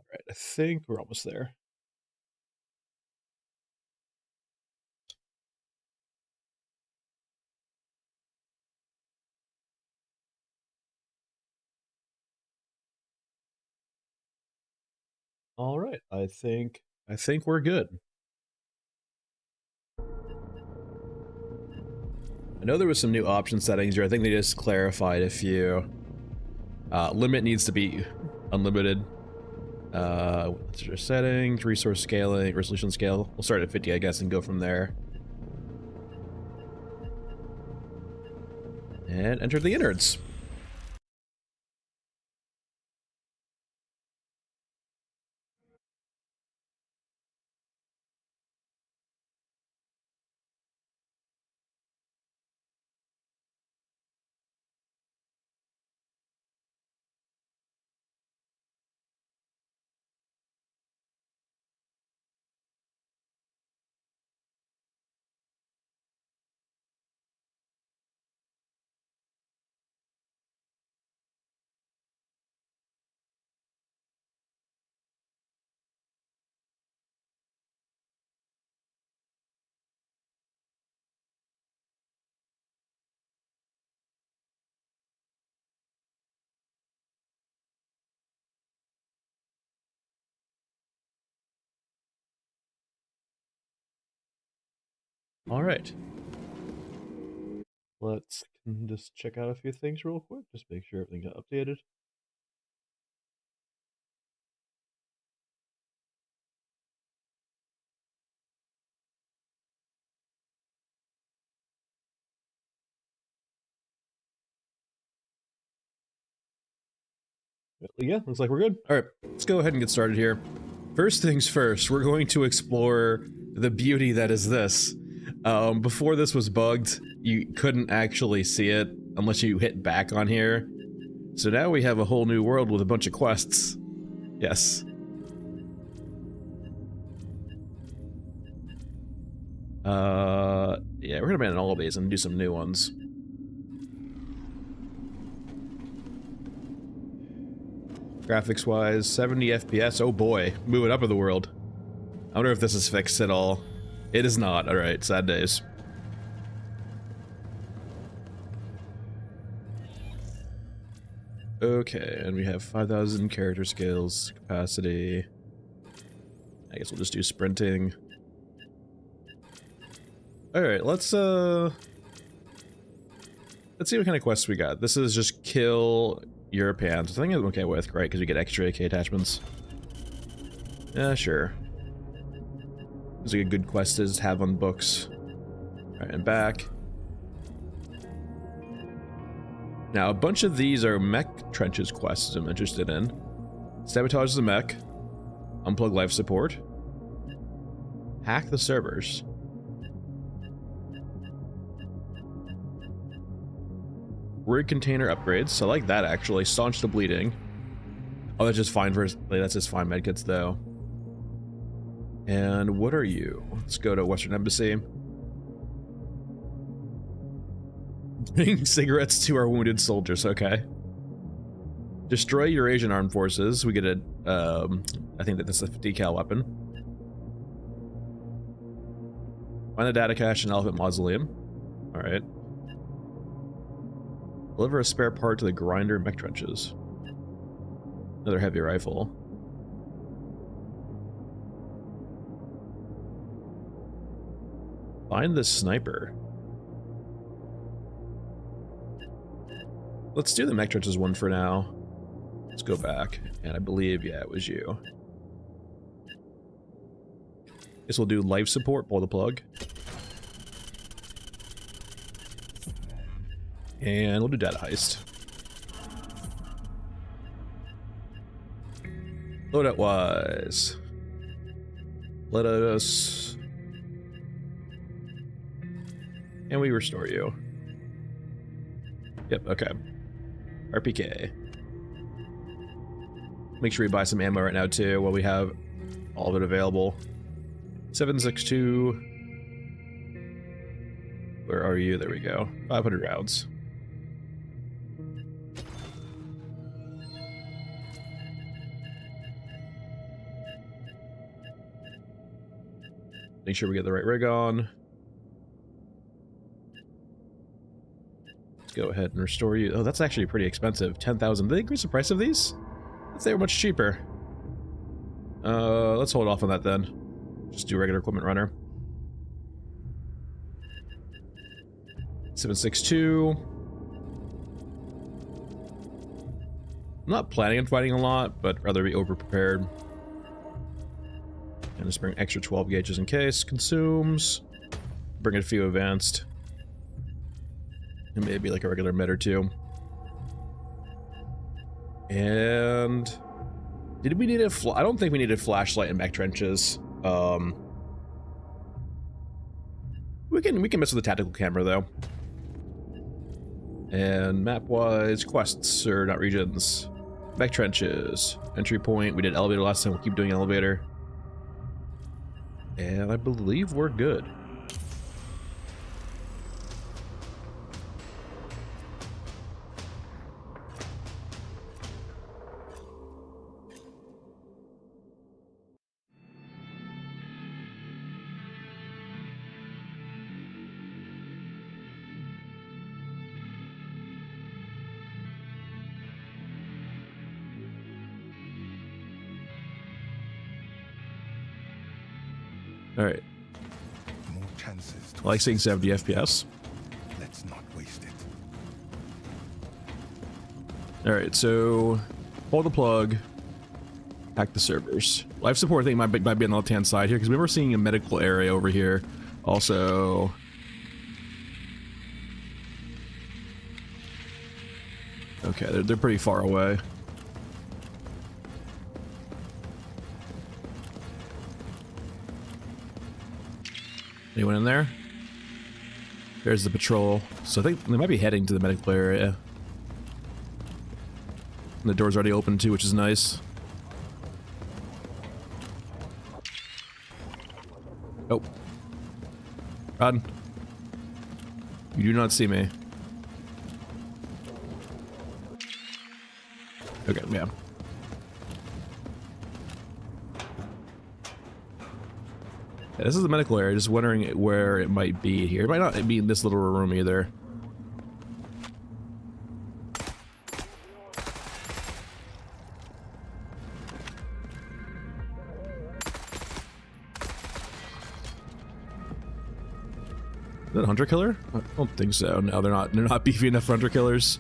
Alright, I think we're almost there. Alright, I think we're good. I know there was some new option settings here. I think they just clarified a few. Limit needs to be unlimited. What's your settings? Resource scaling, resolution scale. We'll start at 50, I guess, and go from there. And enter the innards. Alright. Let's just check out a few things real quick. Just make sure everything got updated. Yeah, looks like we're good. Alright, let's go ahead and get started here. First things first, we're going to explore the beauty that is this. Before this was bugged, you couldn't actually see it unless you hit back on here. So now we have a whole new world with a bunch of quests. Yes. Yeah, we're gonna abandon all of these and do some new ones. Graphics-wise, 70 FPS. Oh boy, moving up in the world. I wonder if this is fixed at all. It is not. Alright, sad days. Okay, and we have 5,000 character skills, capacity. I guess we'll just do sprinting. Alright, let's see what kind of quests we got. This is just kill Europeans. I think I'm okay with, right? Because we get extra AK attachments. Yeah, sure. These are good quests to have on books. Alright, and back. Now, a bunch of these are mech trenches quests I'm interested in. Sabotage the mech. Unplug life support. Hack the servers. Rig container upgrades. I like that, actually. Staunch the bleeding. Oh, that's just fine for... That's just fine medkits, though. And what are you? Let's go to Western Embassy. Bring cigarettes to our wounded soldiers, okay. Destroy Eurasian armed forces. We get a, I think that this is a 50 cal weapon. Find the data cache in Elephant Mausoleum. Alright. Deliver a spare part to the grinder mech trenches. Another heavy rifle. Find the sniper. Let's do the mech trenches one for now. Let's go back. And I believe, yeah, it was you. Guess we'll do life support, pull the plug. And we'll do data heist. Loadout wise. Let us... And we restore you. Yep, okay. RPK. Make sure we buy some ammo right now too while we have all of it available. 762. Where are you? There we go. 500 rounds. Make sure we get the right rig on. Let's go ahead and restore you. Oh, that's actually pretty expensive. 10,000. Did they increase the price of these? I'd say they were much cheaper. Let's hold off on that then. Just do regular equipment runner. 762. I'm not planning on fighting a lot, but rather be over-prepared. And just bring extra 12 gauges in case. Consumes. Bring a few advanced. And maybe like a regular med or two. And... did we need a I don't think we needed flashlight and back trenches. We can mess with the tactical camera though. And map-wise, quests, or not regions. Back trenches. Entry point. We did elevator last time. We'll keep doing elevator. And I believe we're good. All right. More chances to I like seeing 70 FPS. Let's not waste it. All right, so pull the plug. Hack the servers. Life support thing might be on the left-hand side here because we were seeing a medical area over here. Also, okay, they're pretty far away. Anyone in there? There's the patrol. So I think they might be heading to the medical area. And the door's already open too, which is nice. Oh. Rod. You do not see me. Okay, yeah. Yeah, this is the medical area, just wondering where it might be here. It might not be in this little room either. Is that a hunter killer? I don't think so. No, they're not beefy enough for hunter killers.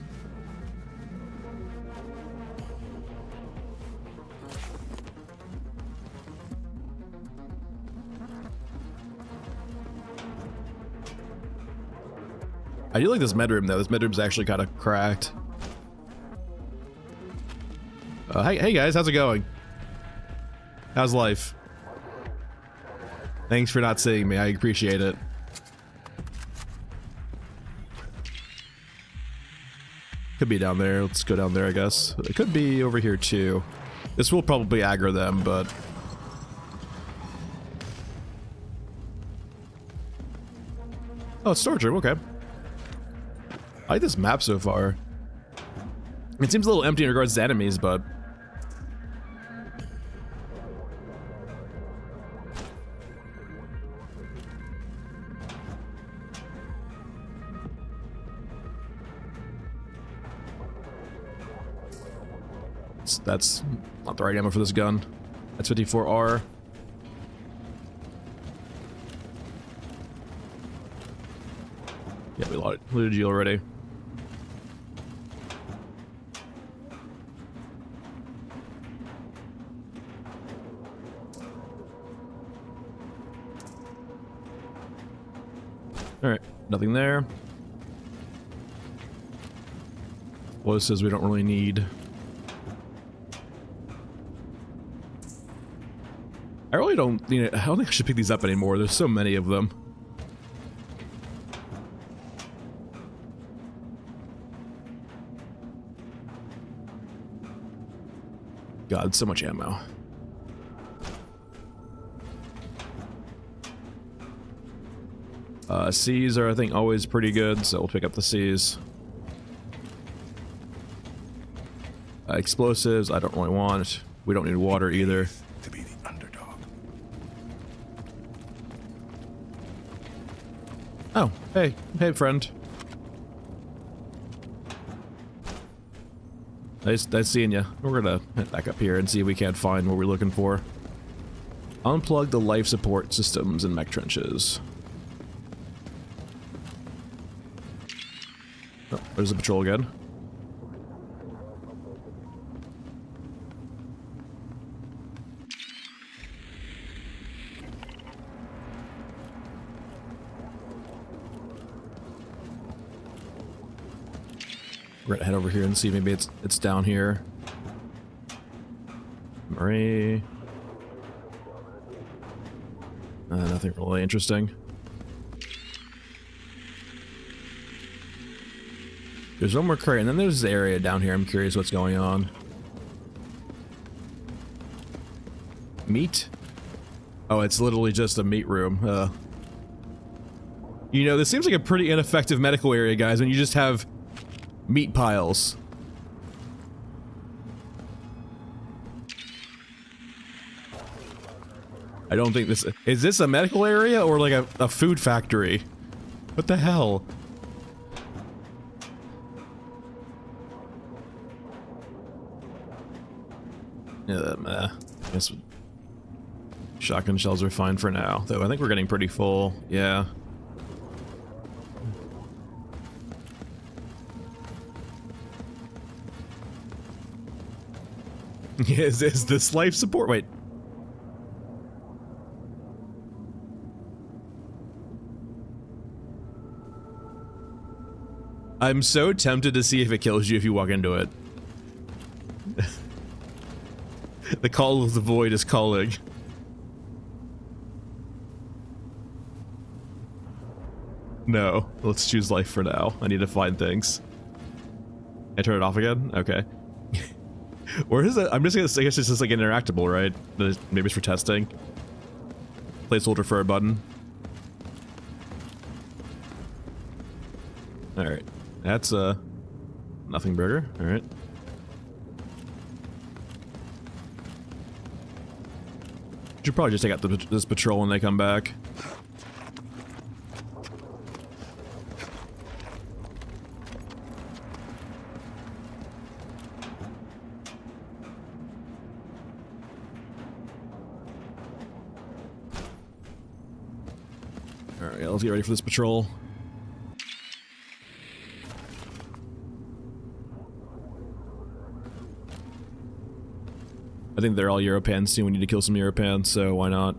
I do like this med room though. This med room's actually kind of cracked. Hey guys, how's it going? How's life? Thanks for not seeing me. I appreciate it. Could be down there. Let's go down there, I guess. It could be over here too. This will probably aggro them, but oh, it's storage room. Okay. I like this map so far. It seems a little empty in regards to enemies, but that's not the right ammo for this gun. That's 54R. Yeah, we looted you already. Alright, nothing there. Explosives we don't really need. I really don't, I don't think I should pick these up anymore. There's so many of them. God, so much ammo. C's are, I think, always pretty good, so we'll pick up the C's. Explosives, I don't really want. We don't need water either. To be the underdog. Oh, hey. Hey, friend. Nice seeing you. We're gonna head back up here and see if we can't find what we're looking for. Unplug the life support systems in mech trenches. Oh, there's the patrol again. We're gonna head over here and see maybe it's down here. Marie. Nothing really interesting. There's one more crate, and then there's this area down here. I'm curious what's going on. Meat? Oh, it's literally just a meat room. You know, this seems like a pretty ineffective medical area, guys, when you just have meat piles. I don't think this... Is this a medical area or like a food factory? What the hell? I guess shotgun shells are fine for now, though I think we're getting pretty full. Yeah. Is this life support? Wait. I'm so tempted to see if it kills you if you walk into it. The call of the void is calling. No, let's choose life for now. I need to find things. I turn it off again? Okay. Or is it? I'm just gonna say, I guess it's just like interactable, right? Maybe it's for testing. Placeholder for a button. Alright. That's nothing burger. Alright. Should probably just take out this patrol when they come back. Alright, let's get ready for this patrol. I think they're all Europans too. We need to kill some Europans, so why not?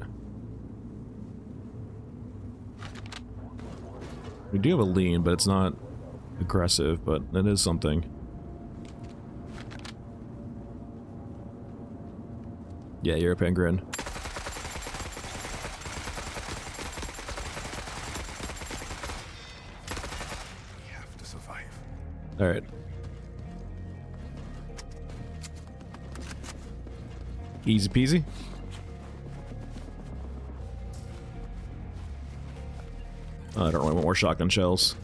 We do have a lean, but it's not aggressive, but it is something. Yeah, European grin. We have to survive. Alright. Easy peasy. I don't really want more shotgun shells.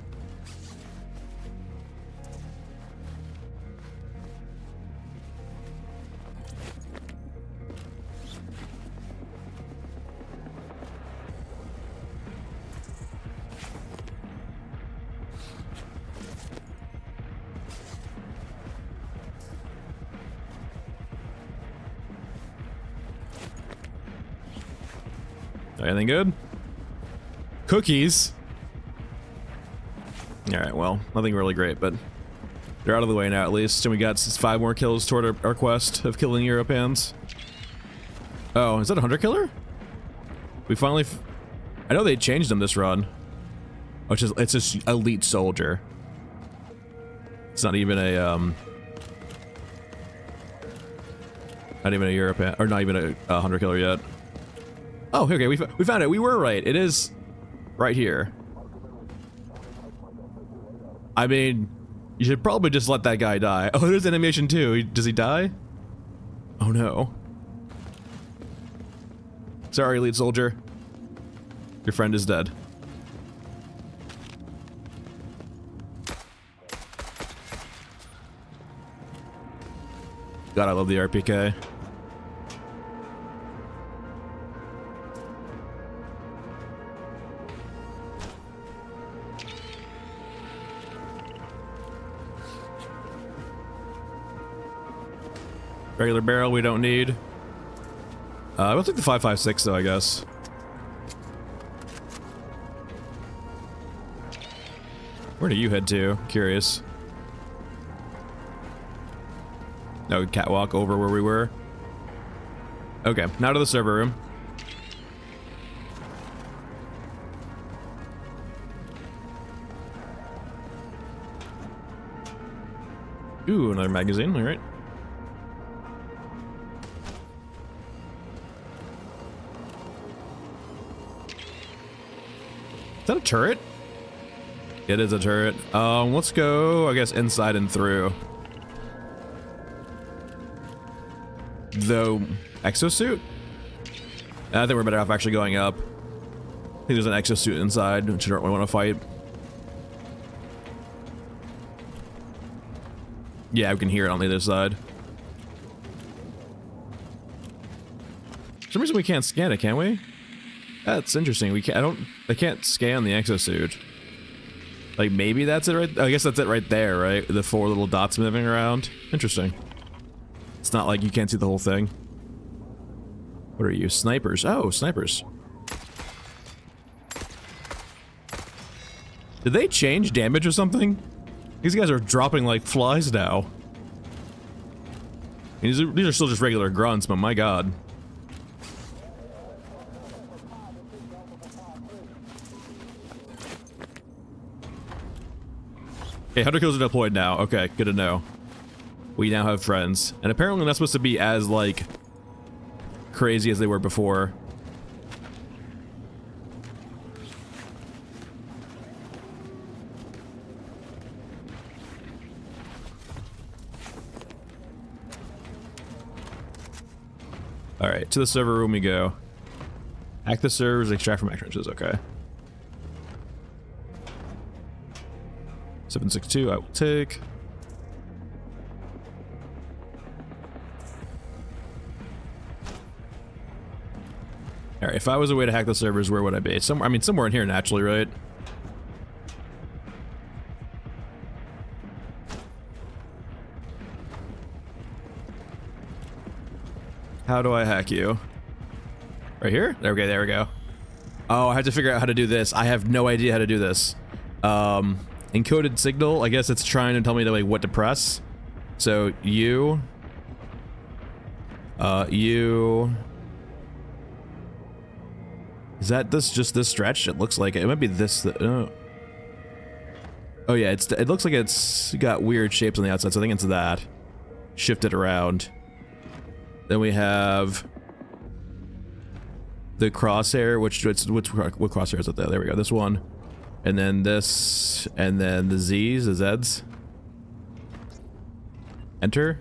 Anything good? Cookies? Alright, well, nothing really great, but they're out of the way now at least, and we got 5 more kills toward our quest of killing Europans. Oh, is that a hunter killer? We finally... I know they changed them this run. Which is, it's just elite soldier. It's not even a, not even a European, or not even a hunter killer yet. Oh, okay, we found it. We were right. It is right here. I mean, you should probably just let that guy die. Oh, there's animation too. Does he die? Oh no. Sorry, elite soldier. Your friend is dead. God, I love the RPK. Regular barrel we don't need. We'll take the 5.56 though, I guess. Where do you head to? Curious. No, catwalk over where we were. Okay, now to the server room. Ooh, another magazine, alright. Is that a turret? It is a turret. Let's go, I guess, inside and through. The exosuit? I think we're better off actually going up. I think there's an exosuit inside, which I don't really want to fight. Yeah, we can hear it on the other side. For some reason we can't scan it, can we? That's interesting. We can't. I can't scan the exosuit. Like maybe that's it right. I guess that's it right there, right? The 4 little dots moving around. Interesting. It's not like you can't see the whole thing. What are you? Snipers. Oh, snipers. Did they change damage or something? These guys are dropping like flies now. And these are still just regular grunts, but my god. Okay, 100 kills are deployed now. Okay, good to know. We now have friends. And apparently they're not supposed to be as, like, crazy as they were before. Alright, to the server room we go. Hack the servers, extract from entrances, okay. 762, I will take. Alright, if I was a way to hack the servers, where would I be? Somewhere, I mean, somewhere in here naturally, right? How do I hack you? Right here? Okay, there we go. Oh, I have to figure out how to do this. I have no idea how to do this. Encoded signal, I guess it's trying to tell me to, like, what to press. So, you... Is that this, just this stretch? It looks like it. It might be this... Oh yeah, it looks like it's got weird shapes on the outside, so I think it's that. Shift it around. Then we have the crosshair, what crosshair is it there? There we go, this one. And then this, and then the Z's, the Z's. Enter?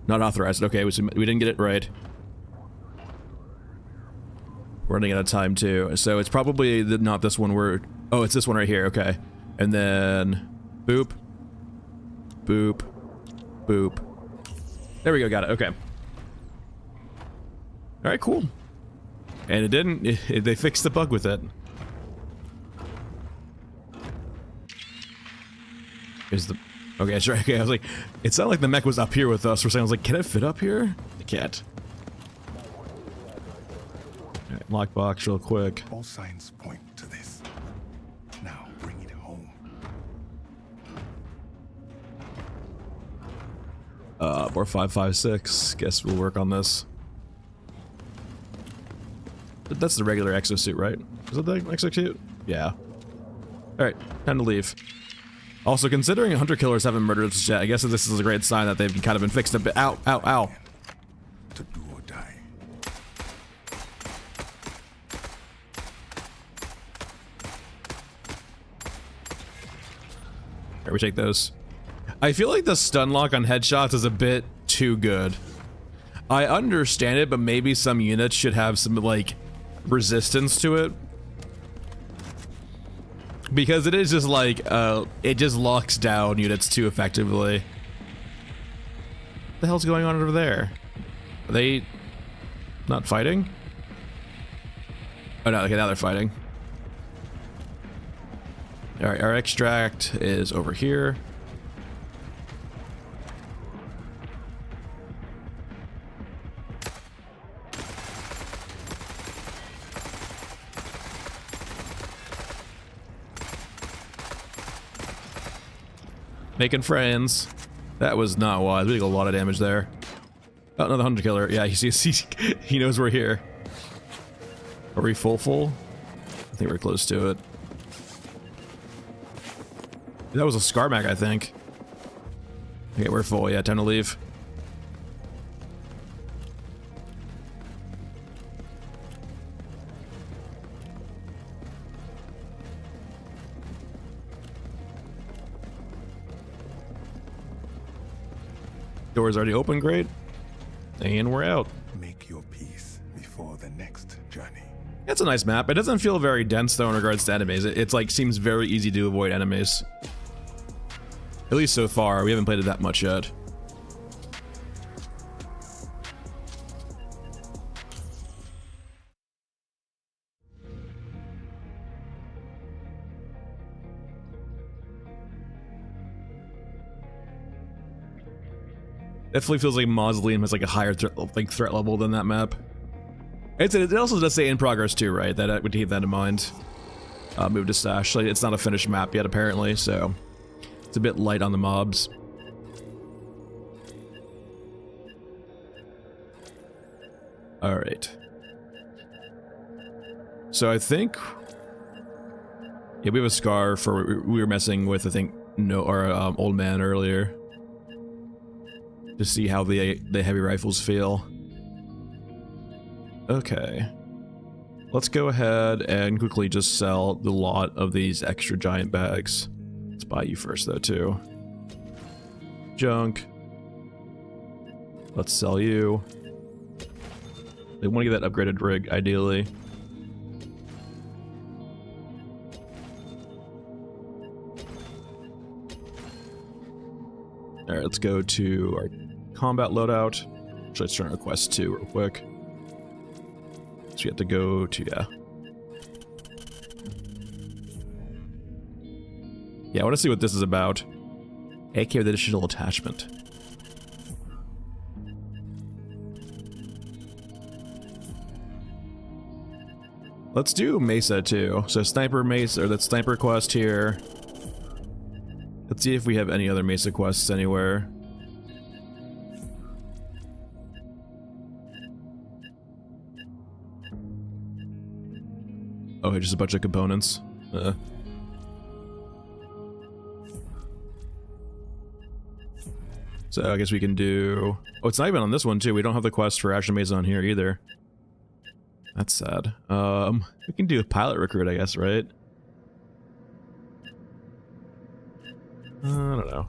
Not authorized. Okay, we didn't get it right. We're running out of time too. So it's probably not this one oh, it's this one right here, okay. And then boop. Boop. Boop. There we go, got it, okay. Alright, cool. And it didn't, they fixed the bug with it. Here's the, okay, sure, okay, I was like, it sounded like the mech was up here with us for a second. I was like, can it fit up here? It can't. Alright, lockbox real quick. All signs point to this. Now bring it home. Or 5.56. Guess we'll work on this. That's the regular exosuit, right? Is that the exosuit? Yeah. Alright, time to leave. Also, considering hunter killers haven't murdered us yet, I guess this is a great sign that they've kind of been fixed a bit. Ow, ow, ow. To do or die. Alright, we take those. I feel like the stun lock on headshots is a bit too good. I understand it, but maybe some units should have some, like, resistance to it. Because it is just like, it just locks down units too effectively. What the hell's going on over there? Are they not fighting? Oh no, okay, now they're fighting. Alright, our extract is over here. Making friends. That was not wise. We did a lot of damage there. Oh, another hunter killer. Yeah, he knows we're here. Are we full? I think we're close to it. That was a Scarmac, I think. Okay, we're full. Yeah, time to leave. Door's already open, great. And we're out. Make your peace before the next journey. It's a nice map. It doesn't feel very dense though in regards to enemies. It's like seems very easy to avoid enemies. At least so far. We haven't played it that much yet. Definitely feels like Mausoleum has like a higher threat level than that map. It also does say in progress too, right? That I would keep that in mind. Move to stash. Like, it's not a finished map yet, apparently, so it's a bit light on the mobs. All right. So I think, yeah, we have a scar for we were messing with. I think our old man earlier. To see how the heavy rifles feel. Okay. Let's go ahead and quickly just sell the lot of these extra giant bags. Let's buy you first though too. Junk. Let's sell you. They want to get that upgraded rig, ideally. Alright, let's go to our combat loadout. Actually, let's turn our quest 2 real quick. So we have to go to, yeah, I want to see what this is about. AK with additional attachment. Let's do Mesa too. So Sniper Mesa, or that Sniper quest here. Let's see if we have any other Mesa quests anywhere. Oh, just a bunch of components. So I guess we can do... Oh, it's not even on this one too. We don't have the quest for Ashen Mesa on here either. That's sad. We can do a pilot recruit, I guess, right? I don't know.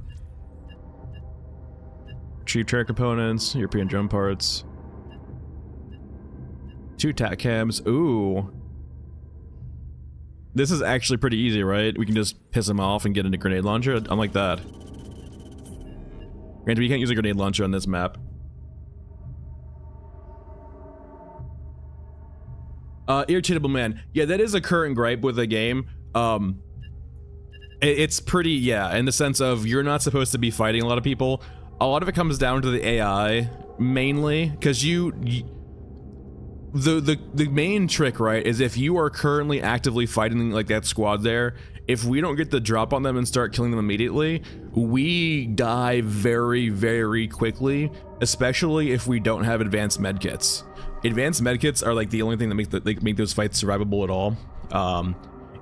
Retrieve trainer components, European drum parts. 2 tac cams. Ooh. This is actually pretty easy, right? We can just piss him off and get into grenade launcher. I'm like that. Granted, we can't use a grenade launcher on this map. Irritatable man. Yeah, that is a current gripe with the game. It's pretty, yeah, in the sense of you're not supposed to be fighting a lot of people. A lot of it comes down to the AI, mainly, because the main trick, right, is if you are currently actively fighting like that squad there, if we don't get the drop on them and start killing them immediately, we die very, very quickly, especially if we don't have advanced medkits. Advanced medkits are like the only thing that make those fights survivable at all.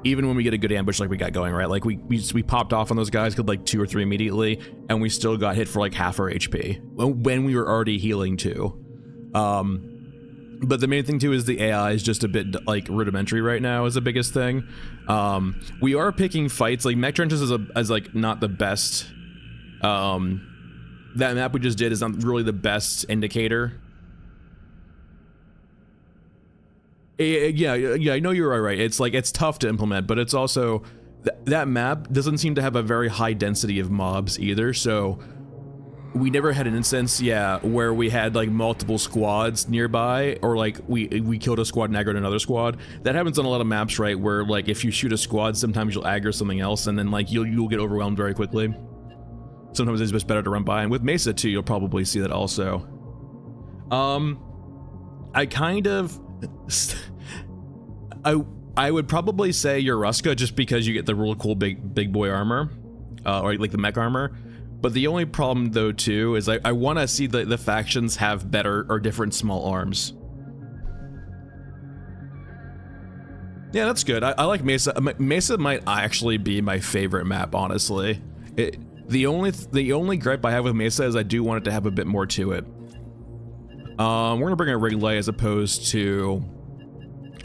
Even when we get a good ambush like we got going, right? Like we popped off on those guys, killed like 2 or 3 immediately, and we still got hit for like half our HP when we were already healing too. But the main thing too is the AI is just a bit like rudimentary right now is the biggest thing. We are picking fights like Mech Trenches is like not the best. That map we just did is not really the best indicator. Yeah, I know you're right. It's like, it's tough to implement, but it's also, that map doesn't seem to have a very high density of mobs either, so we never had an instance, yeah, where we had like multiple squads nearby, or like we killed a squad and aggroed another squad. That happens on a lot of maps, right, where like if you shoot a squad, sometimes you'll aggro something else, and then like you'll get overwhelmed very quickly. Sometimes it's just better to run by, and with Mesa too, you'll probably see that also. I kind of... I would probably say Yoruska just because you get the really cool big boy armor. or like the mech armor. But the only problem though too is I want to see the factions have better or different small arms. Yeah, that's good. I like Mesa. Mesa might actually be my favorite map, honestly. The only gripe I have with Mesa is I do want it to have a bit more to it. We're gonna bring a ring light as opposed to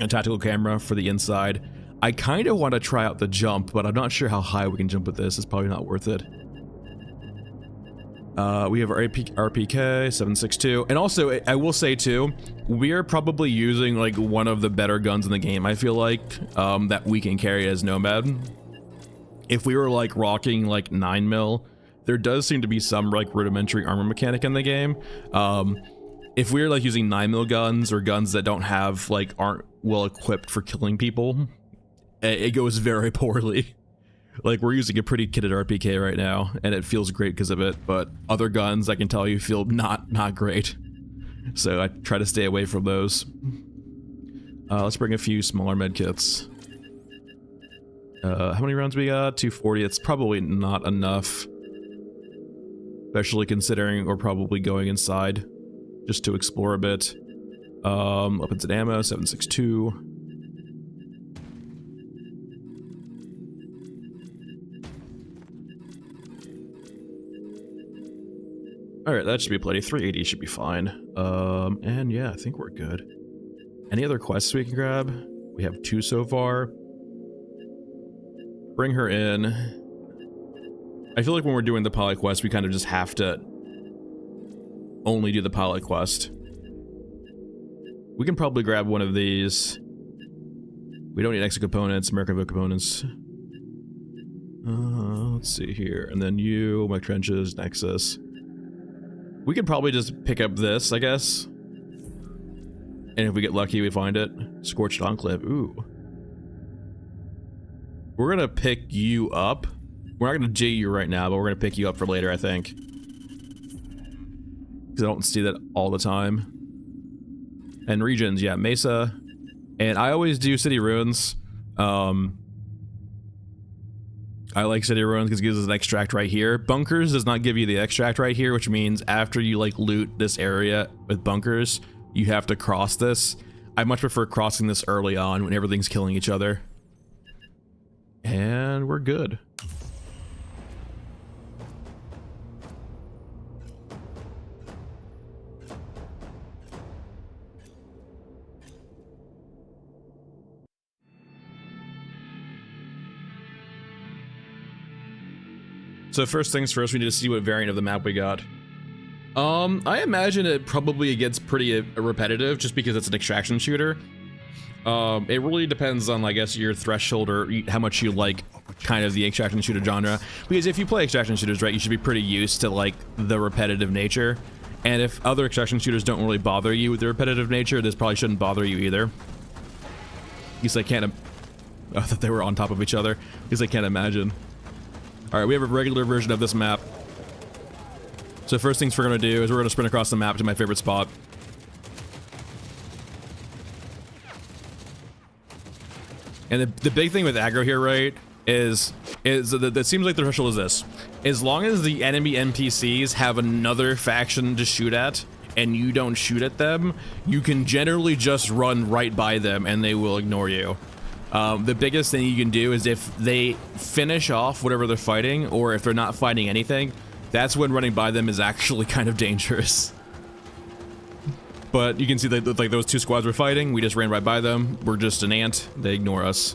a tactical camera for the inside. I kind of want to try out the jump, but I'm not sure how high we can jump with this. It's probably not worth it. We have our RPK 7.62, and also I will say too, we are probably using like one of the better guns in the game. I feel like that we can carry as Nomad. If we were like rocking like 9mm, there does seem to be some like rudimentary armor mechanic in the game. If we're like using 9mm guns or guns that don't have like aren't well equipped for killing people, it goes very poorly. Like, we're using a pretty kitted RPK right now, and it feels great because of it, but other guns, I can tell you, feel not great. So I try to stay away from those. Let's bring a few smaller med kits. How many rounds we got? 240. It's probably not enough. Especially considering we're probably going inside just to explore a bit. Weapons and ammo, 7.62. Alright, that should be plenty. 380 should be fine. And yeah, I think we're good. Any other quests we can grab? We have 2 so far. Bring her in. I feel like when we're doing the pilot quest, we kind of just have to only do the pilot quest. We can probably grab one of these. We don't need extra components, American Vote components. Let's see here. And then you, my trenches, Nexus. We could probably just pick up this, I guess. And if we get lucky, we find it. Scorched Enclave. Ooh. We're gonna pick you up. We're not gonna J you right now, but we're gonna pick you up for later, I think. Because I don't see that all the time. And regions, yeah, Mesa. And I always do City Ruins. I like City Ruins because it gives us an extract right here. Bunkers does not give you the extract right here, which means after you like loot this area with bunkers, you have to cross this. I much prefer crossing this early on when everything's killing each other. And we're good. So first things first, we need to see what variant of the map we got. I imagine it probably gets pretty repetitive just because it's an extraction shooter. It really depends on, I guess, your threshold or how much you like kind of the extraction shooter genre. Because if you play extraction shooters, right, you should be pretty used to like the repetitive nature. And if other extraction shooters don't really bother you with the repetitive nature, this probably shouldn't bother you either. Because I can't. I thought they were on top of each other. Because I can't imagine. Alright, we have a regular version of this map. So first things we're gonna do is we're gonna sprint across the map to my favorite spot. And the big thing with aggro here, right, is that it seems like the threshold is this. As long as the enemy NPCs have another faction to shoot at, and you don't shoot at them, you can generally just run right by them and they will ignore you. The biggest thing you can do is if they finish off whatever they're fighting, or if they're not fighting anything, that's when running by them is actually kind of dangerous. But you can see that like those 2 squads were fighting, we just ran right by them, we're just an ant, they ignore us.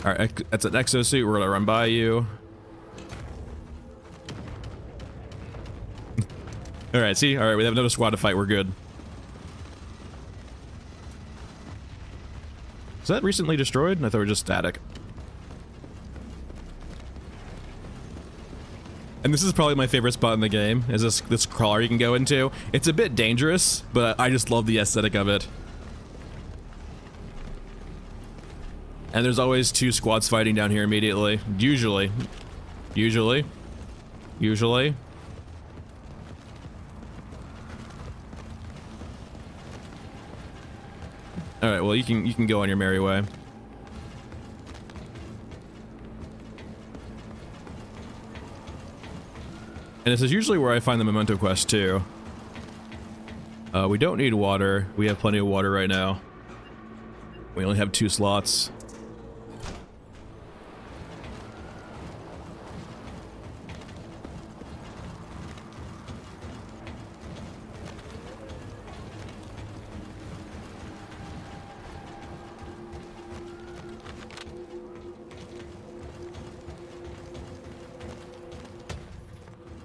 Alright, that's an exosuit, we're gonna run by you. Alright, see? Alright, we have another squad to fight, we're good. Is that recently destroyed? I thought they were just static. And this is probably my favorite spot in the game, is this crawler you can go into. It's a bit dangerous, but I just love the aesthetic of it. And there's always 2 squads fighting down here immediately. Usually. Alright, well you can go on your merry way. And this is usually where I find the memento quest too. We don't need water. We have plenty of water right now. We only have 2 slots.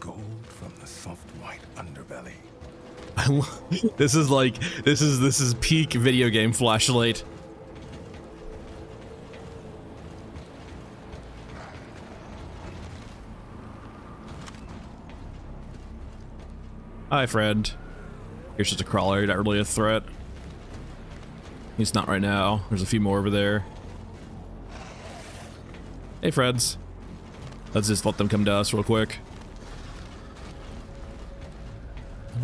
Gold from the soft white underbelly. This is peak video game flashlight. Hi, friend. Here's just a crawler, not really a threat. He's not right now. There's a few more over there. Hey, friends. Let's just let them come to us real quick.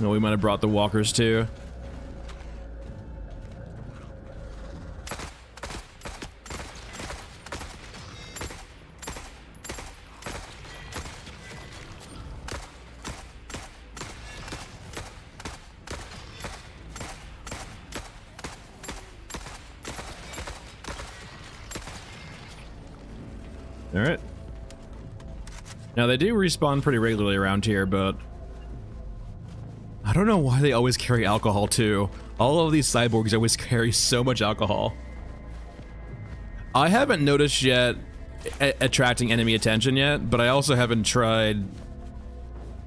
No, we might have brought the walkers too. All right. Now they do respawn pretty regularly around here, but I don't know why they always carry alcohol too. All of these cyborgs always carry so much alcohol. I haven't noticed yet attracting enemy attention yet, but I also haven't tried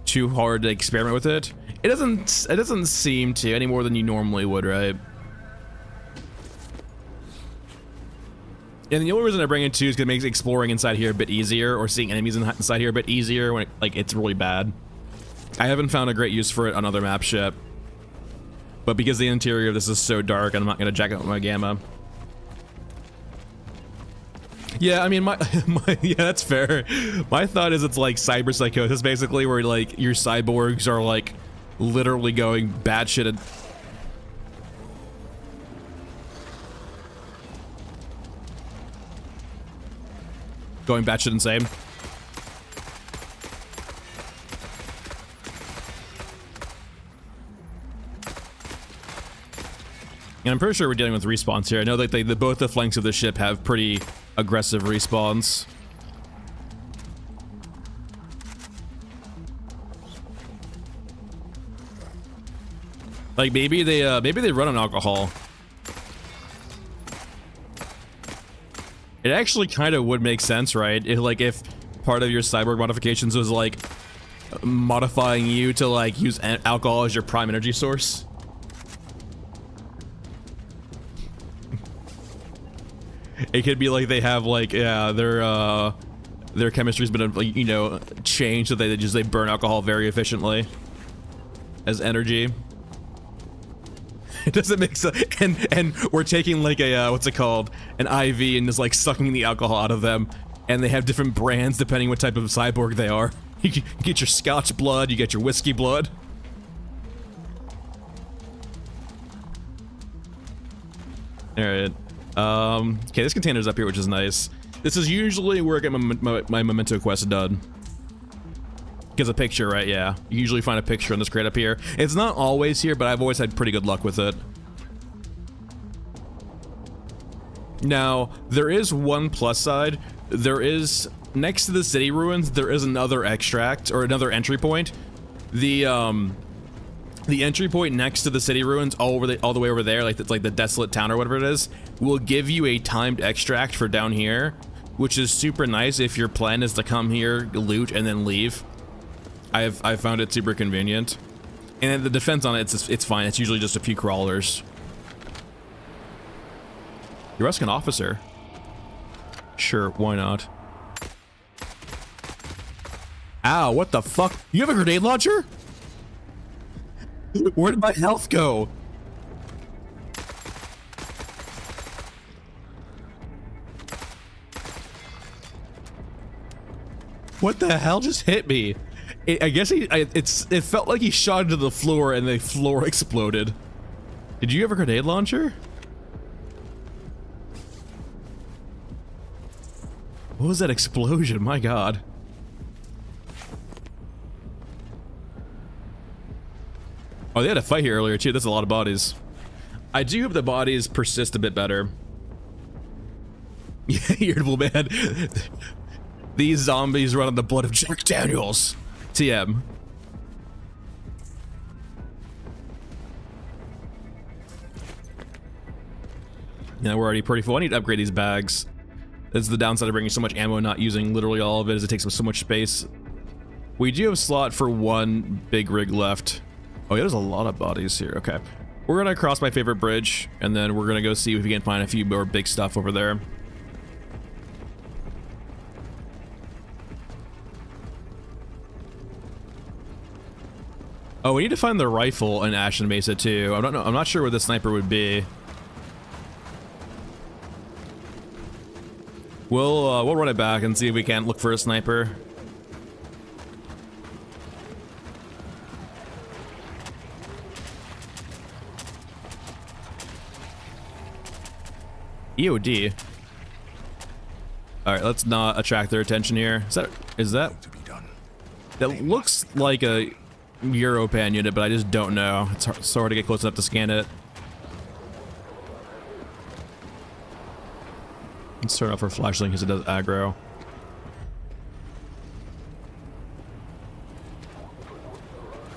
too hard to experiment with it. It doesn't seem to any more than you normally would, right? And the only reason I bring it too is because it makes exploring inside here a bit easier, or seeing enemies inside here a bit easier when it's really bad. I haven't found a great use for it on other maps yet, but because the interior of this is so dark, I'm not gonna jack up my gamma. Yeah, I mean, yeah, that's fair. My thought is it's like cyber psychosis, basically, where like your cyborgs are like literally going batshit. Going batshit insane. And I'm pretty sure we're dealing with respawns here. I know that both the flanks of the ship have pretty aggressive respawns. Like maybe they run on alcohol. It actually kind of would make sense, right? If part of your cyborg modifications was like modifying you to like use alcohol as your prime energy source. It could be like they have like, yeah, their chemistry's been like, you know, changed so they burn alcohol very efficiently as energy. It doesn't make sense. And we're taking like a what's it called, an IV, and just like sucking the alcohol out of them, and they have different brands depending what type of cyborg they are. You get your Scotch blood, you get your whiskey blood. All right. Okay, this container's up here, which is nice. This is usually where I get my memento quest done. Because a picture, right? Yeah. You usually find a picture in this crate up here. It's not always here, but I've always had pretty good luck with it. Now, there is one plus side. There is, next to the city ruins, there is another extract, or another entry point. The entry point next to the city ruins, all the way over there, like it's like the desolate town or whatever it is, will give you a timed extract for down here, which is super nice if your plan is to come here, loot, and then leave. I've found it super convenient, and the defense on it, it's fine. It's usually just a few crawlers. You're asking an officer. Sure, why not? Ow! What the fuck? You have a grenade launcher? Where did my health go? What the hell just hit me? I guess it felt like he shot into the floor and the floor exploded. Did you have a grenade launcher? What was that explosion? My god. Oh, they had a fight here earlier too. That's a lot of bodies. I do hope the bodies persist a bit better. Yeah, irritable man. These zombies run on the blood of Jack Daniels. TM. Yeah, we're already pretty full. I need to upgrade these bags. That's the downside of bringing so much ammo and not using literally all of it, is it takes up so much space. We do have a slot for one big rig left. Oh yeah, there's a lot of bodies here. Okay. We're gonna cross my favorite bridge, and then we're gonna go see if we can find a few more big stuff over there. Oh, we need to find the rifle in Ashen Mesa too. I don't know. I'm not sure where the sniper would be. We'll run it back and see if we can't look for a sniper. EOD. All right, let's not attract their attention here. Is that? That looks like a Europan unit, but I just don't know. It's so hard to get close enough to scan it. Let's turn off our flashlight because it does aggro.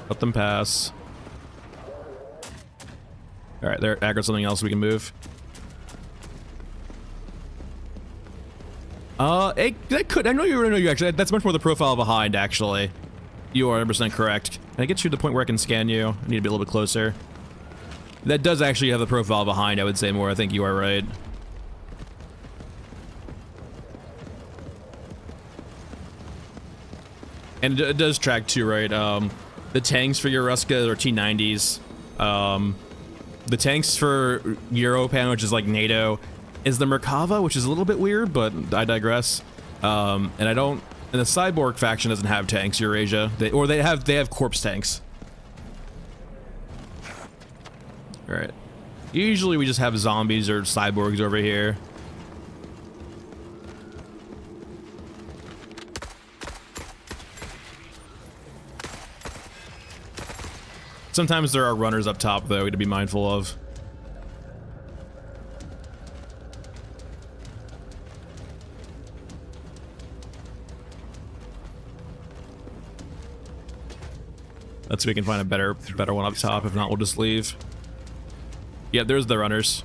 Let them pass. All right, they're aggro something else we can move. That could. I know you actually. That's much more the profile behind. Actually, you are 100% correct. Can I get you to the point where I can scan you? I need to be a little bit closer. That does actually have the profile behind. I would say more. I think you are right. And it does track too, right? The tanks for Yoruska are T90s. The tanks for Europan, which is like NATO, is the Merkava, which is a little bit weird, but I digress. And the Cyborg faction doesn't have tanks, Eurasia. They have corpse tanks. All right. Usually we just have zombies or cyborgs over here. Sometimes there are runners up top, though, to be mindful of. Let's see if we can find a better one up top. If not, we'll just leave. Yeah, there's the runners.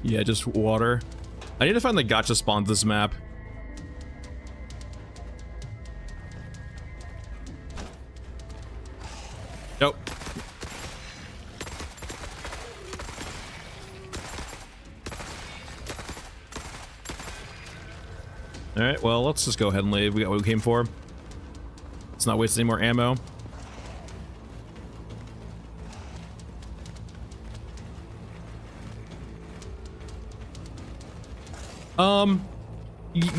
Yeah, just water. I need to find the gacha spawns this map. Nope. Alright, well, let's just go ahead and leave. We got what we came for. Let's not waste any more ammo.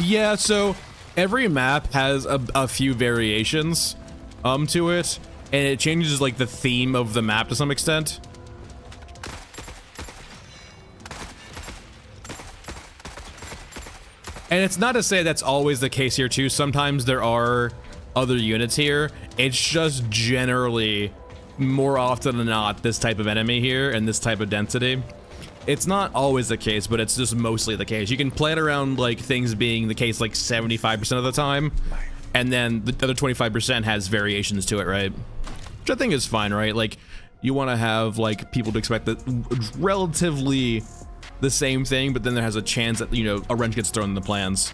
Yeah, so every map has a few variations to it, and it changes like the theme of the map to some extent. And it's not to say that's always the case here too. Sometimes there are other units here. It's just generally more often than not this type of enemy here and this type of density. It's not always the case, but it's just mostly the case. You can play it around like things being the case like 75% of the time, and then the other 25% has variations to it, right? Which I think is fine, right? Like, you want to have like people to expect that relatively the same thing, but then there has a chance that, you know, a wrench gets thrown in the plans.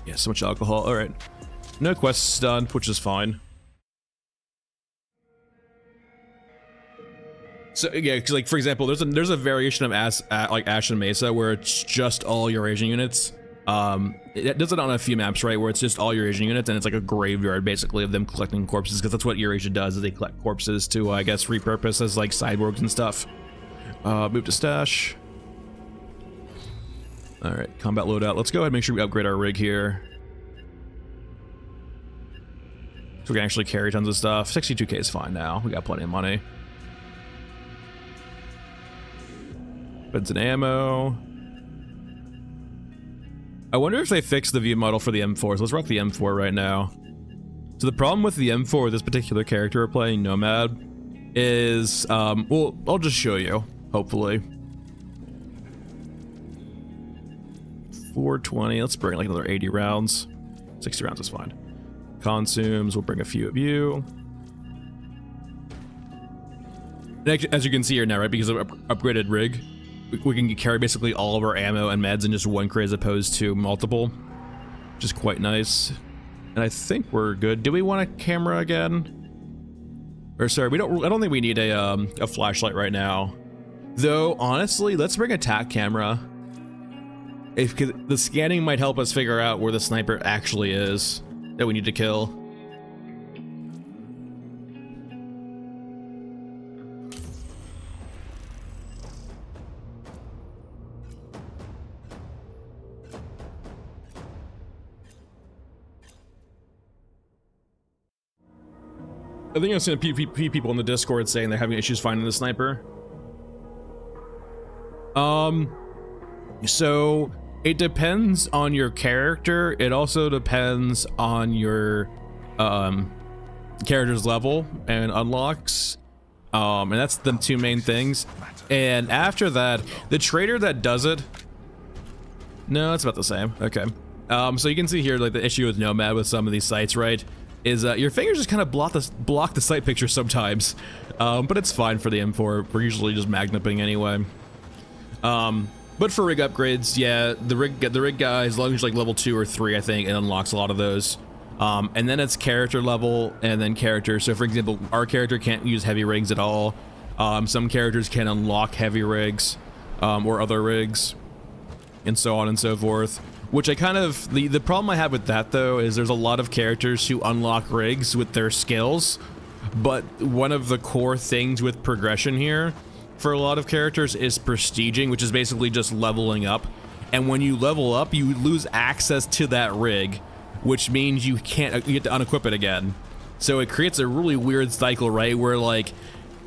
Yeah, so much alcohol. All right, no quests done, which is fine. So yeah, because like for example, there's a variation of like Ashen Mesa where it's just all Eurasian units. It does it on a few maps, right, where it's just all Eurasian units and it's like a graveyard basically of them collecting corpses, because that's what Eurasia does, is they collect corpses to I guess repurpose as like cyborgs and stuff. Move to stash. All right, combat loadout. Let's go ahead and make sure we upgrade our rig here. So we can actually carry tons of stuff. 62k is fine now. We got plenty of money. Beds and ammo. I wonder if they fixed the view model for the M4. So let's rock the M4 right now. So the problem with the M4 with this particular character we're playing, Nomad, is, well, I'll just show you, hopefully. 420, let's bring like another 80 rounds. 60 rounds is fine. Consumes, we'll bring a few of you. And as you can see here now, right, because of upgraded rig, we can carry basically all of our ammo and meds in just one crate as opposed to multiple, which is quite nice. And I think we're good. Do we want a camera again? Or sorry, I don't think we need a flashlight right now. Though, honestly, let's bring a tack camera. If the scanning might help us figure out where the sniper actually is that we need to kill. I think I've seen a few people in the Discord saying they're having issues finding the sniper. So it depends on your character. It also depends on your character's level and unlocks. And that's the two main things. And after that, the trader that does it. No, it's about the same. Okay. So you can see here like the issue with Nomad with some of these sites, right? Is your fingers just kind of block the sight picture sometimes, but it's fine for the M4. We're usually just magnapping anyway. But for rig upgrades, yeah, the rig guy, as long as you're like level 2 or 3, I think it unlocks a lot of those. And then it's character level and then character. So for example, our character can't use heavy rigs at all. Some characters can unlock heavy rigs or other rigs, and so on and so forth. Which I kind of, the problem I have with that though is there's a lot of characters who unlock rigs with their skills, but one of the core things with progression here for a lot of characters is prestiging, which is basically just leveling up. And when you level up, you lose access to that rig, which means you get to unequip it again. So it creates a really weird cycle, right? Where like,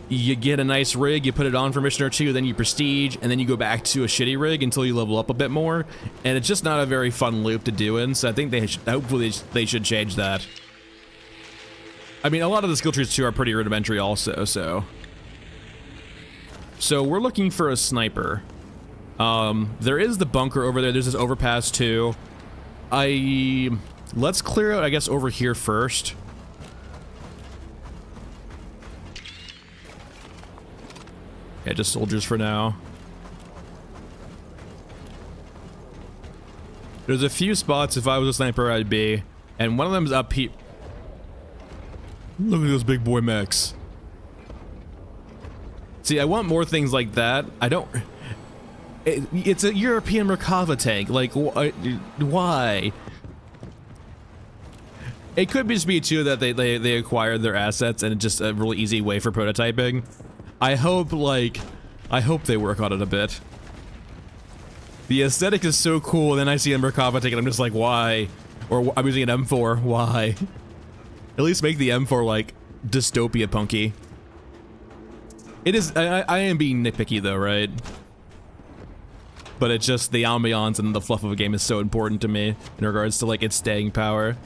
you get a nice rig, you put it on for mission or two, then you prestige, and then you go back to a shitty rig until you level up a bit more. And it's just not a very fun loop to do in, so I think hopefully they should change that. I mean, a lot of the skill trees too are pretty rudimentary also, so. So we're looking for a sniper. There is the bunker over there, there's this overpass too. Let's clear out, I guess, over here first. Yeah, just soldiers for now. There's a few spots if I was a sniper I'd be, and one of them's up here. Look at those big boy mechs. See, I want more things like that. I don't. It's a European Merkava tank. Like, why? It could just be too that they acquired their assets and it's just a really easy way for prototyping. I hope they work on it a bit. The aesthetic is so cool, and then I see a Merkava tank and I'm just like, why? Or I'm using an M4, why? At least make the M4 like dystopia punky. It is, I am being nitpicky though, right? But it's just the ambiance and the fluff of a game is so important to me in regards to like its staying power.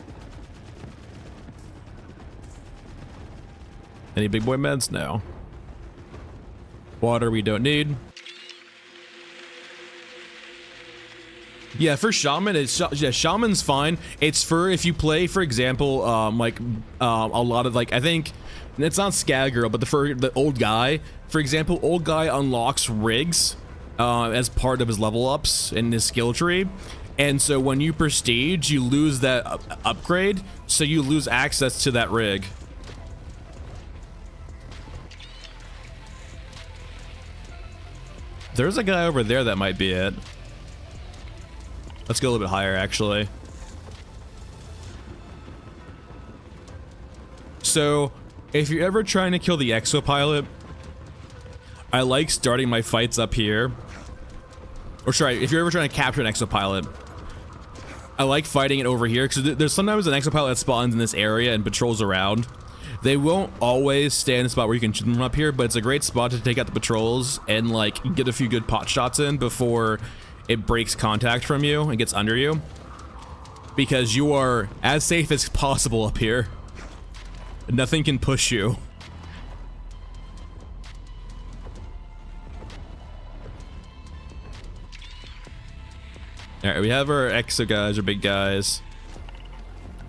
Any big boy meds? No. Water we don't need. Yeah, for Shaman, yeah, Shaman's fine. It's for if you play, for example, like a lot of like, I think it's not Scag Girl, but for the old guy, for example, old guy unlocks rigs as part of his level ups in his skill tree, and so when you prestige, you lose that upgrade, so you lose access to that rig. There's a guy over there that might be it. Let's go a little bit higher, actually. So, if you're ever trying to kill the exopilot, I like starting my fights up here. Or sorry, if you're ever trying to capture an exopilot, I like fighting it over here because there's sometimes an exopilot that spawns in this area and patrols around. They won't always stay in the spot where you can shoot them up here, but it's a great spot to take out the patrols and like get a few good pot shots in before it breaks contact from you and gets under you. Because you are as safe as possible up here. Nothing can push you. Alright, we have our exo guys, our big guys.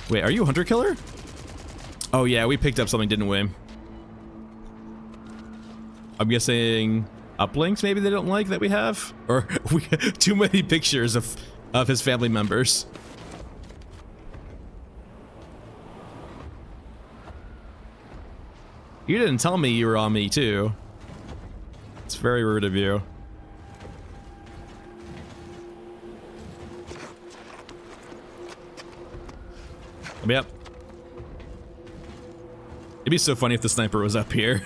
Wait, are you a hunter killer? Oh yeah, we picked up something, didn't we? I'm guessing uplinks maybe they don't like that we have? Or we have too many pictures of his family members. You didn't tell me you were on me too. It's very rude of you. Yep. It'd be so funny if the sniper was up here.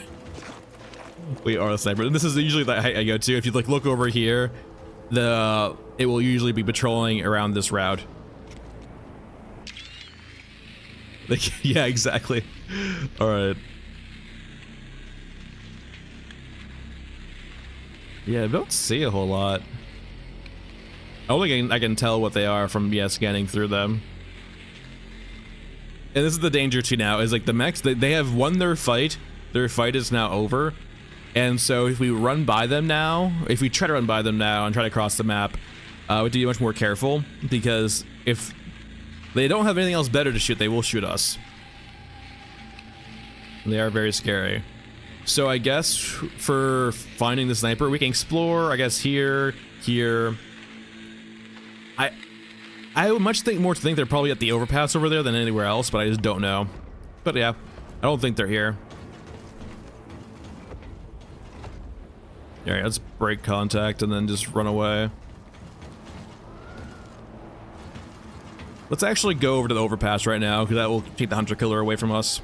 We are the sniper. And this is usually the height I go to. If you like look over here, it will usually be patrolling around this route. Like, yeah, exactly. All right. Yeah, I don't see a whole lot. I don't think I can tell what they are from scanning through them. And this is the danger too now, is like the mechs, they have won their fight is now over. And so if we run by them now, if we try to run by them now and try to cross the map, we have to be much more careful, because if they don't have anything else better to shoot, they will shoot us. And they are very scary. So I guess for finding the sniper, we can explore, I guess here. I would much think they're probably at the overpass over there than anywhere else, but I just don't know. But yeah, I don't think they're here. Alright, let's break contact and then just run away. Let's actually go over to the overpass right now, because that will take the hunter killer away from us.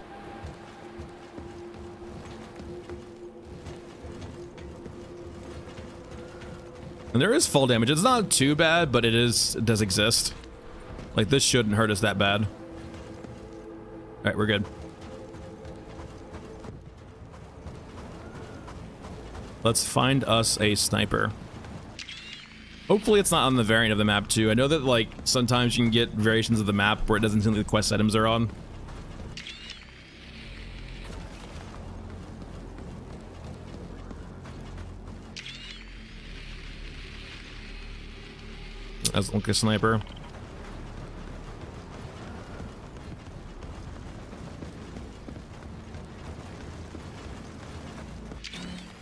And there is fall damage. It's not too bad, but it does exist. Like, this shouldn't hurt us that bad. Alright, we're good. Let's find us a sniper. Hopefully it's not on the variant of the map too. I know that like sometimes you can get variations of the map where it doesn't seem like the quest items are on. As like a sniper.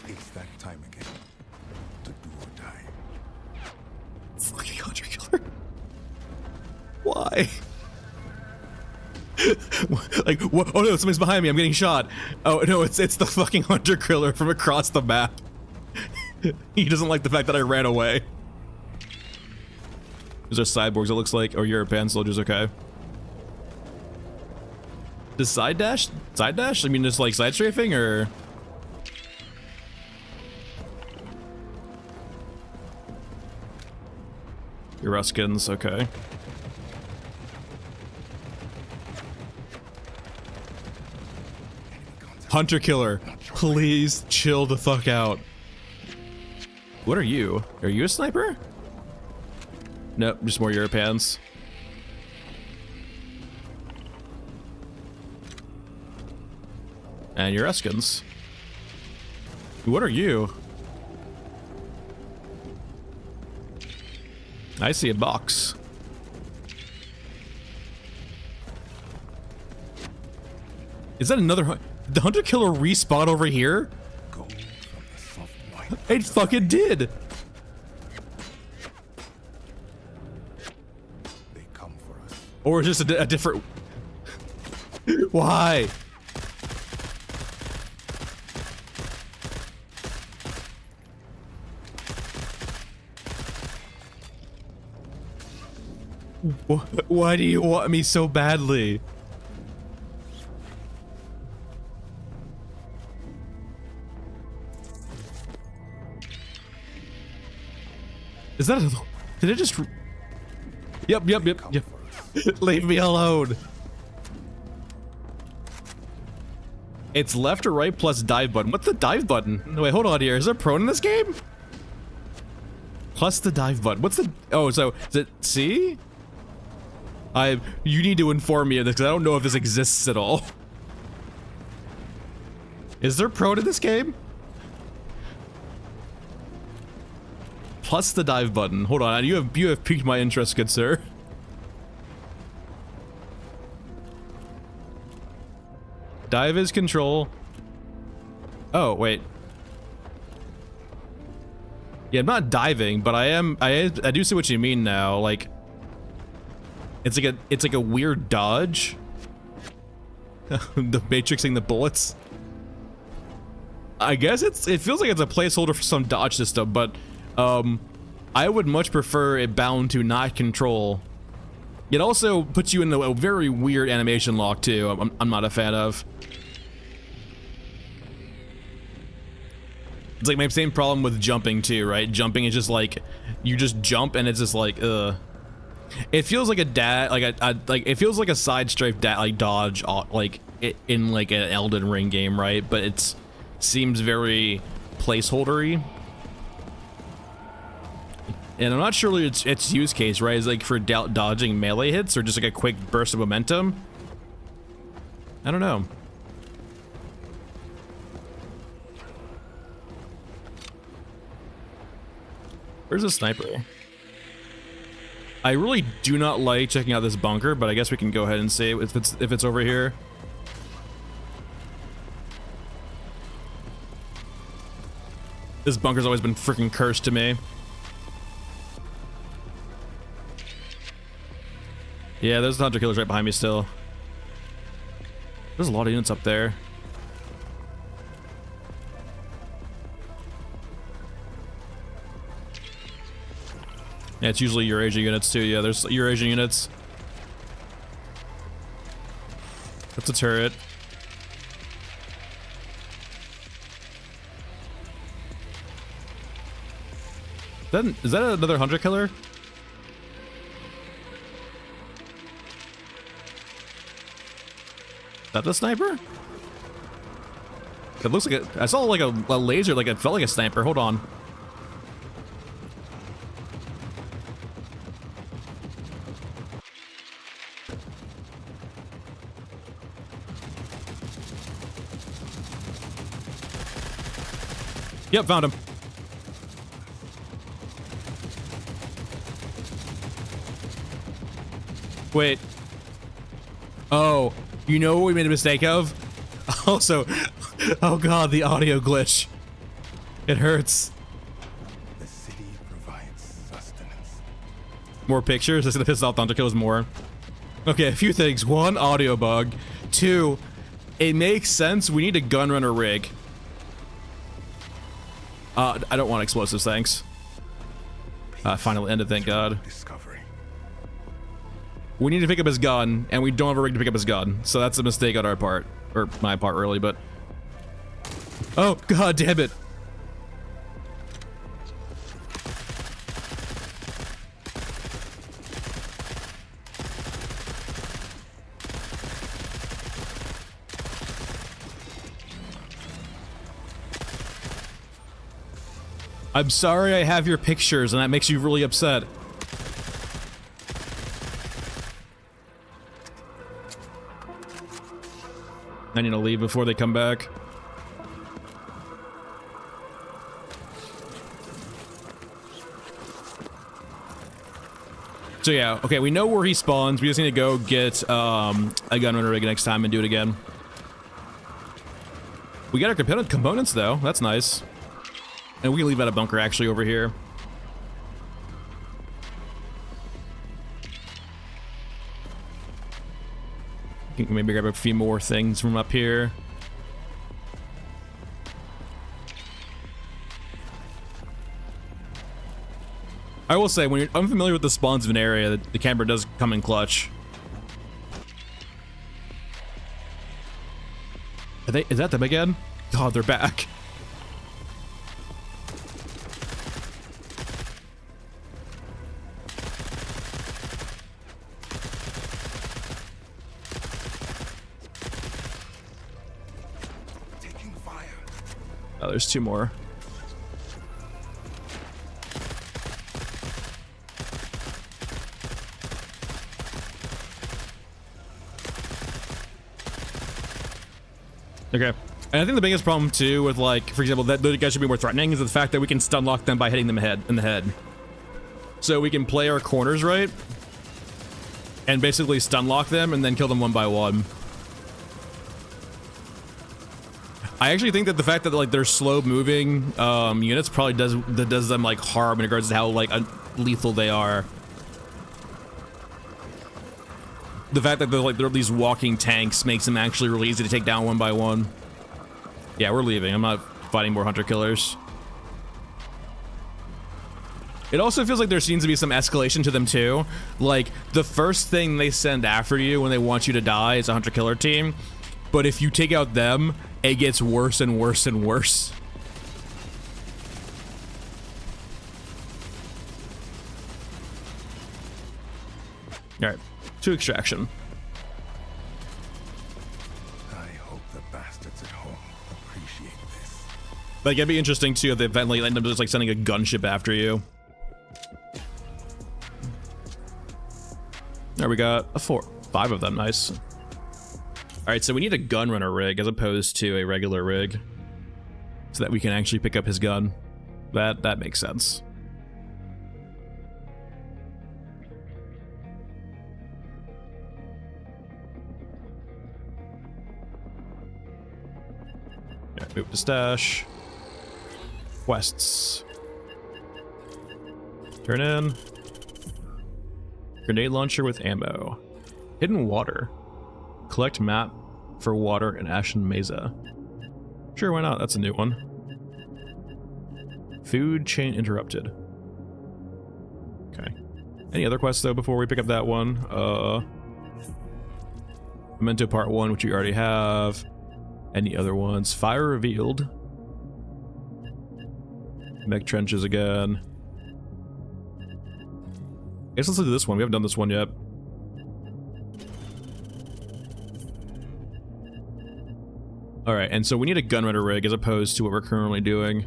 It's that time again. To do or die. Fucking hunter killer. Why? Like, what? Oh no, something's behind me. I'm getting shot. Oh no, it's the fucking hunter killer from across the map. He doesn't like the fact that I ran away. These are cyborgs, it looks like. Or European soldiers, okay. Does side dash? Side dash? I mean, just like side strafing, or? Ruskins, okay. Hunter killer, please chill the fuck out. What are you? Are you a sniper? Nope, just more Europans. And your Ruskins. What are you? I see a box. Is that another the hunter killer respawn over here? Gold from the soft white. It fucking did. They come for us. Or just a different. Why? Why do you want me so badly? Is that a... Did it just... Yep. Leave me alone. It's left or right plus dive button. What's the dive button? No, wait, hold on here. Is there prone in this game? Plus the dive button. What's the... Oh, so is it C? You need to inform me of this because I don't know if this exists at all. Is there prone in this game? Plus the dive button. Hold on. You have piqued my interest, good sir. Dive is control. Oh, wait. Yeah, I'm not diving, but I do see what you mean now. Like, it's like a weird dodge. The matrixing the bullets. I guess it feels like it's a placeholder for some dodge system, but I would much prefer it bound to not control. It also puts you in a very weird animation lock too. I'm not a fan of. It's like my same problem with jumping too, right? Jumping is just like, you just jump and it's just like, It feels like it feels like a side strafe dodge, like in like an Elden Ring game, right? But it seems very placeholdery. And I'm not sure its use case, right? Is like for dodging melee hits or just like a quick burst of momentum? I don't know. Where's the sniper? I really do not like checking out this bunker, but I guess we can go ahead and see if it's over here. This bunker's always been freaking cursed to me. Yeah, there's the hunter killers right behind me still. There's a lot of units up there. Yeah, it's usually Eurasia units too. Yeah, there's Eurasia units. That's a turret. Is that another hunter killer? Is that the sniper? It looks like it. I saw like a laser, like it felt like a sniper. Hold on. Yep, found him. Wait. Oh, you know what we made a mistake of? Also, oh god, the audio glitch. It hurts. The city provides sustenance. More pictures? That's gonna piss off the hunter killers more. Okay, a few things. One, audio bug. Two, it makes sense. We need a gunrunner rig. I don't want explosives, thanks. Finally ended, thank god. Discovery. We need to pick up his gun, and we don't have a rig to pick up his gun, so that's a mistake on our part. Or my part, really, but... Oh, god damn it! I'm sorry I have your pictures, and that makes you really upset. I need to leave before they come back. So yeah, okay, we know where he spawns. We just need to go get a gunrunner rig next time and do it again. We got our components though. That's nice. And we can leave out a bunker actually over here. You can maybe grab a few more things from up here. I will say, when you're unfamiliar with the spawns of an area, the camera does come in clutch. Is that them again? God, they're back. Oh, there's 2 more. Okay. And I think the biggest problem too with, like, for example, that those guys should be more threatening is the fact that we can stun lock them by hitting them in the head. So we can play our corners right and basically stun lock them and then kill them one by one. I actually think that the fact that, like, they're slow moving units probably does them, like, harm in regards to how, like, lethal they are. The fact that they're these walking tanks makes them actually really easy to take down one by one. Yeah, we're leaving. I'm not fighting more hunter killers. It also feels like there seems to be some escalation to them too. Like, the first thing they send after you when they want you to die is a hunter killer team. But if you take out them, it gets worse and worse and worse. All right. To extraction. I hope the bastards at home appreciate this. Like, it'd be interesting too if they eventually end up just, like, sending a gunship after you. There we got a 5 of them. Nice. All right, so we need a gun runner rig as opposed to a regular rig, so that we can actually pick up his gun. That makes sense. Move to stash. Quests. Turn in. Grenade launcher with ammo. Hidden water. Collect map for water in Ashen Mesa. Sure, why not? That's a new one. Food chain interrupted. Okay. Any other quests though before we pick up that one? Memento Part 1, which you already have. Any other ones? Fire revealed. Mech trenches again. I guess let's do this one. We haven't done this one yet. Alright, and so we need a gunrunner rig as opposed to what we're currently doing.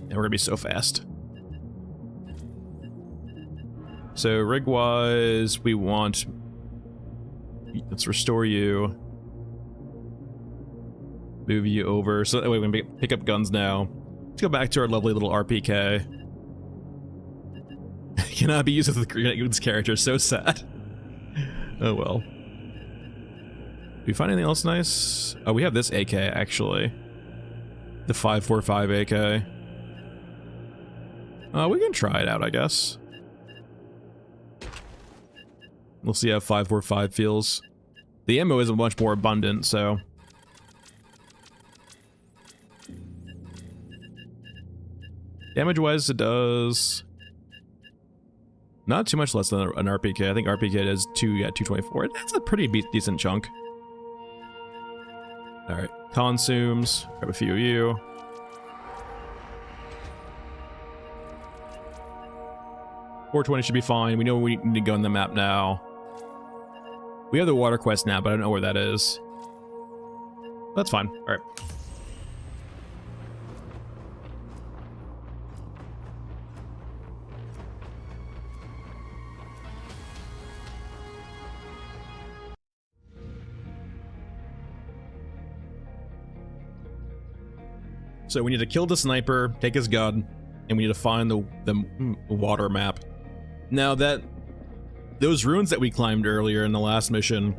And we're gonna be so fast. So rig-wise, we want... Let's restore you. Move you over. So that way we can pick up guns now. Let's go back to our lovely little RPK. Cannot be used with this character. So sad. Oh well. Do we find anything else nice? Oh, we have this AK, actually. The 545 AK. We can try it out, I guess. We'll see how 545 feels. The ammo is much more abundant, so... Damage-wise, it does... Not too much less than an RPK. I think RPK does 224. That's a pretty decent chunk. Alright, consumes. Grab a few of you. $420 should be fine. We know we need to go on the map now. We have the water quest now, but I don't know where that is. That's fine. Alright. So we need to kill the sniper, take his gun, and we need to find the water map. Now that those ruins that we climbed earlier in the last mission,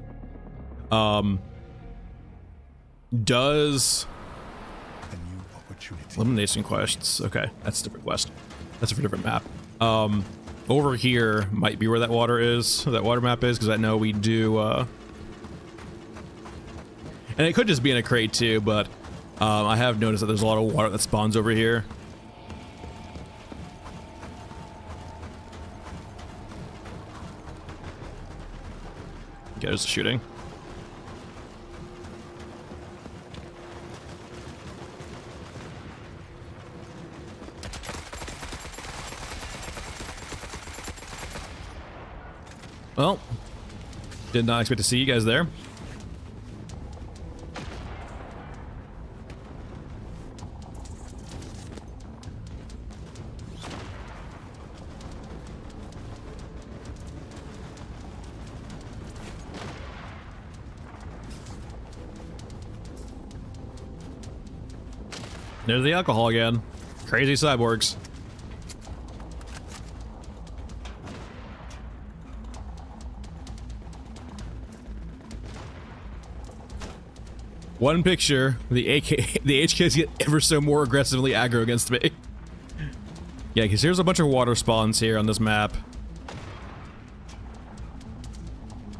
does A new opportunity. elimination quests. Okay, that's a different quest. That's a different map. Over here might be where that water is. That water map is, because I know we do. And it could just be in a crate too, but I have noticed that there's a lot of water that spawns over here. Okay, there's the shooting. Well, Did not expect to see you guys there. There's the alcohol again. Crazy cyborgs. One picture, the HKs get ever so more aggressively aggro against me. Yeah, because here's a bunch of water spawns here on this map.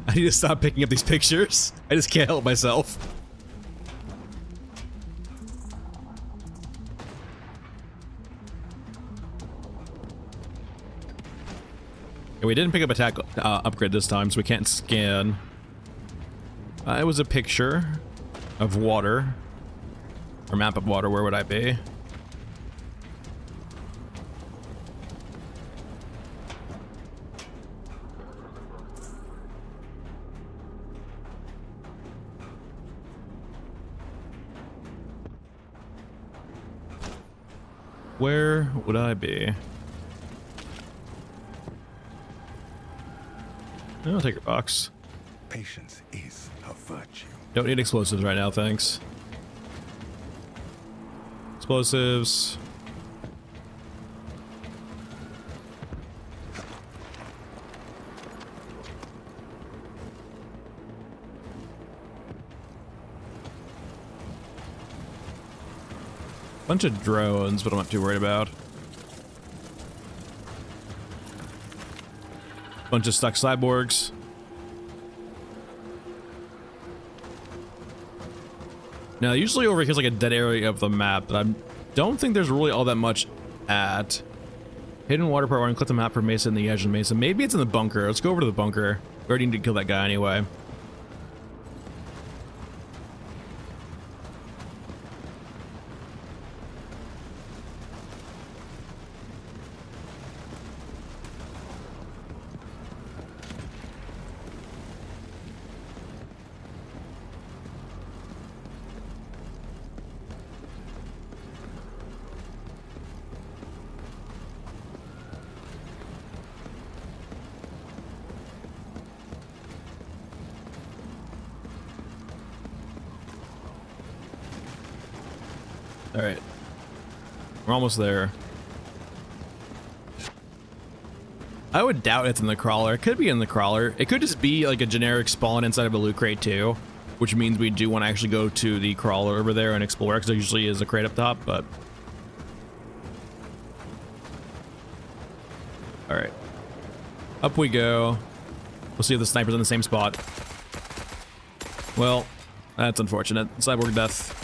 I need to stop picking up these pictures. I just can't help myself. Yeah, we didn't pick up attack upgrade this time, so we can't scan. It was a picture of water, or map of water. Where would I be? Where would I be? I'll take your box. Patience is a virtue. Don't need explosives right now, thanks. Explosives. Bunch of drones, but I'm not too worried about. Bunch of stuck cyborgs. Now, usually over here's like a dead area of the map, but I don't think there's really all that much at. Hidden water part where I can click the map for Mesa and the edge of Mesa. Maybe it's in the bunker. Let's go over to the bunker. We already need to kill that guy anyway. All right, we're almost there. I would doubt it's in the crawler. It could be in the crawler. It could just be like a generic spawn inside of a loot crate too, which means we do want to actually go to the crawler over there and explore, because there usually is a crate up top. But all right, up we go. We'll see if the sniper's in the same spot. Well, that's unfortunate. Cyborg death.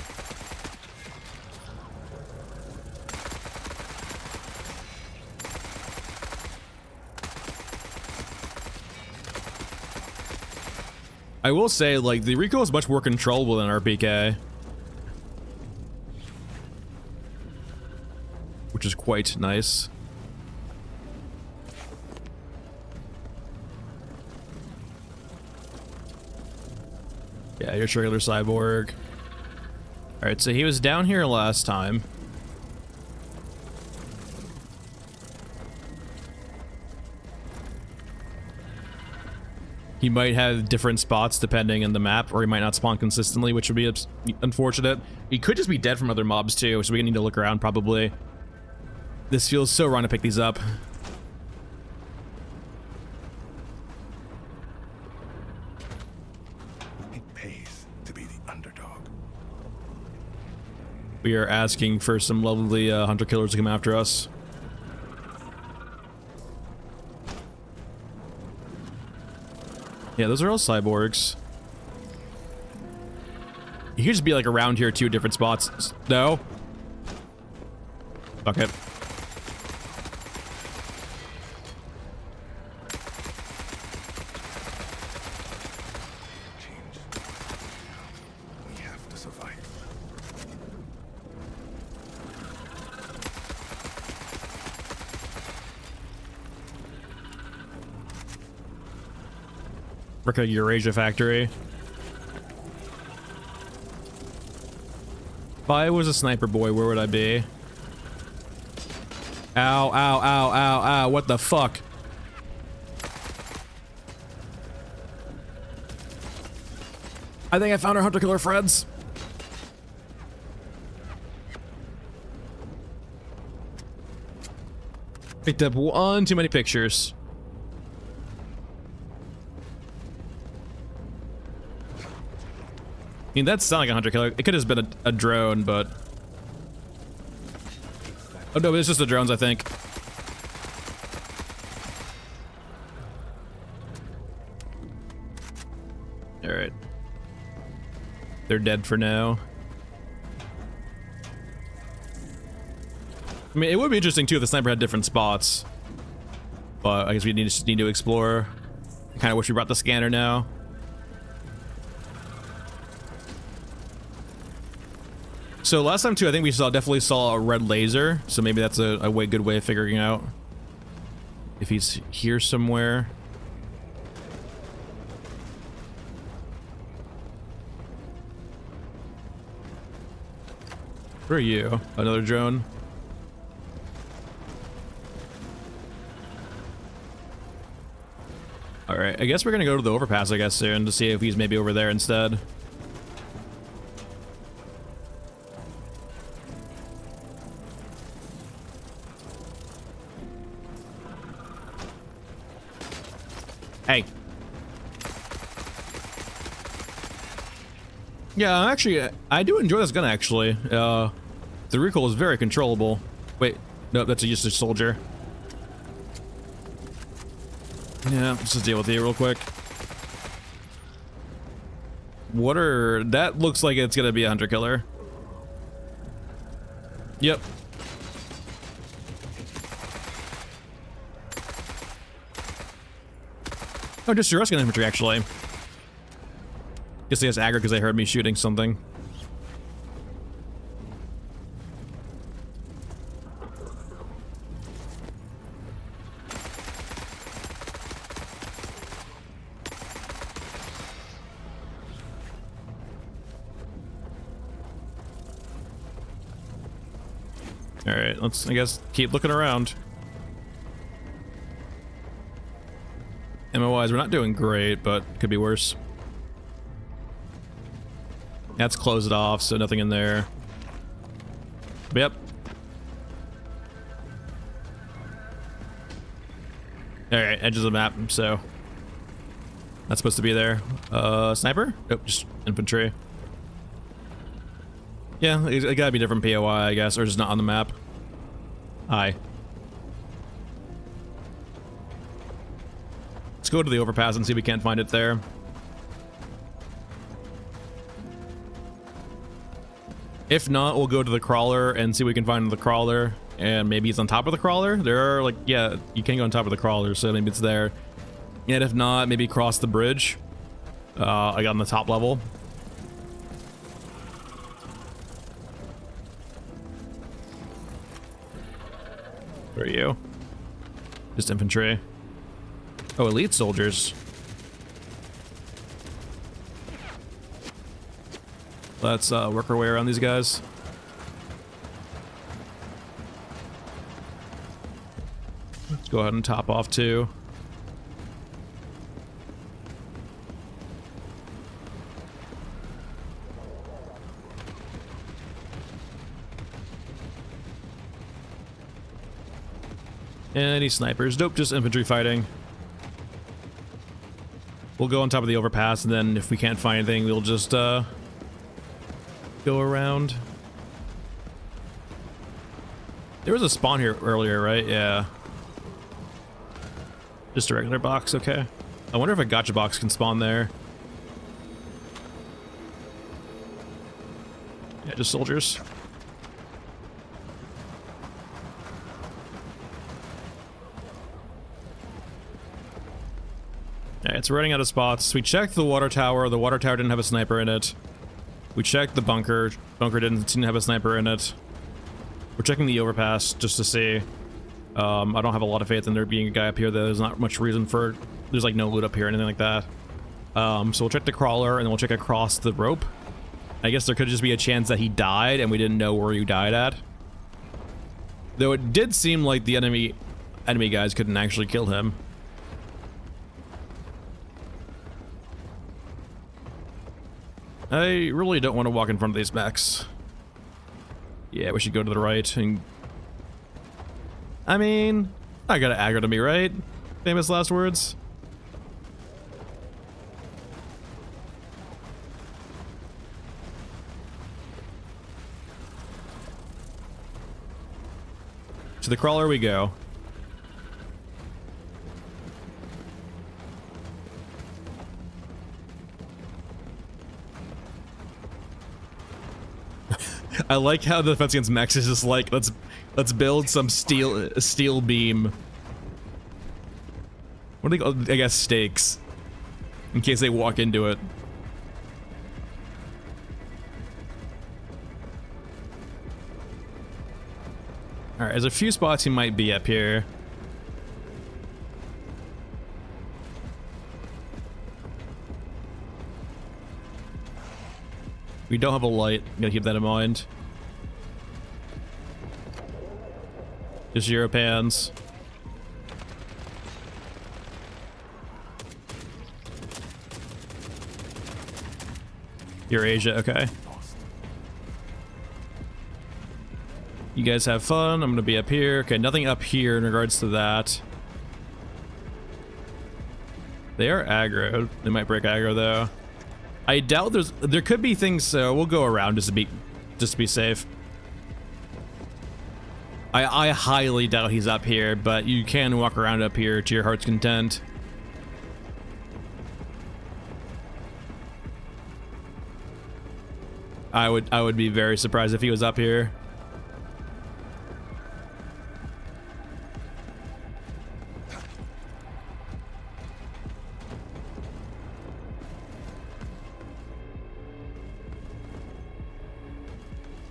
I will say, like, the recoil is much more controllable than RPK, which is quite nice. Yeah, your regular cyborg. Alright, so he was down here last time. He might have different spots depending on the map, or he might not spawn consistently, which would be unfortunate. He could just be dead from other mobs too, so we need to look around probably. This feels so wrong to pick these up. It pays to be the underdog. We are asking for some lovely hunter killers to come after us. Yeah, those are all cyborgs. You could just be like around here too, different spots. No? Fuck it. We have to survive. Africa Eurasia factory. If I was a sniper boy, where would I be? Ow, ow, ow, ow, ow, what the fuck? I think I found our hunter-killer friends. Picked up one too many pictures. I mean, that sounded like a hunter-killer. It could have been a drone, but... Oh no, it's just the drones, I think. Alright. They're dead for now. I mean, it would be interesting too if the sniper had different spots. But I guess we just need to explore. I kind of wish we brought the scanner now. So last time too, I think we definitely saw a red laser. So maybe that's a good way of figuring out if he's here somewhere. Where are you? Another drone? Alright, I guess we're gonna go to the overpass, I guess, soon to see if he's maybe over there instead. Hey. Yeah, actually, I do enjoy this gun, actually. The recoil is very controllable. Wait, no, that's just a soldier. Yeah, let's just deal with you real quick. What are... That looks like it's gonna be a hunter-killer. Yep. Oh, just your Ruskin infantry, actually. Guess they has aggro because they heard me shooting something. Alright, let's, I guess, keep looking around. Ammo-wise, we're not doing great, but could be worse. Let's close it off, so nothing in there. Yep. Alright, edge of the map, so... Not supposed to be there. Sniper? Nope, just infantry. Yeah, it gotta be different POI, I guess, or just not on the map. Hi. Let's go to the overpass and see if we can't find it there. If not, we'll go to the crawler and see what we can find in the crawler. And maybe it's on top of the crawler. There are, like, yeah, you can go on top of the crawler, so maybe it's there. And if not, maybe cross the bridge. Like on the top level. Where are you? Just infantry. Oh, elite soldiers. Let's work our way around these guys. Let's go ahead and top off too. Any snipers? Nope, just infantry fighting. We'll go on top of the overpass, and then if we can't find anything, we'll just go around. There was a spawn here earlier, right? Yeah. Just a regular box, okay. I wonder if a gotcha box can spawn there. Yeah, just soldiers. Alright, it's running out of spots. We checked the water tower. The water tower didn't have a sniper in it. We checked the bunker. Bunker didn't have a sniper in it. We're checking the overpass just to see. I don't have a lot of faith in there being a guy up here. There's not much reason for... There's like no loot up here or anything like that. So we'll check the crawler and then we'll check across the rope. I guess there could just be a chance that he died and we didn't know where he died at. Though it did seem like the enemy guys couldn't actually kill him. I really don't want to walk in front of these mechs. Yeah, we should go to the right and... I mean, I gotta aggro to me, right? Famous last words. To the crawler we go. I like how the defense against mechs is just like, let's build some steel beam. What do they call, I guess, stakes, in case they walk into it. All right, there's a few spots he might be up here. We don't have a light. Gotta keep that in mind. Just Europans. Eurasia, okay. You guys have fun. I'm gonna be up here. Okay, nothing up here in regards to that. They are aggro. They might break aggro though. I doubt there could be things, so we'll go around just to be safe. I highly doubt he's up here, but you can walk around up here to your heart's content. I would be very surprised if he was up here.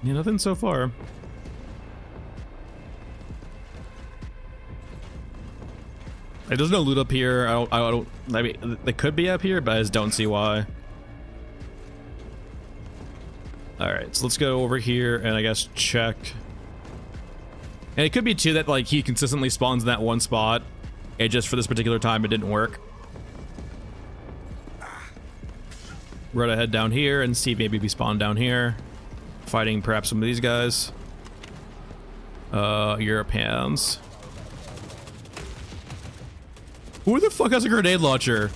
Yeah, nothing so far. There's no loot up here. I mean, they could be up here, but I just don't see why. All right, so let's go over here and I guess check. And it could be too that like he consistently spawns in that one spot. It just for this particular time it didn't work. We're gonna head down here and see maybe we spawn down here, fighting perhaps some of these guys. Europans. Who the fuck has a grenade launcher?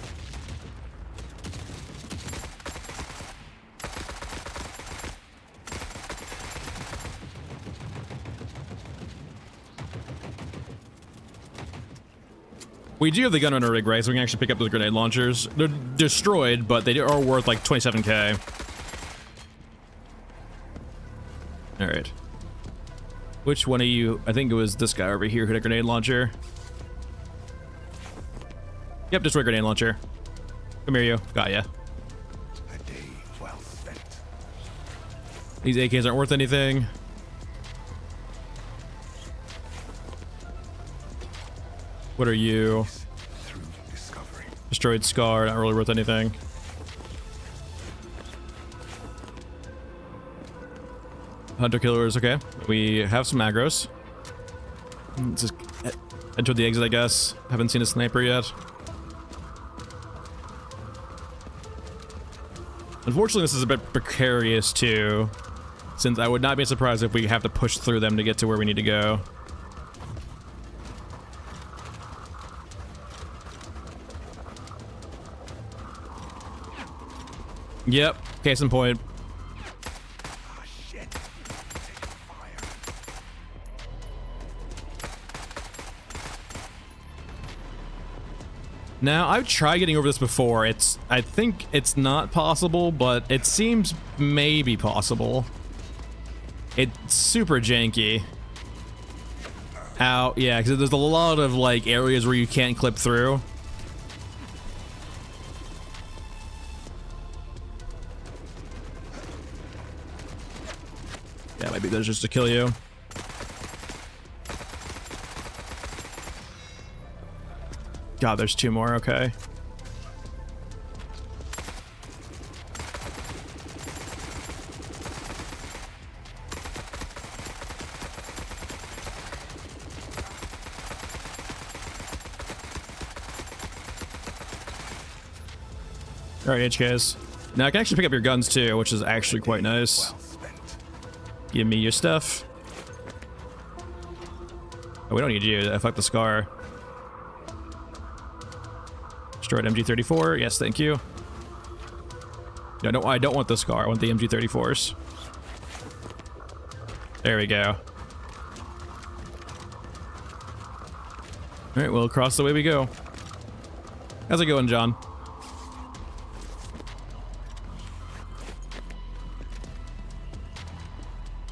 We do have the gunrunner rig, right? So we can actually pick up those grenade launchers. They're destroyed, but they are worth like 27k. All right. Which one of you? I think it was this guy over here who had a grenade launcher. Yep, destroy grenade launcher. Come here, you. Got ya. A day well spent. These AKs aren't worth anything. What are you? Through discovery. Destroyed Scar, not really worth anything. Hunter killers, okay. We have some aggros. Let's just enter the exit, I guess. Haven't seen a sniper yet. Unfortunately, this is a bit precarious too, since I would not be surprised if we have to push through them to get to where we need to go. Yep, case in point. Ah, shit. Taking fire. Now, I've tried getting over this before. I think it's not possible, but it seems maybe possible. It's super janky. Ow, yeah, because there's a lot of like areas where you can't clip through. Yeah, maybe there's just to kill you. God, there's two more, okay. All right, HKs. Now I can actually pick up your guns too, which is actually quite nice. Well spent. Give me your stuff. Oh, we don't need you. Fuck the Scar. Destroyed MG34. Yes, thank you. No, I don't want the Scar. I want the MG34s. There we go. All right, well, across the way we go. How's it going, John?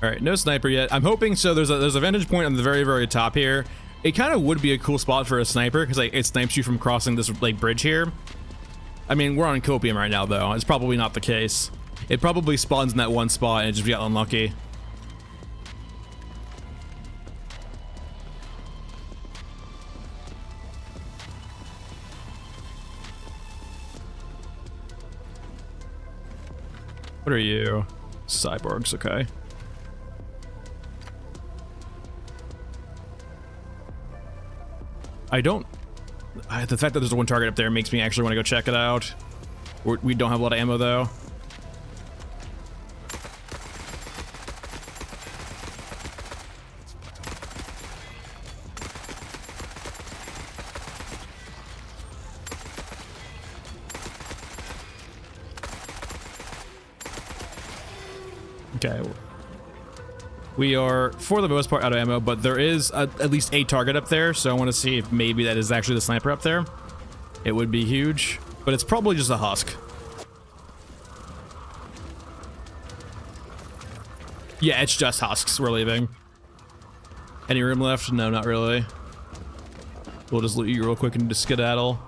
All right, no sniper yet. I'm hoping so. There's a vantage point on the very, very top here. It kind of would be a cool spot for a sniper because like it snipes you from crossing this like bridge here. I mean, we're on copium right now though. It's probably not the case. It probably spawns in that one spot and it just got unlucky. What are you? Cyborgs, okay. The fact that there's one target up there makes me actually want to go check it out. We don't have a lot of ammo though. Okay. We are, for the most part, out of ammo, but there is at least a target up there, so I want to see if maybe that is actually the sniper up there. It would be huge, but it's probably just a husk. Yeah, it's just husks. We're leaving. Any room left? No, not really. We'll just loot you real quick and just skedaddle.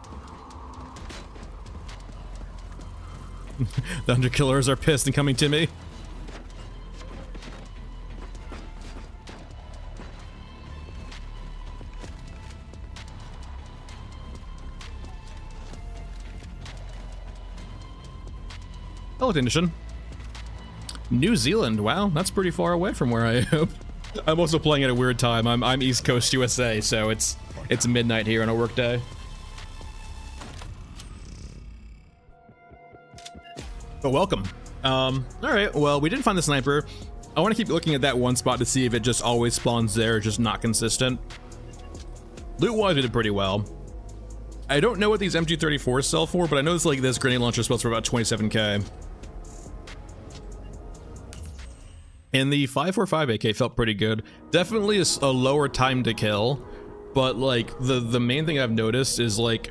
The Underkillers are pissed and coming to me. Hello, Technician. New Zealand. Wow, that's pretty far away from where I am. I'm also playing at a weird time. I'm East Coast USA, so it's midnight here on a work day. But welcome. All right. Well, we didn't find the sniper. I want to keep looking at that one spot to see if it just always spawns there, just not consistent. Loot-wise, we did pretty well. I don't know what these MG34s sell for, but I know this grenade launcher sells for about 27k. And the 545 AK felt pretty good. Definitely a lower time to kill, but like the main thing I've noticed is like,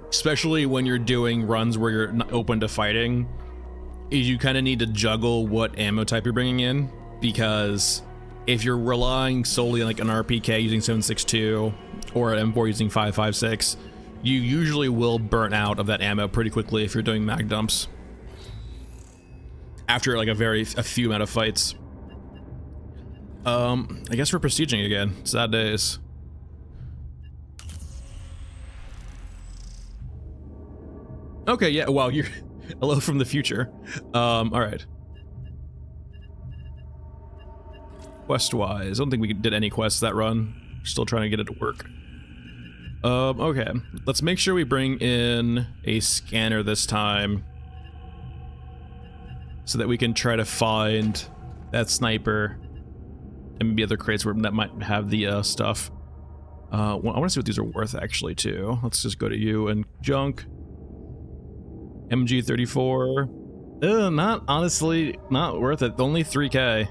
especially when you're doing runs where you're not open to fighting, is you kind of need to juggle what ammo type you're bringing in, because if you're relying solely on like an RPK using 7.62 or an M4 using 5.56, you usually will burn out of that ammo pretty quickly if you're doing mag dumps after like a few amount of fights. I guess we're prestiging again. Sad days. Okay, yeah, wow, you're hello from the future. All right. Quest-wise, I don't think we did any quests that run. Still trying to get it to work. Okay, let's make sure we bring in a scanner this time so that we can try to find that sniper and maybe other crates where that might have the stuff. I want to see what these are worth actually too. Let's just go to you and junk. MG34. Not honestly, not worth it. Only 3k.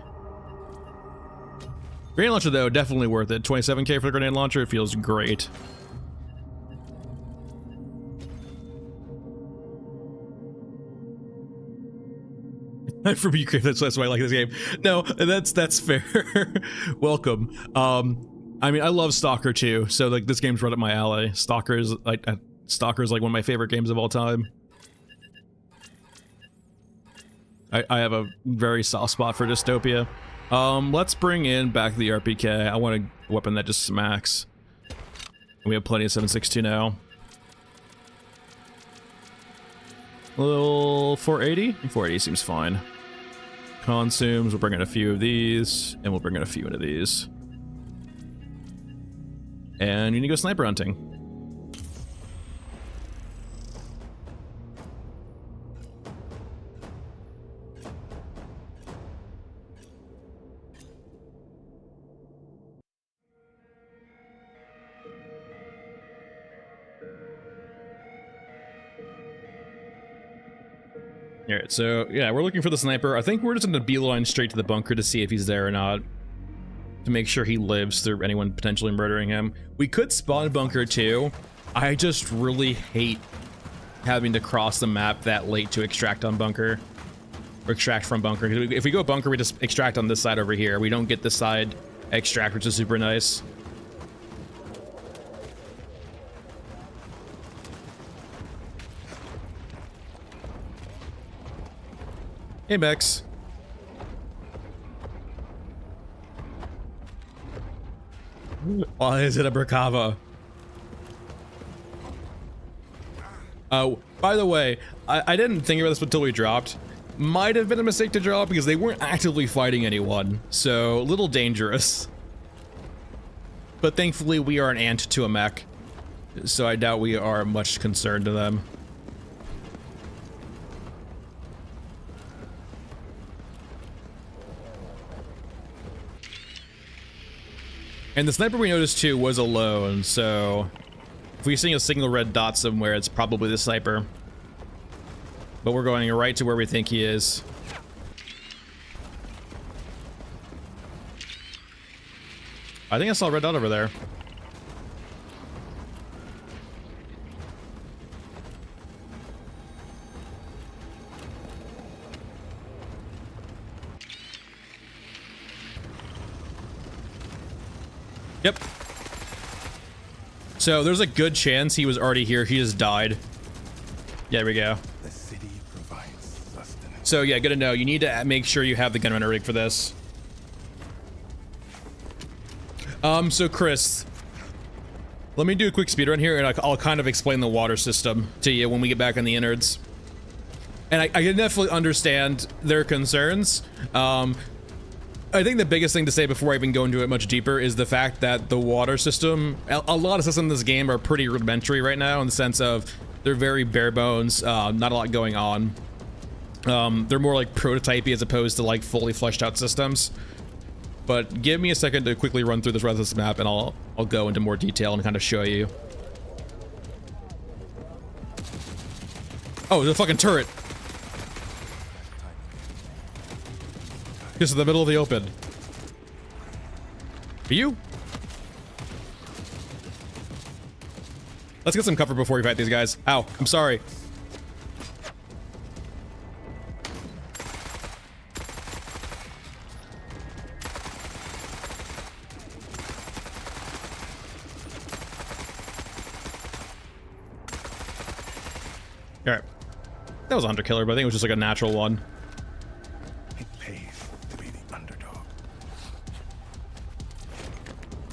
Grenade launcher though, definitely worth it. 27k for the grenade launcher. It feels great. From Ukraine, that's why I like this game. No, that's fair. Welcome. I mean, I love Stalker too, so like this game's right up my alley. Stalker's like one of my favorite games of all time. I have a very soft spot for dystopia. Let's bring in back the RPK. I want a weapon that just smacks. We have plenty of 7.62 now. A little 480? 480 seems fine. Consumes, we'll bring in a few of these, and we'll bring in a few into these. And you need to go sniper hunting. All right, so yeah, we're looking for the sniper. I think we're just gonna beeline straight to the bunker to see if he's there or not, to make sure he lives through anyone potentially murdering him. We could spawn bunker too. I just really hate having to cross the map that late to extract on bunker, or extract from bunker. If we go bunker, we just extract on this side over here. We don't get this side extract, which is super nice. Hey, Bex. Why is it a Bracava? Oh, by the way, I didn't think about this until we dropped. Might have been a mistake to drop because they weren't actively fighting anyone, so a little dangerous. But thankfully, we are an ant to a mech, so I doubt we are much concerned to them. And the sniper we noticed too was alone, so if we see a single red dot somewhere, it's probably the sniper. But we're going right to where we think he is. I think I saw a red dot over there. Yep. So there's a good chance he was already here. He just died. Yeah, there we go. The city provides sustenance. So yeah, good to know. You need to make sure you have the gunrunner rig for this. So Chris, let me do a quick speedrun here, and I'll kind of explain the water system to you when we get back in the innards. And I can definitely understand their concerns. I think the biggest thing to say before I even go into it much deeper is the fact that the water system, a lot of systems in this game are pretty rudimentary right now in the sense of they're very bare bones, not a lot going on. They're more like prototypey as opposed to like fully fleshed out systems. But give me a second to quickly run through this rest of this map and I'll go into more detail and kind of show you. Oh, the fucking turret. Just in the middle of the open. Are you? Let's get some cover before we fight these guys. Ow, I'm sorry. Alright. That was a hunter killer, but I think it was just like a natural one.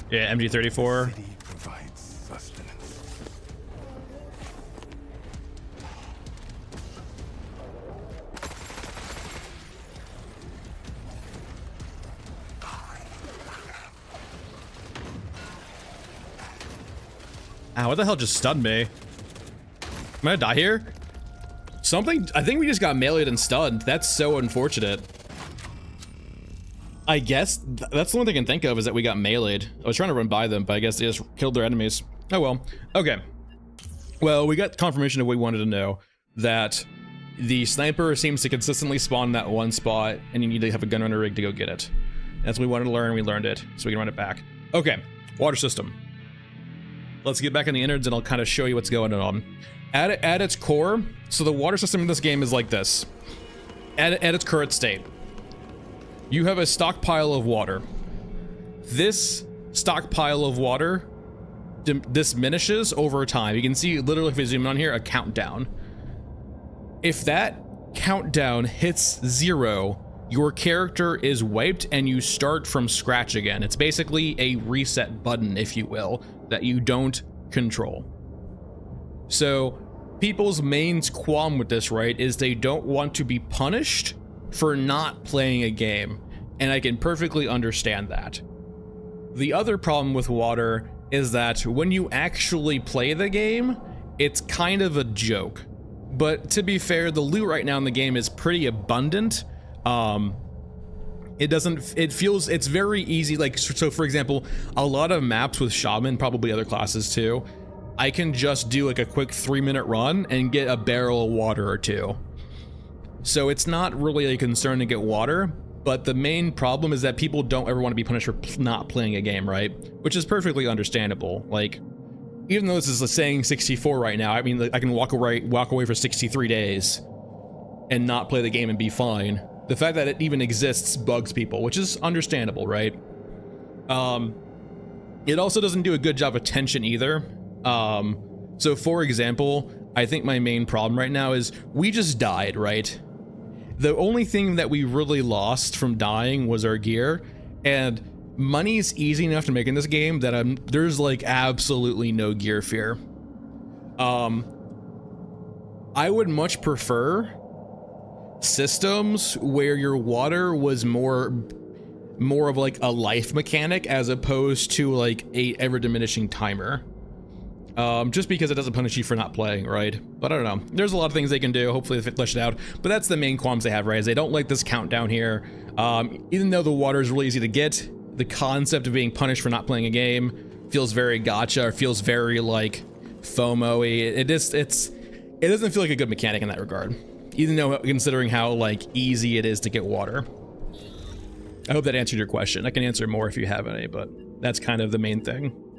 Yeah, MG34. City provides sustenance. Ow, what the hell just stunned me? Am I gonna die here? Something? I think we just got meleeed and stunned. That's so unfortunate. I guess that's the only thing I can think of is that we got meleeed. I was trying to run by them, but I guess they just killed their enemies. Oh well. Okay. Well, we got confirmation of what we wanted to know, that the sniper seems to consistently spawn in that one spot, and you need to have a gunrunner rig to go get it. That's what we wanted to learn. We learned it, so we can run it back. Okay. Water system. Let's get back in the innards, and I'll kind of show you what's going on. At its core, so the water system in this game is like this. At its current state, you have a stockpile of water. This stockpile of water diminishes over time. You can see literally if we zoom in on here, a countdown. If that countdown hits 0, your character is wiped and you start from scratch again. It's basically a reset button, if you will, that you don't control. So people's main qualm with this, right, is they don't want to be punished for not playing a game, and I can perfectly understand that. The other problem with water is that when you actually play the game, it's kind of a joke. But to be fair, the loot right now in the game is pretty abundant. It's very easy. Like, so for example, a lot of maps with Shaman, probably other classes too, I can just do like a quick 3-minute run and get a barrel of water or two. So it's not really a concern to get water, but the main problem is that people don't ever want to be punished for not playing a game, right? Which is perfectly understandable. Like, even though this is saying 64 right now, I mean, like, I can walk away for 63 days and not play the game and be fine. The fact that it even exists bugs people, which is understandable, right? It also doesn't do a good job of tension either. So for example, I think my main problem right now is we just died, right? The only thing that we really lost from dying was our gear, and money's easy enough to make in this game that there's like absolutely no gear fear. I would much prefer systems where your water was more of like a life mechanic as opposed to like a ever diminishing timer. Just because it doesn't punish you for not playing, right? But I don't know. There's a lot of things they can do. Hopefully they flesh it out. But that's the main qualms they have, right? Is they don't like this countdown here. Even though the water is really easy to get, the concept of being punished for not playing a game feels very gacha, or feels very like FOMO-y. It doesn't feel like a good mechanic in that regard. Even though considering how like easy it is to get water. I hope that answered your question. I can answer more if you have any, but that's kind of the main thing.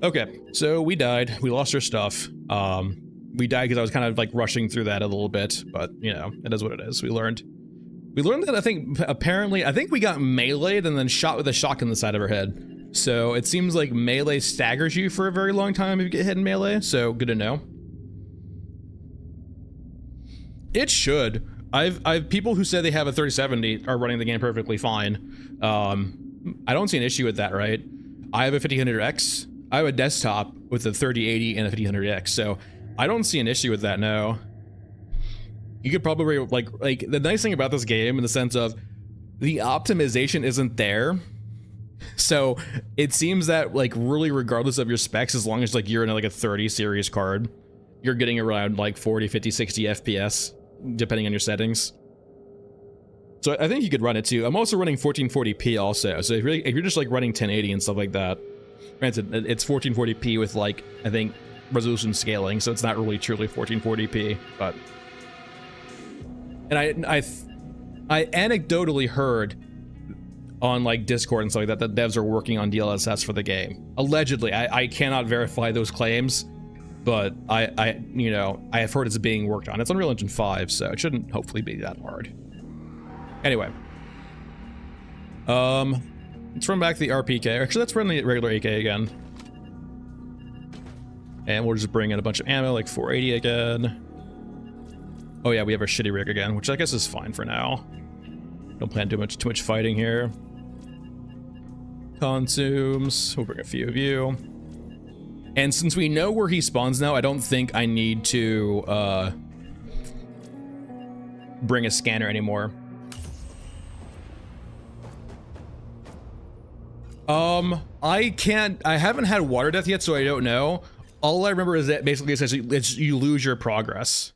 Okay, so we died. We lost our stuff. We died because I was kind of like rushing through that a little bit, but you know, it is what it is. We learned that I think we got meleeed and then shot with a shotgun in the side of our head. So it seems like melee staggers you for a very long time if you get hit in melee, so good to know. It should. I've people who say they have a 3070 are running the game perfectly fine. I don't see an issue with that, right? I have a 5000X. I have a desktop with a 3080 and a 5000X, so I don't see an issue with that, no. You could probably, like the nice thing about this game in the sense of the optimization isn't there. So it seems that like really regardless of your specs, as long as like you're in like a 30 series card, you're getting around like 40, 50, 60 FPS, depending on your settings. So I think you could run it too. I'm also running 1440p also, so if you're just like running 1080 and stuff like that, granted, it's 1440p with like, I think, resolution scaling, so it's not really truly 1440p, but... And I anecdotally heard on like Discord and stuff like that, that devs are working on DLSS for the game. Allegedly, I cannot verify those claims, but I you know, I have heard it's being worked on. It's Unreal Engine 5, so it shouldn't hopefully be that hard. Anyway. Let's run back the RPK. Actually, let's run the regular AK again. And we'll just bring in a bunch of ammo, like 480 again. Oh yeah, we have our shitty rig again, which I guess is fine for now. Don't plan too much fighting here. Consumes. We'll bring a few of you. And since we know where he spawns now, I don't think I need to bring a scanner anymore. I haven't had water death yet, so I don't know. All I remember is that basically it's you lose your progress.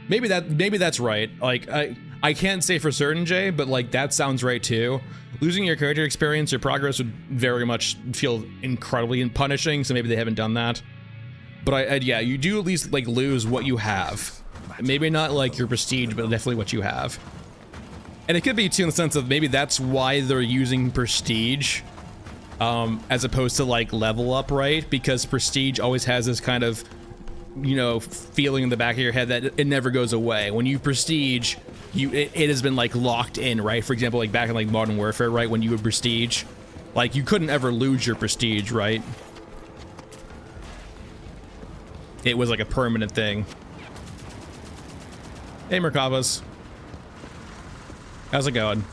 Maybe that's right. Like I can't say for certain, Jay, but like that sounds right too. Losing your character experience or progress would very much feel incredibly punishing, so maybe they haven't done that. But yeah, you do at least like lose what you have. Maybe not like your prestige, but definitely what you have. And it could be too in the sense of maybe that's why they're using prestige as opposed to like level up, right? Because prestige always has this kind of, you know, feeling in the back of your head that it never goes away. When you prestige, it has been like locked in, right? For example, like back in like Modern Warfare, right? When you would prestige, like you couldn't ever lose your prestige, right? It was like a permanent thing. Hey, Merkavas. How's it going?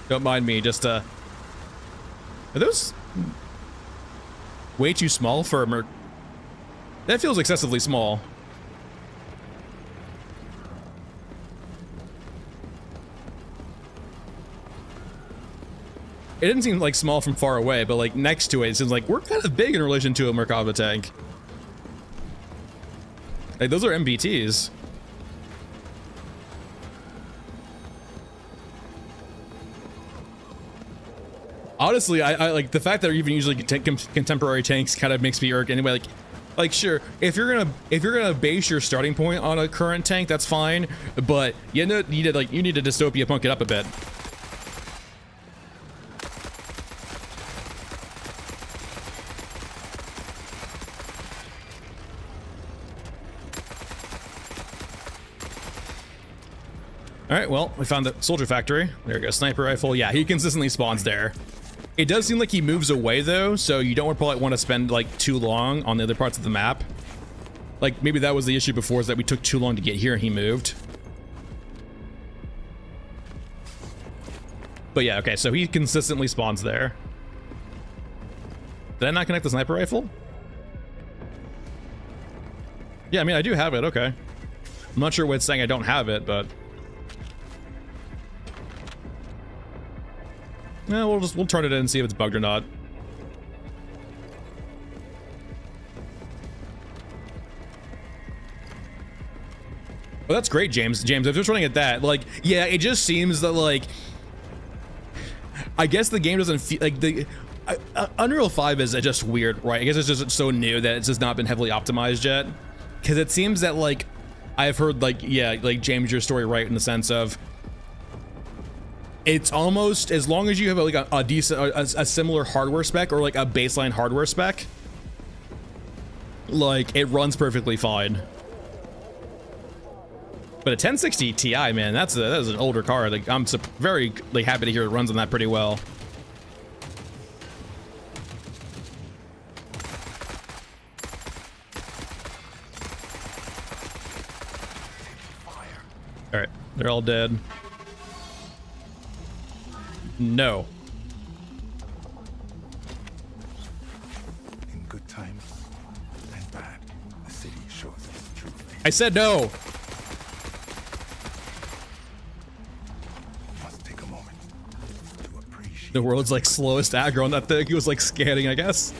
Don't mind me, just are those way too small for a That feels excessively small. It didn't seem like small from far away, but like next to it, it seems like we're kind of big in relation to a Merkava tank. Like those are MBTs. Honestly, I like the fact that they're even usually contemporary tanks kind of makes me irk. Anyway, like Like, sure, if you're gonna base your starting point on a current tank, that's fine. But you need to dystopia punk it up a bit. All right, well, we found the soldier factory. There we go, sniper rifle. Yeah, he consistently spawns there. It does seem like he moves away though, so you don't probably want to spend like too long on the other parts of the map. Like maybe that was the issue before, is that we took too long to get here and he moved. But yeah, okay, so he consistently spawns there. Did I not connect the sniper rifle? Yeah, I mean, I do have it, okay. I'm not sure what's saying I don't have it, but... Yeah, we'll turn it in and see if it's bugged or not. Well, that's great, James. James, I was just running at that. Like, yeah, it just seems that, like... I guess the game doesn't feel... Like, the... Unreal 5 is just weird, right? I guess it's just so new that it's just not been heavily optimized yet. Because it seems that, like... I've heard, like, yeah, like, James, your story right in the sense of... It's almost, as long as you have like a decent, a similar hardware spec or like a baseline hardware spec, like it runs perfectly fine. But a 1060 Ti, man, that's an older card. Like I'm very like happy to hear it runs on that pretty well. All right, they're all dead. No. In good times and bad, the city shows its true face. I said no. Must take a moment to appreciate The world's like slowest aggro on that thing. He was like scanning, I guess.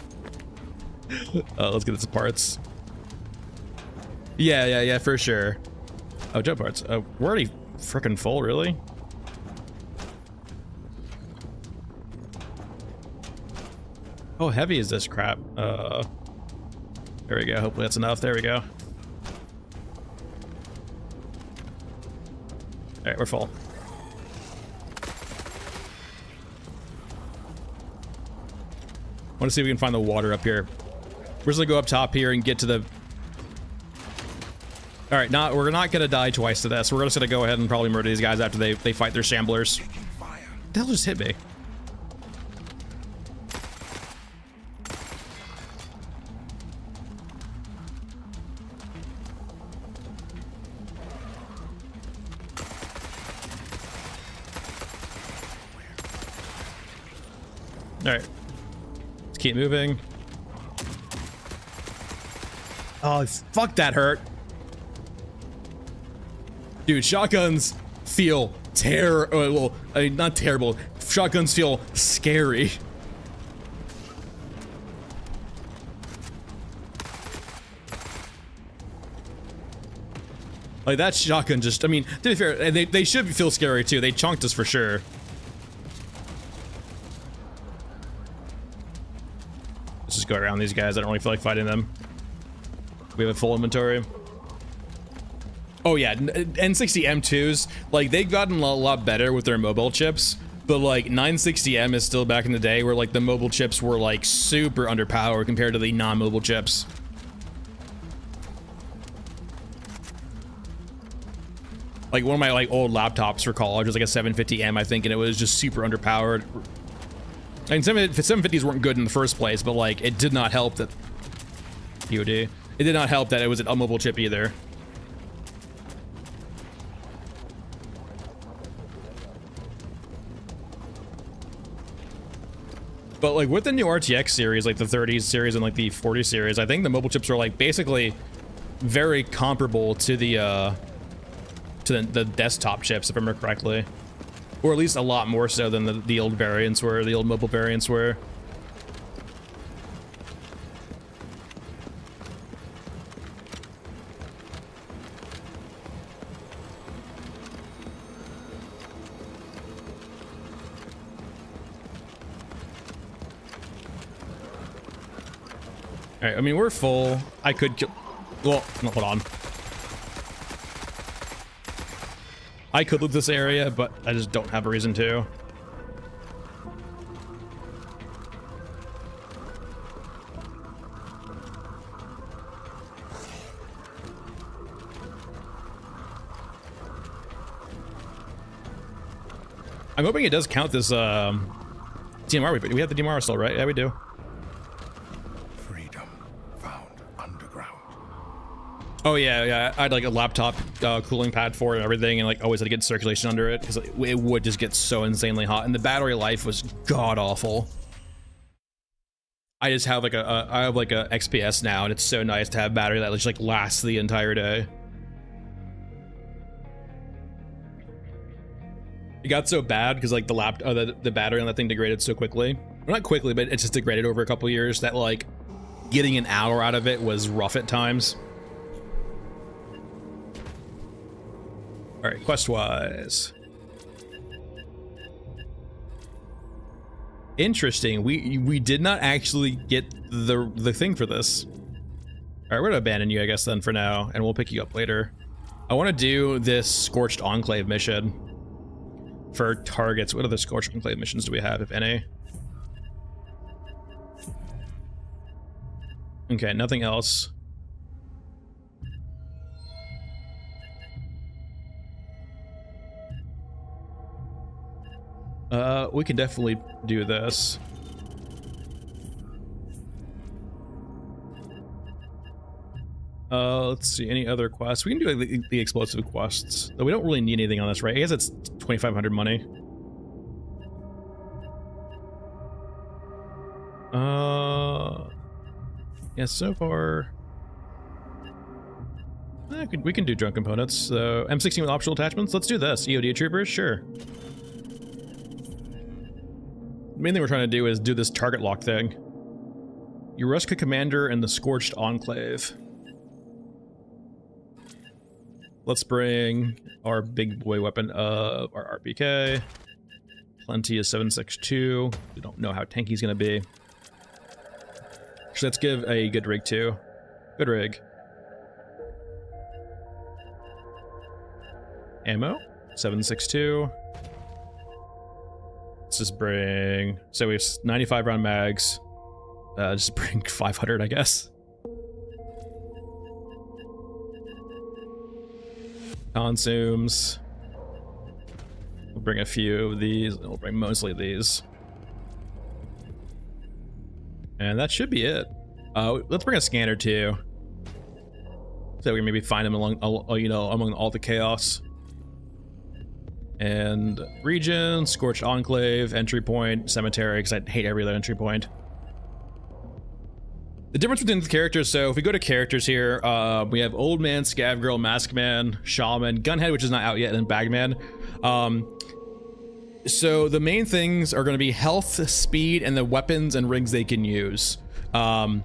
Let's get its parts. Yeah, for sure. Oh, jump parts. We're already freaking full, really? How heavy is this crap? There we go. Hopefully that's enough. There we go. All right, we're full. I want to see if we can find the water up here. We're just gonna go up top here and get to the... All right, we're not gonna die twice to this. We're just gonna go ahead and probably murder these guys after they fight their shamblers. fire. The hell just hit me? All right, let's keep moving. Oh, fuck, that hurt. Dude, shotguns feel well, I mean, not terrible. Shotguns feel scary. Like that shotgun just, I mean, to be fair, they should feel scary too. They chunked us for sure. Let's just go around these guys. I don't really feel like fighting them. We have a full inventory. Oh yeah, N60 M2s, like they've gotten a lot better with their mobile chips, but like 960M is still back in the day where like the mobile chips were like super underpowered compared to the non-mobile chips. Like one of my like old laptops for college was like a 750M, I think, and it was just super underpowered. I mean, 750s weren't good in the first place, but like it did not help that POD. It did not help that it was a mobile chip either. But like with the new RTX series, like the 30s series and like the 40 series, I think the mobile chips are like basically very comparable to the desktop chips, if I remember correctly, or at least a lot more so than the old variants were, the old mobile variants were. All right, I mean, we're full. I could kill... Well, no, hold on. I could loot this area, but I just don't have a reason to. I'm hoping it does count this DMR. We have the DMR still, right? Yeah, we do. Freedom found underground. Oh yeah. I had like a laptop cooling pad for it and everything, and like always had to get circulation under it because it would just get so insanely hot, and the battery life was god awful. I just have like I have like a XPS now, and it's so nice to have battery that just like lasts the entire day. It got so bad because like the battery on that thing degraded so quickly. Well, not quickly, but it just degraded over a couple years that like getting an hour out of it was rough at times. All right, quest-wise. Interesting. We did not actually get the thing for this. All right, we're gonna abandon you, I guess, then for now, and we'll pick you up later. I want to do this Scorched Enclave mission for targets. What other Scorched Enclave missions do we have, if any? Okay, nothing else. We can definitely do this. Let's see, any other quests? We can do like the explosive quests. Though we don't really need anything on this, right? I guess it's 2,500 money. Yeah, so far... we can do drone components. So, M16 with optional attachments? Let's do this. EOD troopers? Sure. The main thing we're trying to do is do this target lock thing. You rescue Commander in the Scorched Enclave. Let's bring our big boy weapon of our RPK. Plenty of 7.62. We don't know how tanky he's gonna be. So let's give a good rig too. Good rig. Ammo, 7.62. Let's just bring, so we have 95 round mags. Just bring 500, I guess. Consumes. We'll bring a few of these, and we'll bring mostly these. And that should be it. Let's bring a scanner too. So we can maybe find him along, among all the chaos. And region, Scorched Enclave, entry point, cemetery, because I hate every other entry point. The difference between the characters, so if we go to characters here, we have Old Man, Scav Girl, Mask Man, Shaman, Gunhead, which is not out yet, and Bagman. So the main things are going to be health, speed, and the weapons and rigs they can use. The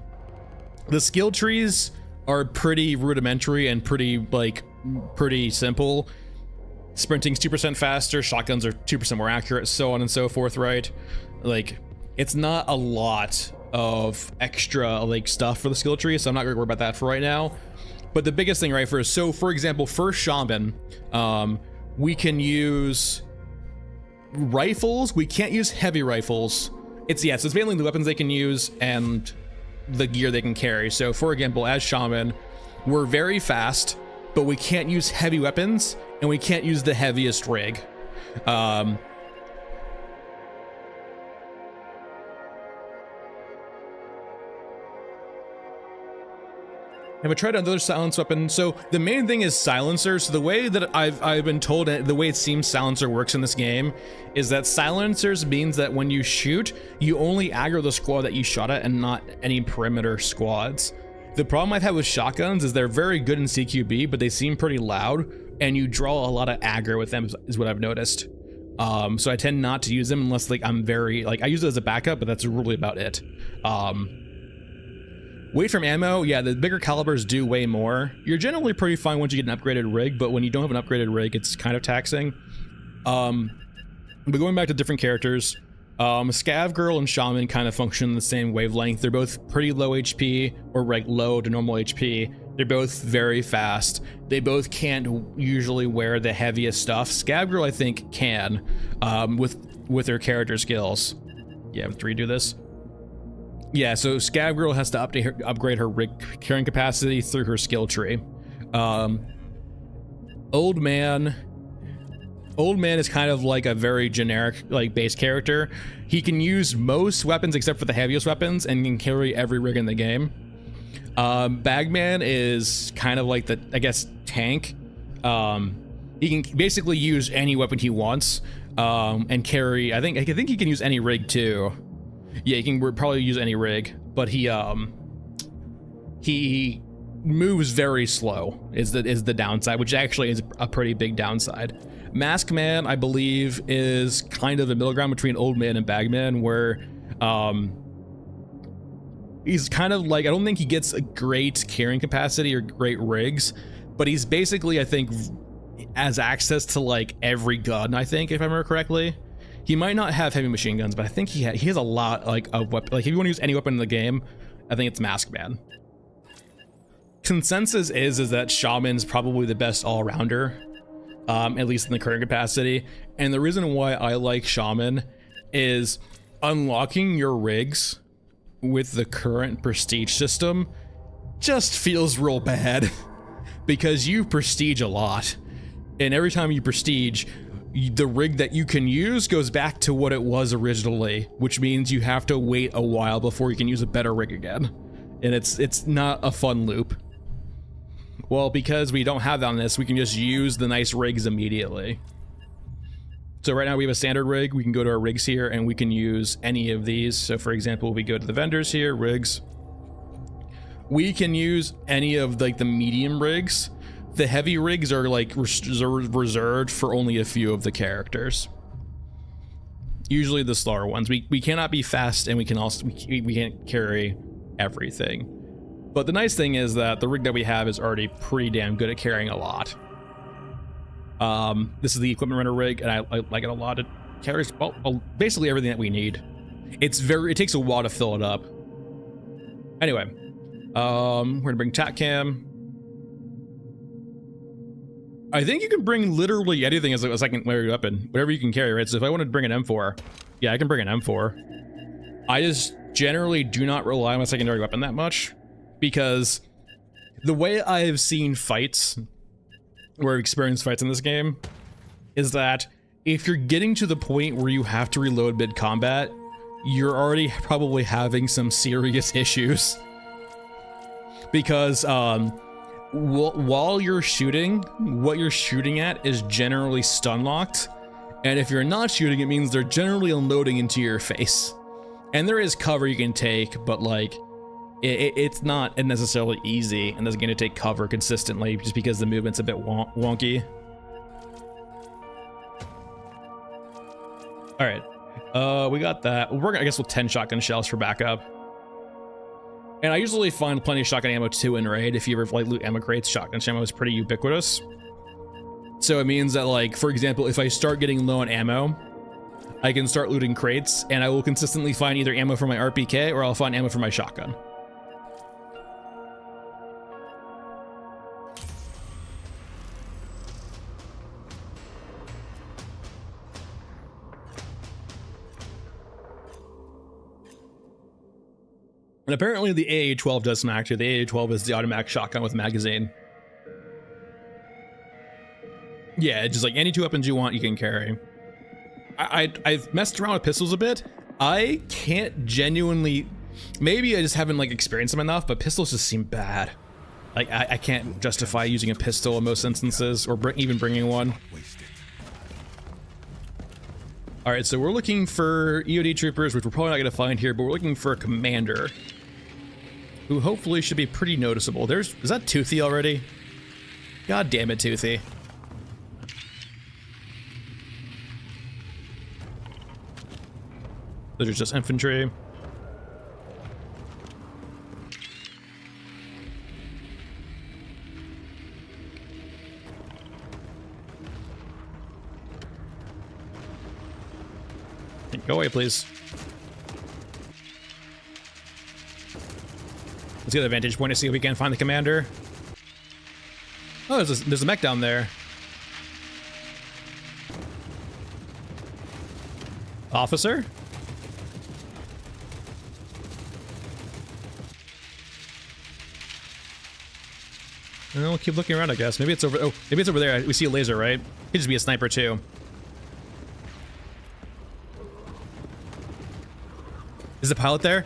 skill trees are pretty rudimentary and pretty simple. Sprinting's 2% faster, shotguns are 2% more accurate, so on and so forth, right? Like, it's not a lot of extra, like, stuff for the skill tree, so I'm not gonna worry about that for right now. But the biggest thing, right, for example, for Shaman, we can use rifles. We can't use heavy rifles. So it's mainly the weapons they can use and the gear they can carry. So, for example, as Shaman, we're very fast, but we can't use heavy weapons, and we can't use the heaviest rig. And we tried another silence weapon. So the main thing is silencer. So the way that I've been told, the way it seems silencer works in this game, is that silencers means that when you shoot, you only aggro the squad that you shot at and not any perimeter squads. The problem I've had with shotguns is they're very good in CQB, but they seem pretty loud, and you draw a lot of aggro with them, is what I've noticed. So I tend not to use them unless like I'm very, like, I use it as a backup, but that's really about it. Weight from ammo, yeah, the bigger calibers do weigh more. You're generally pretty fine once you get an upgraded rig, but when you don't have an upgraded rig, it's kind of taxing. But going back to different characters, Scav Girl and Shaman kind of function the same wavelength. They're both pretty low HP, or like low to normal HP. They're both very fast. They both can't usually wear the heaviest stuff. Scav Girl, I think, can, with her character skills. Yeah, to redo this. Yeah, so Scav Girl has to upgrade her rig carrying capacity through her skill tree. Old Man is kind of like a very generic, like, base character. He can use most weapons except for the heaviest weapons and can carry every rig in the game. Bagman is kind of like the, I guess, tank. He can basically use any weapon he wants, and carry, I think he can use any rig too. Yeah, he can probably use any rig, but he moves very slow is the downside, which actually is a pretty big downside. Mask Man, I believe, is kind of the middle ground between Old Man and Bagman, where he's kind of like, I don't think he gets a great carrying capacity or great rigs, but he's basically, I think, has access to like every gun, I think, if I remember correctly. He might not have heavy machine guns, but I think he has a lot, like, of weapon. Like, if you want to use any weapon in the game, I think it's Mask Man. Consensus is that Shaman's probably the best all-rounder, at least in the current capacity. And the reason why I like Shaman is unlocking your rigs with the current prestige system just feels real bad because you prestige a lot, and every time you prestige, the rig that you can use goes back to what it was originally, which means you have to wait a while before you can use a better rig again, and it's not a fun loop. Well, because we don't have that on this, we can just use the nice rigs immediately. So right now we have a standard rig. We can go to our rigs here and we can use any of these. So for example, we go to the vendors here, rigs. We can use any of like the medium rigs. The heavy rigs are like reserved for only a few of the characters. Usually the slower ones. We cannot be fast, and we can't carry everything. But the nice thing is that the rig that we have is already pretty damn good at carrying a lot. This is the equipment renter rig, and I like it a lot. It carries basically everything that we need. It takes a while to fill it up. Anyway, we're gonna bring TAC-CAM. I think you can bring literally anything as a secondary weapon, whatever you can carry, right? So if I wanted to bring an M4, yeah, I can bring an M4. I just generally do not rely on a secondary weapon that much, because the way I have seen fights, or experienced fights in this game, is that if you're getting to the point where you have to reload mid-combat, you're already probably having some serious issues. Because, while you're shooting, what you're shooting at is generally stun locked, and if you're not shooting, it means they're generally unloading into your face. And there is cover you can take, but like, it's not necessarily easy, and it's going to take cover consistently just because the movement's a bit wonky. All right, we got that. We're gonna, I guess, with 10 shotgun shells for backup. And I usually find plenty of shotgun ammo too in raid. If you ever like loot ammo crates, shotgun ammo is pretty ubiquitous. So it means that, like, for example, if I start getting low on ammo, I can start looting crates, and I will consistently find either ammo for my RPK or I'll find ammo for my shotgun. And apparently the AA-12 does smack too. The AA-12 is the automatic shotgun with magazine. Yeah, just like any two weapons you want, you can carry. I've messed around with pistols a bit. I can't genuinely, maybe I just haven't like experienced them enough, but pistols just seem bad. Like I can't justify using a pistol in most instances, or even bringing one. All right, so we're looking for EOD troopers, which we're probably not going to find here, but we're looking for a commander who hopefully should be pretty noticeable. Is that Toothy already? God damn it, Toothy. Those are just infantry. Go away, please. Let's get a vantage point to see if we can find the commander. Oh, there's a mech down there. Officer? And we'll keep looking around, I guess. Maybe it's over. Oh, maybe it's over there. We see a laser, right? Could just be a sniper too. Is the pilot there?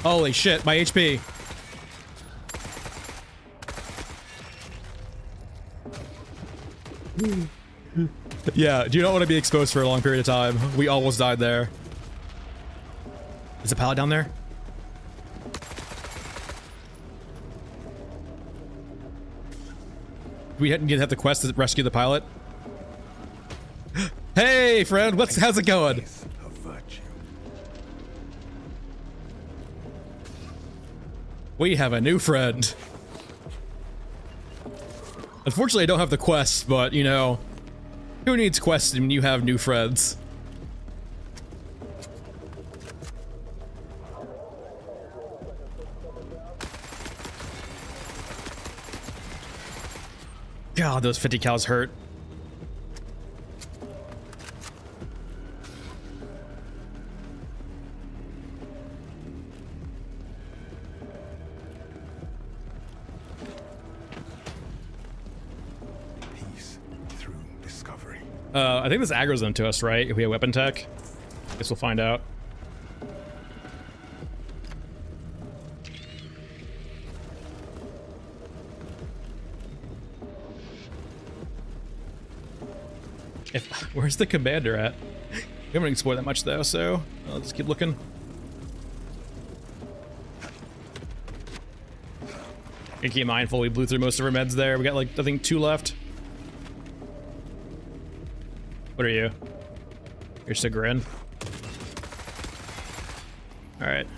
Holy shit! My HP. Yeah, do you not want to be exposed for a long period of time? We almost died there. Is the pilot down there? We didn't have the quest to rescue the pilot. Hey, friend, how's it going? Of virtue. We have a new friend. Unfortunately, I don't have the quest, but you know, who needs quests when you have new friends? God, those 50 cals hurt. Peace through discovery. I think this aggro's them to us, right? If we have weapon tech. Guess we'll find out. Where's the commander at? We haven't explored that much though, so I'll just keep looking. And keep mindful, we blew through most of our meds there. We got like, I think 2 left. What are you? You're just a grin. Alright.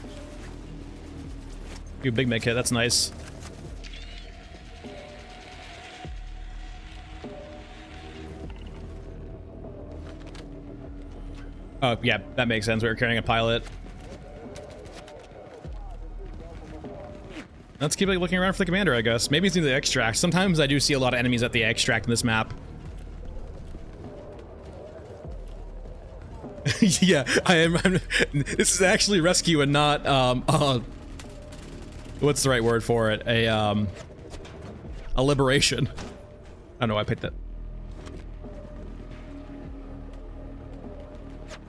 You big med kit, that's nice. Oh, yeah, that makes sense. We were carrying a pilot. Let's keep like, looking around for the commander, I guess. Maybe it's near the extract. Sometimes I do see a lot of enemies at the extract in this map. Yeah, this is actually rescue and not, what's the right word for it? A liberation. I don't know why I picked that.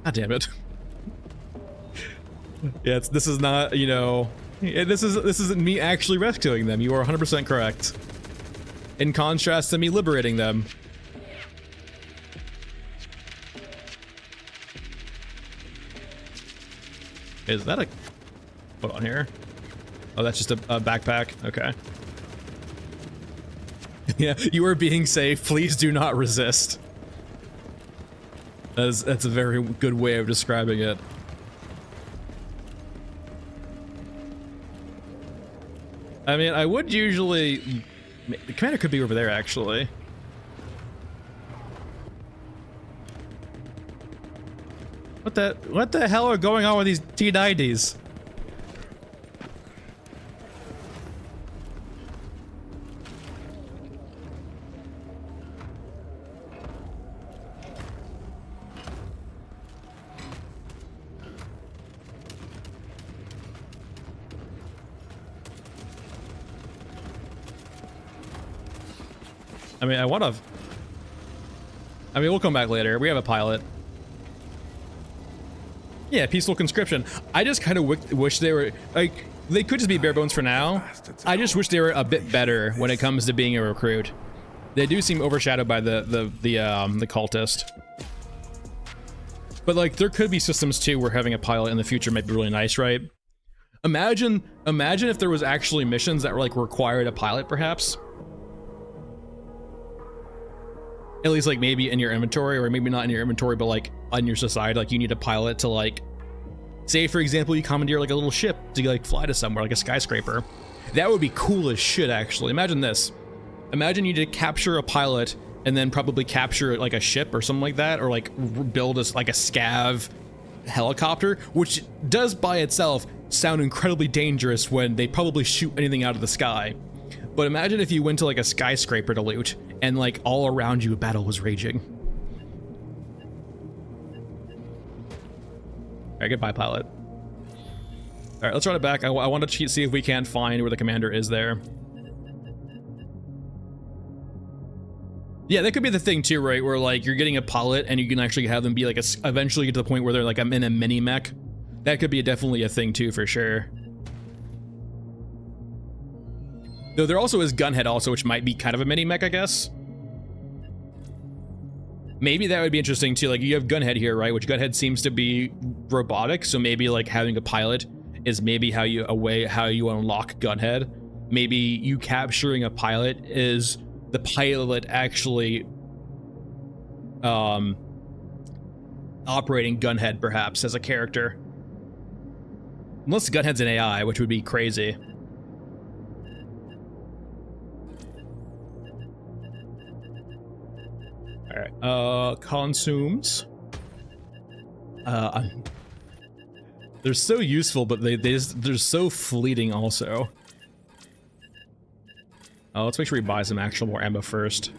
God damn it. Yeah, this is not, you know, this isn't me actually rescuing them. You are 100% correct. In contrast to me liberating them. Is that a... Hold on here. Oh, that's just a backpack. Okay. Yeah, you are being safe. Please do not resist. That's a very good way of describing it. I mean, I would usually... The commander could be over there, actually. What the hell are going on with these T90s? I mean, we'll come back later. We have a pilot. Yeah, peaceful conscription. I just kind of wish they were, like, they could just be bare bones for now. I just wish they were a bit better when it comes to being a recruit. They do seem overshadowed by the cultist. But like, there could be systems too where having a pilot in the future might be really nice, right? Imagine if there was actually missions that were like required a pilot, perhaps. At least like maybe in your inventory, or maybe not in your inventory, but like on your society, like you need a pilot to like, say for example, you commandeer like a little ship to like fly to somewhere, like a skyscraper. That would be cool as shit, actually. Imagine this. Imagine you did capture a pilot and then probably capture like a ship or something like that, or like build us like a scav helicopter, which does by itself sound incredibly dangerous when they probably shoot anything out of the sky. But imagine if you went to like a skyscraper to loot and like all around you a battle was raging. All right, goodbye, pilot. All right, let's run it back. I want to see if we can't find where the commander is there. Yeah, that could be the thing too, right? Where like you're getting a pilot and you can actually have them be like eventually get to the point where they're like, I'm in a mini mech. That could be definitely a thing too, for sure. Though there also is Gunhead also, which might be kind of a mini mech, I guess. Maybe that would be interesting too. Like you have Gunhead here, right? Which Gunhead seems to be robotic, so maybe like having a pilot is maybe how you unlock Gunhead. Maybe you capturing a pilot is the pilot actually operating Gunhead perhaps as a character. Unless Gunhead's an AI, which would be crazy. Alright, consumes. They're so useful, but they're so fleeting also. Let's make sure we buy some actual more ammo first.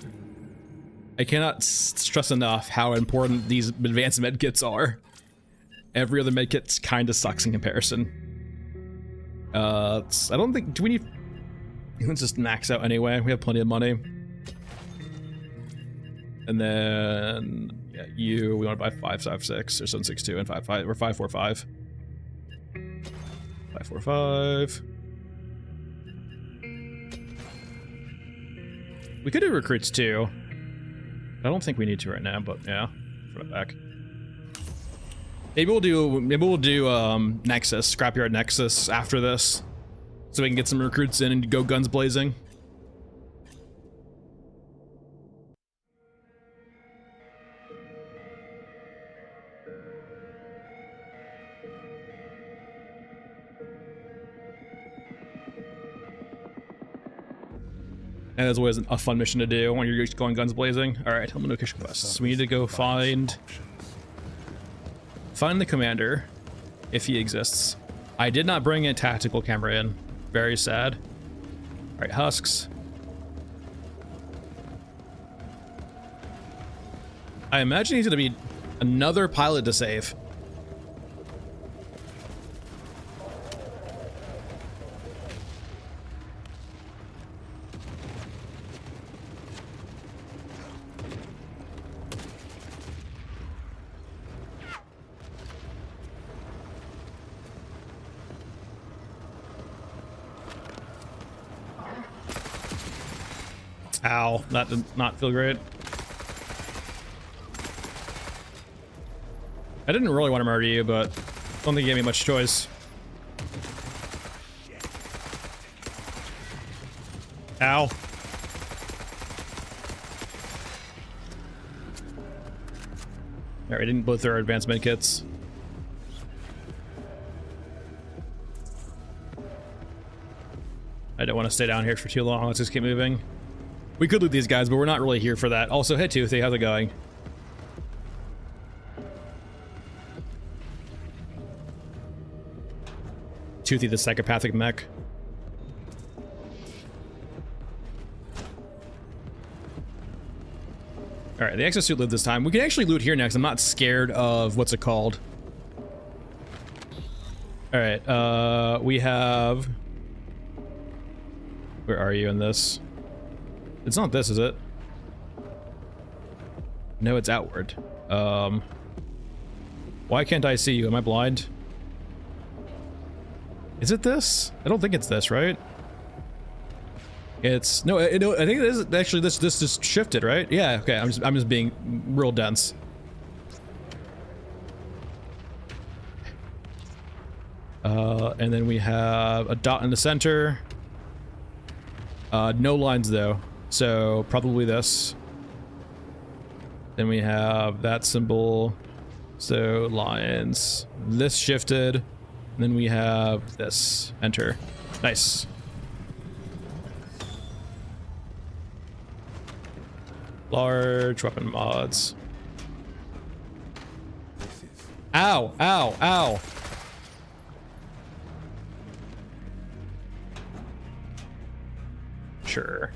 I cannot stress enough how important these advanced medkits are. Every other medkit kind of sucks in comparison. I don't think, do we need, let's just max out anyway. We have plenty of money. And then, yeah, we want to buy 556 or 762 and 55 or 545. 545. We could do recruits too. I don't think we need to right now, but yeah, put it back. Maybe we'll do Nexus, Scrapyard Nexus after this, so we can get some recruits in and go guns blazing. And that's always a fun mission to do when you're just going guns blazing. All right, tell me location quests. We need to go find the commander, if he exists. I did not bring a tactical camera in. Very sad. All right, husks. I imagine he's gonna be another pilot to save. Ow, that did not feel great. I didn't really want to murder you, but I don't think you gave me much choice. Ow. Alright, we didn't blow through our advanced medkits. I don't want to stay down here for too long. Let's just keep moving. We could loot these guys, but we're not really here for that. Also, hey Toothy, how's it going? Toothy the psychopathic mech. Alright, the exosuit lived this time. We can actually loot here next. I'm not scared of what's it called. Alright, we have... Where are you in this? It's not this, is it? No, it's outward. Why can't I see you? Am I blind? Is it this? I don't think it's this, right? It's no, I think it is actually this just shifted, right? Yeah, okay. I'm just being real dense. And then we have a dot in the center. No lines though. So probably this. Then we have that symbol. So lines. This shifted. And then we have this. Enter. Nice. Large weapon mods. This is Ow, ow, ow. Sure.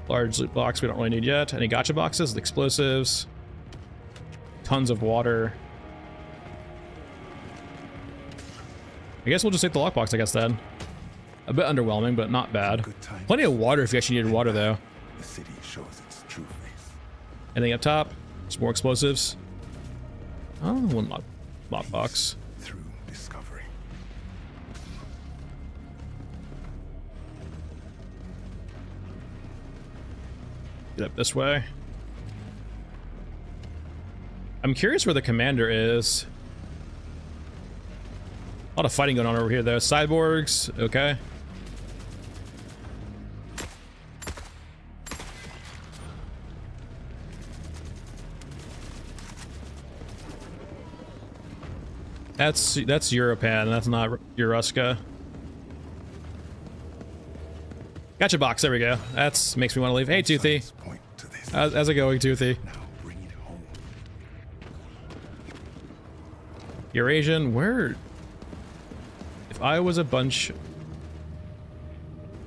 Large loot box we don't really need yet. Any gotcha boxes? Explosives. Tons of water. I guess we'll just take the lockbox, I guess, then. A bit underwhelming, but not bad. good times. Plenty of water if you actually needed water, though. The city shows its true face. Anything up top? Some more explosives. Oh, one lockbox. Through discovery. Get up this way. I'm curious where the commander is. A lot of fighting going on over here, though. Cyborgs, okay. That's Europan, that's not Euruska. Gotcha box, there we go. That's makes me want to leave. Hey, Toothy. Signs point to this. How's it going, Toothy? Now bring it home. Eurasian, where? If I was a bunch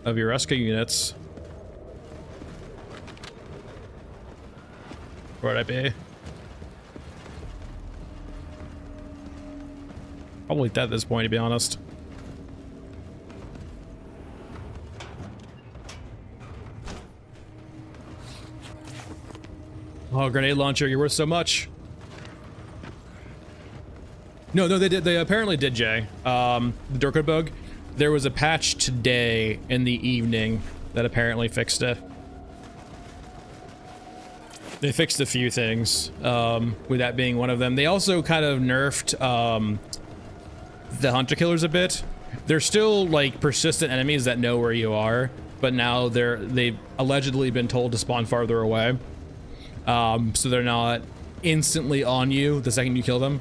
of Euruska units, where would I be? Probably dead at this point, to be honest. Oh, grenade launcher, you're worth so much. No, they did. They apparently did, Jay. The Durkwood bug. There was a patch today in the evening that apparently fixed it. They fixed a few things, with that being one of them. They also kind of nerfed the hunter killers a bit. They're still like persistent enemies that know where you are, but now they've allegedly been told to spawn farther away. So they're not instantly on you the second you kill them.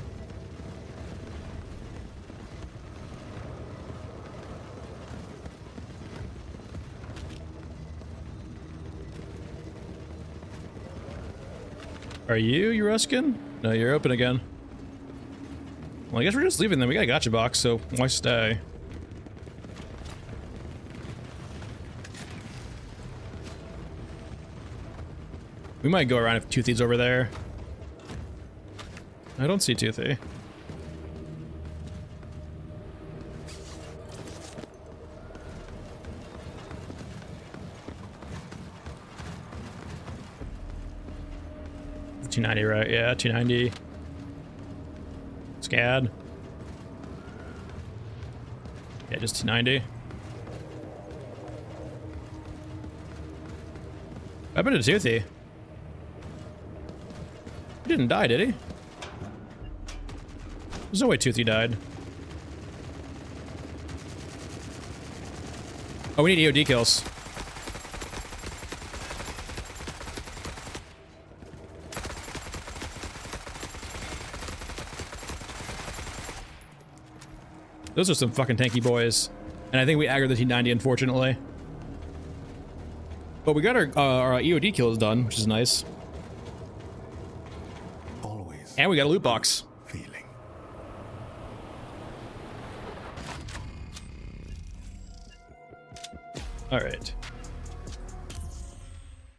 Are you Euruskin? No, you're open again. Well, I guess we're just leaving them. We got a gotcha box, so why stay? We might go around if Toothy's over there. I don't see Toothy. $290, right? Yeah, $290. SCAD. Yeah, just $290. What happened to Toothy? He didn't die, did he? There's no way Toothy died. Oh, we need EOD kills. Those are some fucking tanky boys. And I think we aggroed the T90, unfortunately. But we got our EOD kills done, which is nice. Always And we got a loot box. feeling. Alright.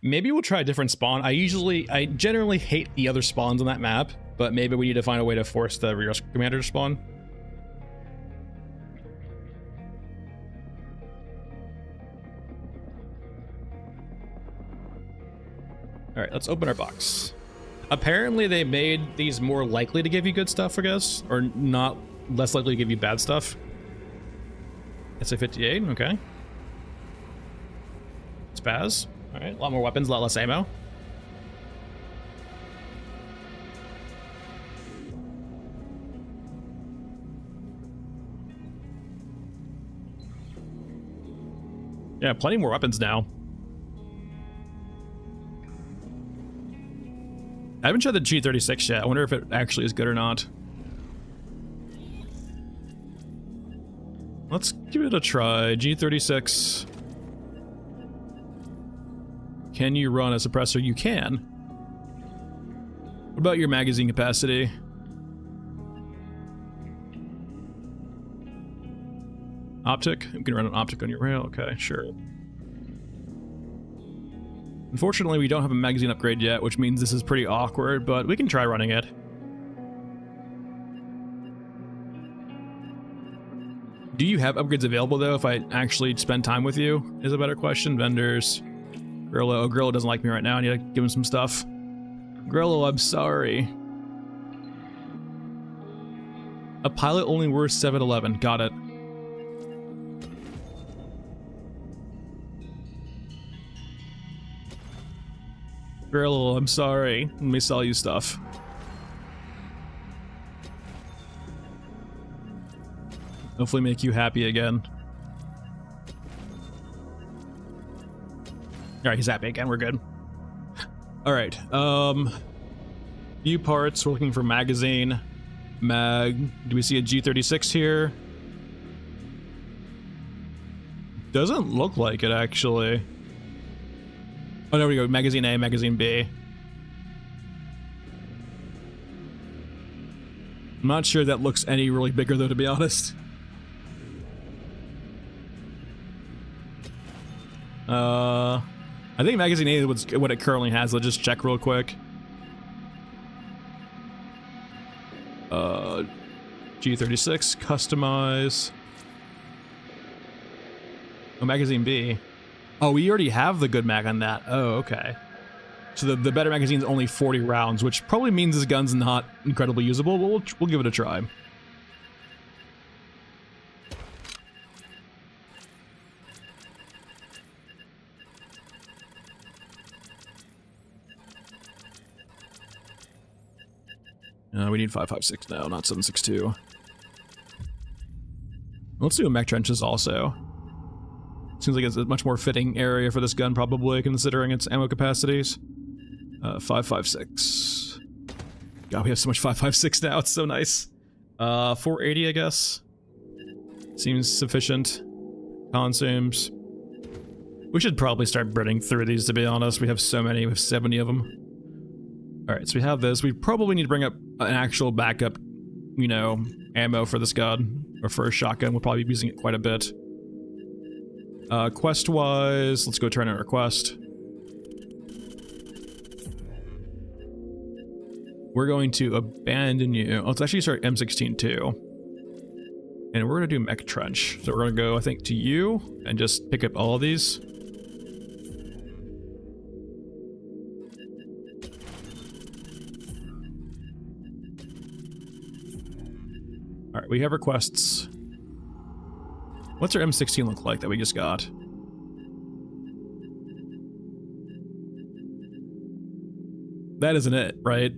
Maybe we'll try a different spawn. I generally hate the other spawns on that map, but maybe we need to find a way to force the rear commander to spawn. Alright, let's open our box. Apparently they made these more likely to give you good stuff, I guess. Or not less likely to give you bad stuff. SA-58, okay. Spaz. Alright, a lot more weapons, a lot less ammo. Yeah, plenty more weapons now. I haven't tried the G36 yet. I wonder if it actually is good or not. Let's give it a try. G36. Can you run a suppressor? You can. What about your magazine capacity? Optic? You can run an optic on your rail. Okay, sure. Unfortunately, we don't have a magazine upgrade yet, which means this is pretty awkward, but we can try running it. Do you have upgrades available, though, if I actually spend time with you? Is a better question. Vendors. Grillo. Oh, Grillo doesn't like me right now. I need to give him some stuff. Grillo, I'm sorry. A pilot only worth 711. Got it. Grillo, I'm sorry. Let me sell you stuff. Hopefully make you happy again. Alright, he's happy again. We're good. Alright, few parts. We're looking for magazine. Mag. Do we see a G36 here? Doesn't look like it, actually. Oh, there we go. Magazine A, magazine B. I'm not sure that looks any really bigger, though, to be honest. I think magazine A is what it currently has. Let's just check real quick. G36, customize. Oh, magazine B. Oh, we already have the good mag on that. Oh, okay. So the better magazine's only 40 rounds, which probably means this gun's not incredibly usable, but we'll give it a try. We need 5.56 now, not 7.62. Let's do a mech trenches also. Seems like it's a much more fitting area for this gun, probably, considering its ammo capacities. 5.56. God, we have so much 5.56 now. It's so nice. 480, I guess. Seems sufficient. Consumes. We should probably start burning through these, to be honest. We have so many. We have 70 of them. Alright, so we have this. We probably need to bring up an actual backup, you know, ammo for this gun. Or for a shotgun. We'll probably be using it quite a bit. Quest-wise, let's go turn in our quest. We're going to abandon you. Let's actually start M16 too. And we're going to do mech trench. So we're going to go, I think, to you and just pick up all of these. Alright, we have requests. What's our M16 look like that we just got? That isn't it, right?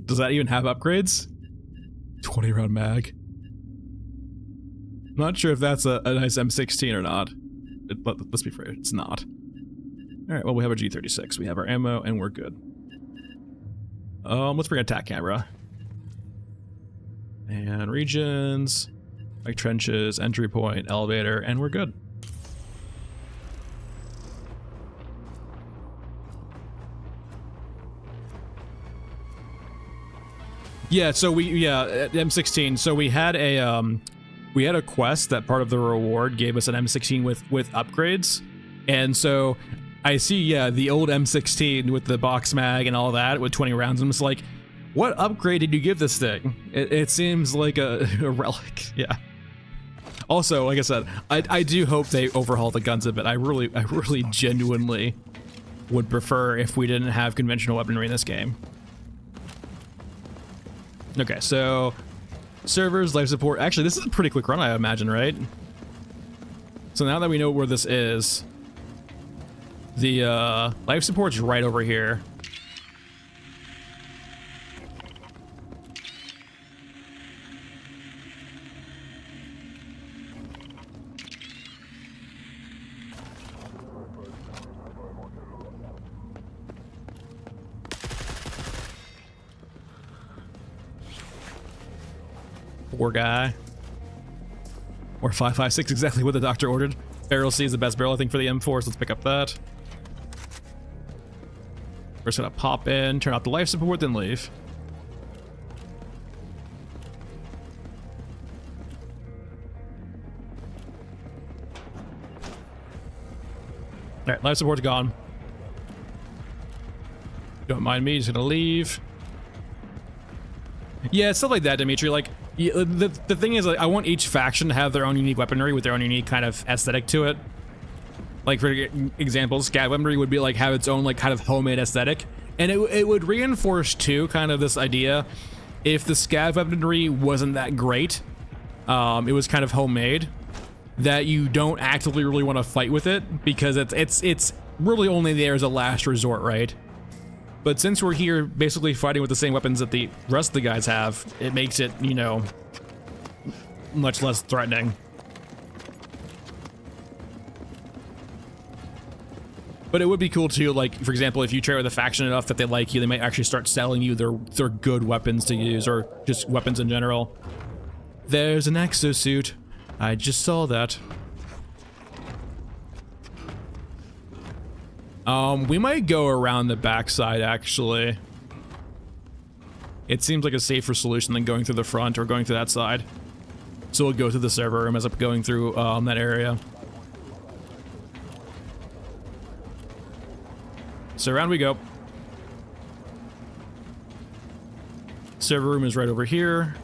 Does that even have upgrades? 20 round mag. Not sure if that's a nice M16 or not. But let's be fair, it's not. Alright, well, we have our G36, we have our ammo, and we're good. Let's bring an attack camera. And regions, like trenches, entry point, elevator, and we're good. Yeah, so M16. So we had a quest that part of the reward gave us an M16 with upgrades, and so I see, yeah, the old M16 with the box mag and all that with 20 rounds. I'm just like, what upgrade did you give this thing? It seems like a relic. Yeah. Also, like I said, I do hope they overhaul the guns a bit. I really genuinely would prefer if we didn't have conventional weaponry in this game. Okay, so servers, life support. Actually, this is a pretty quick run, I imagine, right? So now that we know where this is, the life support's right over here. Poor guy. Or 5.56, exactly what the doctor ordered. Barrel C is the best barrel, I think, for the M4s. Let's pick up that. We're just gonna pop in, turn off the life support, then leave. All right, life support's gone. Don't mind me, just gonna leave. Yeah, stuff like that, Dimitri. Like, the thing is, like, I want each faction to have their own unique weaponry with their own unique kind of aesthetic to it. Like, for example, scav weaponry would be like have its own like kind of homemade aesthetic, and it would reinforce too kind of this idea. If the scav weaponry wasn't that great, it was kind of homemade, that you don't actively really want to fight with it because it's really only there as a last resort, right? But since we're here basically fighting with the same weapons that the rest of the guys have, it makes it, you know, much less threatening. But it would be cool too, like, for example, if you trade with a faction enough that they like you, they might actually start selling you their good weapons to use, or just weapons in general. There's an exosuit. I just saw that. We might go around the backside, actually. It seems like a safer solution than going through the front or going through that side. So we'll go through the server room as I'm going through that area. So around we go. Server room is right over here.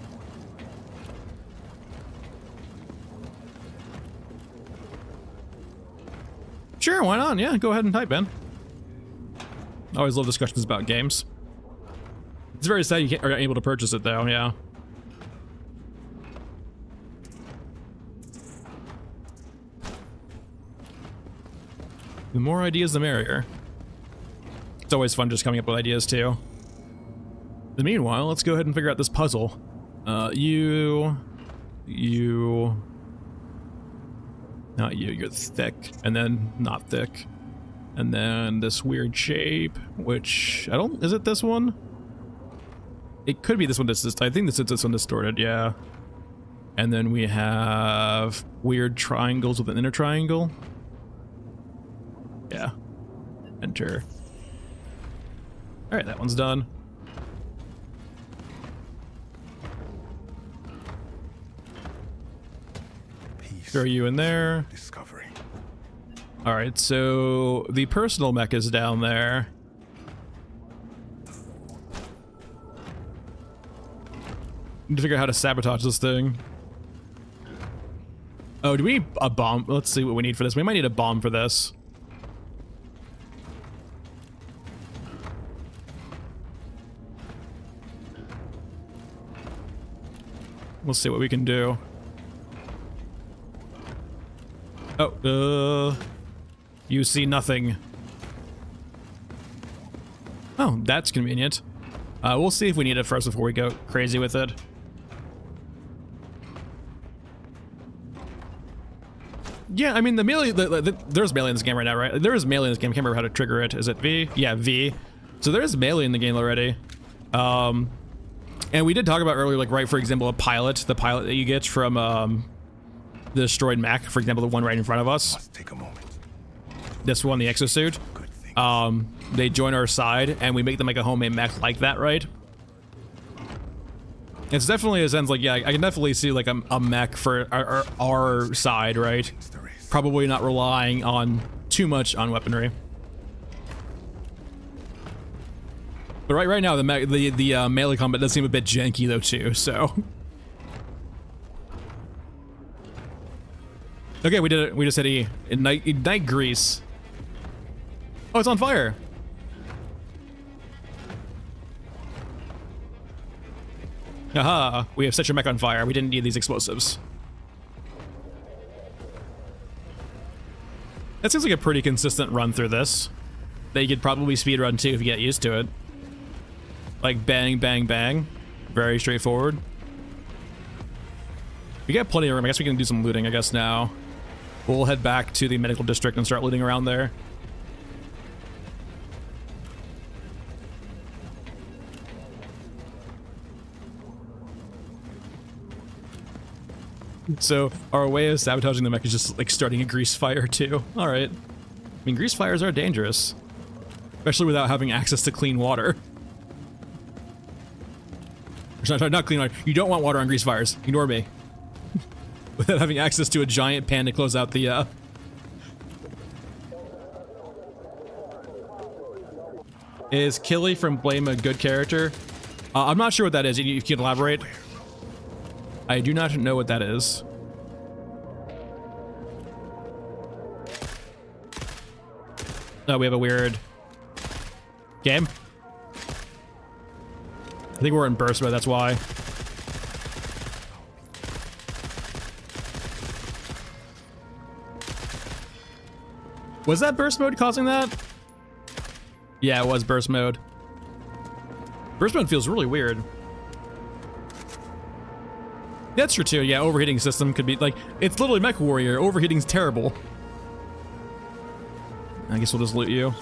Sure, why not? Yeah, go ahead and type in. I always love discussions about games. It's very sad you aren't able to purchase it though, yeah. The more ideas, the merrier. It's always fun just coming up with ideas too. In the meanwhile, let's go ahead and figure out this puzzle. You... Not you, you're thick, and then not thick. And then this weird shape, which, is it this one? It could be this one, I think this one distorted, yeah. And then we have weird triangles with an inner triangle. Yeah. Enter. Alright, that one's done. Throw you in there. Discovery. All right, so the personal mech is down there. Need to figure out how to sabotage this thing. Oh, do we need a bomb? Let's see what we need for this. We might need a bomb for this. We'll see what we can do. Oh, you see nothing. Oh, that's convenient. We'll see if we need it first before we go crazy with it. Yeah, I mean, the melee, there's melee in this game right now, right? There is melee in this game. I can't remember how to trigger it. Is it V? Yeah, V. So there is melee in the game already. And we did talk about earlier, like, right, for example, the pilot that you get from, the destroyed mech, for example, the one right in front of us. Must take a moment. This one, the exosuit. Good thing. They join our side, and we make them like a homemade mech like that, right? It's definitely a sense like, yeah, I can definitely see like a mech for our side, right? Probably not relying on too much on weaponry. But right now, the melee combat does seem a bit janky though too, so. Okay, we did it. We just hit ignite grease. Oh, it's on fire. Aha, we have set your mech on fire. We didn't need these explosives. That seems like a pretty consistent run through this. That you could probably speedrun too if you get used to it. Like bang, bang, bang. Very straightforward. We got plenty of room. I guess we can do some looting, I guess, now. We'll head back to the medical district and start looting around there. So our way of sabotaging the mech is just like starting a grease fire too. All right. I mean, grease fires are dangerous, especially without having access to clean water. Sorry, not clean water. You don't want water on grease fires. Ignore me. Without having access to a giant pan to close out the, Is Killy from Blame a good character? I'm not sure what that is. You can elaborate. I do not know what that is. Oh, we have a weird game. I think we're in burst mode, that's why. Was that burst mode causing that? Yeah, it was burst mode. Burst mode feels really weird. That's true too, yeah, overheating system could be, like, it's literally Mech Warrior, overheating's terrible. I guess we'll just loot you.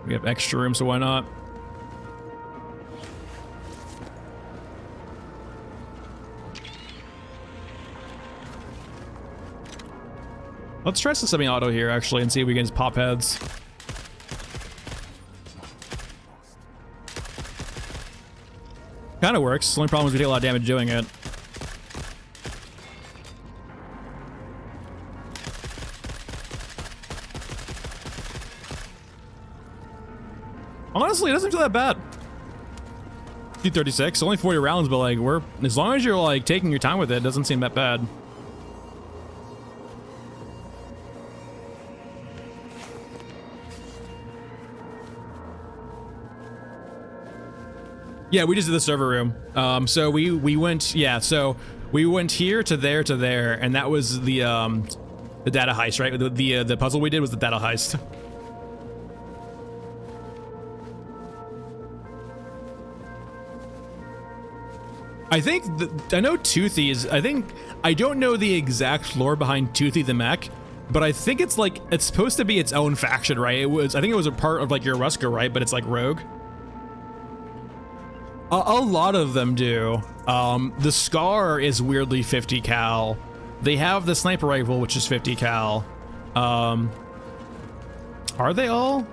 We have extra room, so why not? Let's try some semi-auto here, actually, and see if we can just pop heads. Kind of works. The only problem is we take a lot of damage doing it. Honestly, it doesn't feel that bad. 236, only 40 rounds, but like, as long as you're like taking your time with it doesn't seem that bad. Yeah, we just did the server room. So we went, yeah, so we went here to there, and that was the data heist, right? The puzzle we did was the data heist. I think I know Toothy is. I don't know the exact lore behind Toothy the mech, but I think it's like it's supposed to be its own faction, right? I think it was a part of like your Ruska, right? But it's like rogue. A lot of them do. The Scar is weirdly 50 cal. They have the sniper rifle, which is 50 cal. Are they all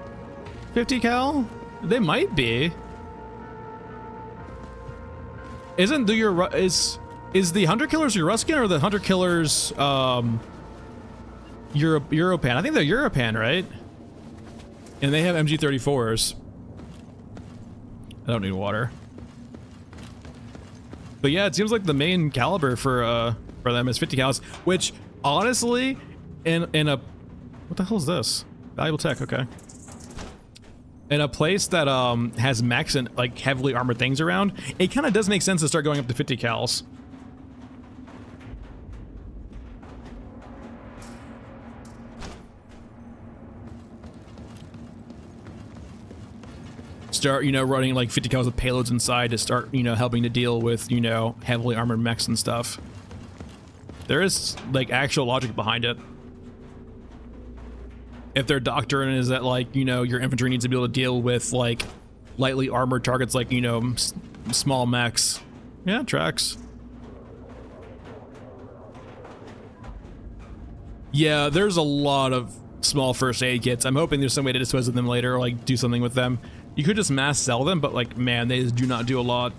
50 cal? They might be. Isn't is the Hunter Killers your Ruskin or the Hunter Killers Europan? I think they're Europan, right? And they have MG34s. I don't need water. But yeah, it seems like the main caliber for them is 50 cals, which honestly, in a what the hell is this? Valuable tech, okay. In a place that has mechs and like heavily armored things around, it kind of does make sense to start going up to 50 cals. Start, you know, running like 50 cals of payloads inside to start, you know, helping to deal with, you know, heavily armored mechs and stuff. There is like actual logic behind it. If their doctrine is that like, you know, your infantry needs to be able to deal with like lightly armored targets like, you know, small mechs. Yeah, tracks. Yeah, there's a lot of small first aid kits. I'm hoping there's some way to dispose of them later or like do something with them. You could just mass sell them, but like, man, they just do not do a lot.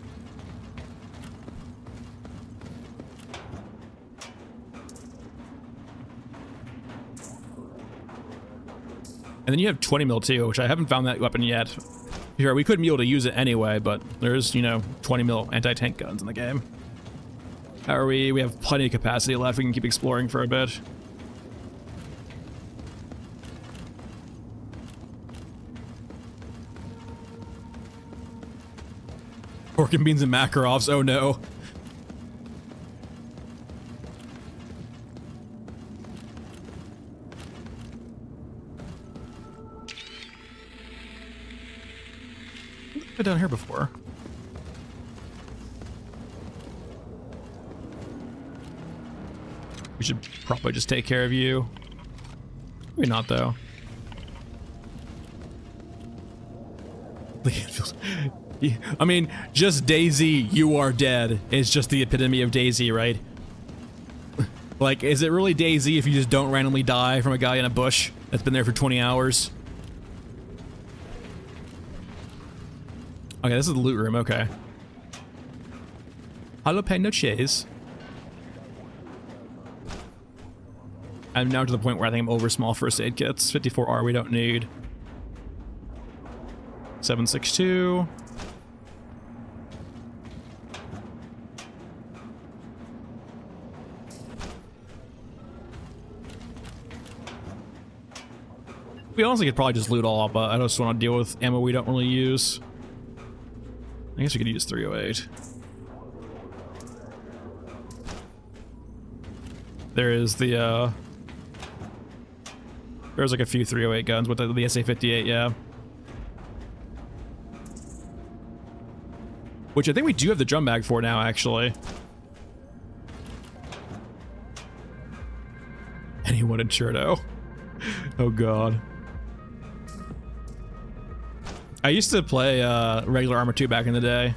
And then you have 20 mil too, which I haven't found that weapon yet. Here, we couldn't be able to use it anyway, but there's, you know, 20 mil anti-tank guns in the game. How are we? We have plenty of capacity left. We can keep exploring for a bit. Pork and beans and Makarovs, oh no. I've been down here before. We should probably just take care of you. Maybe not though. I mean, just Daisy, you are dead. It's just the epitome of Daisy, right? Like, is it really Daisy if you just don't randomly die from a guy in a bush that's been there for 20 hours? Okay, this is the loot room. Okay. Jalapeno cheese. I'm now to the point where I think I'm over small first aid kits. 54R we don't need. 762. We honestly could probably just loot all up, but I just want to deal with ammo we don't really use. I guess we could use 308. There is the, there's like a few 308 guns with the SA-58, yeah. Which I think we do have the drum bag for now, actually. Anyone in Cherto? Oh god. I used to play regular Armor 2 back in the day.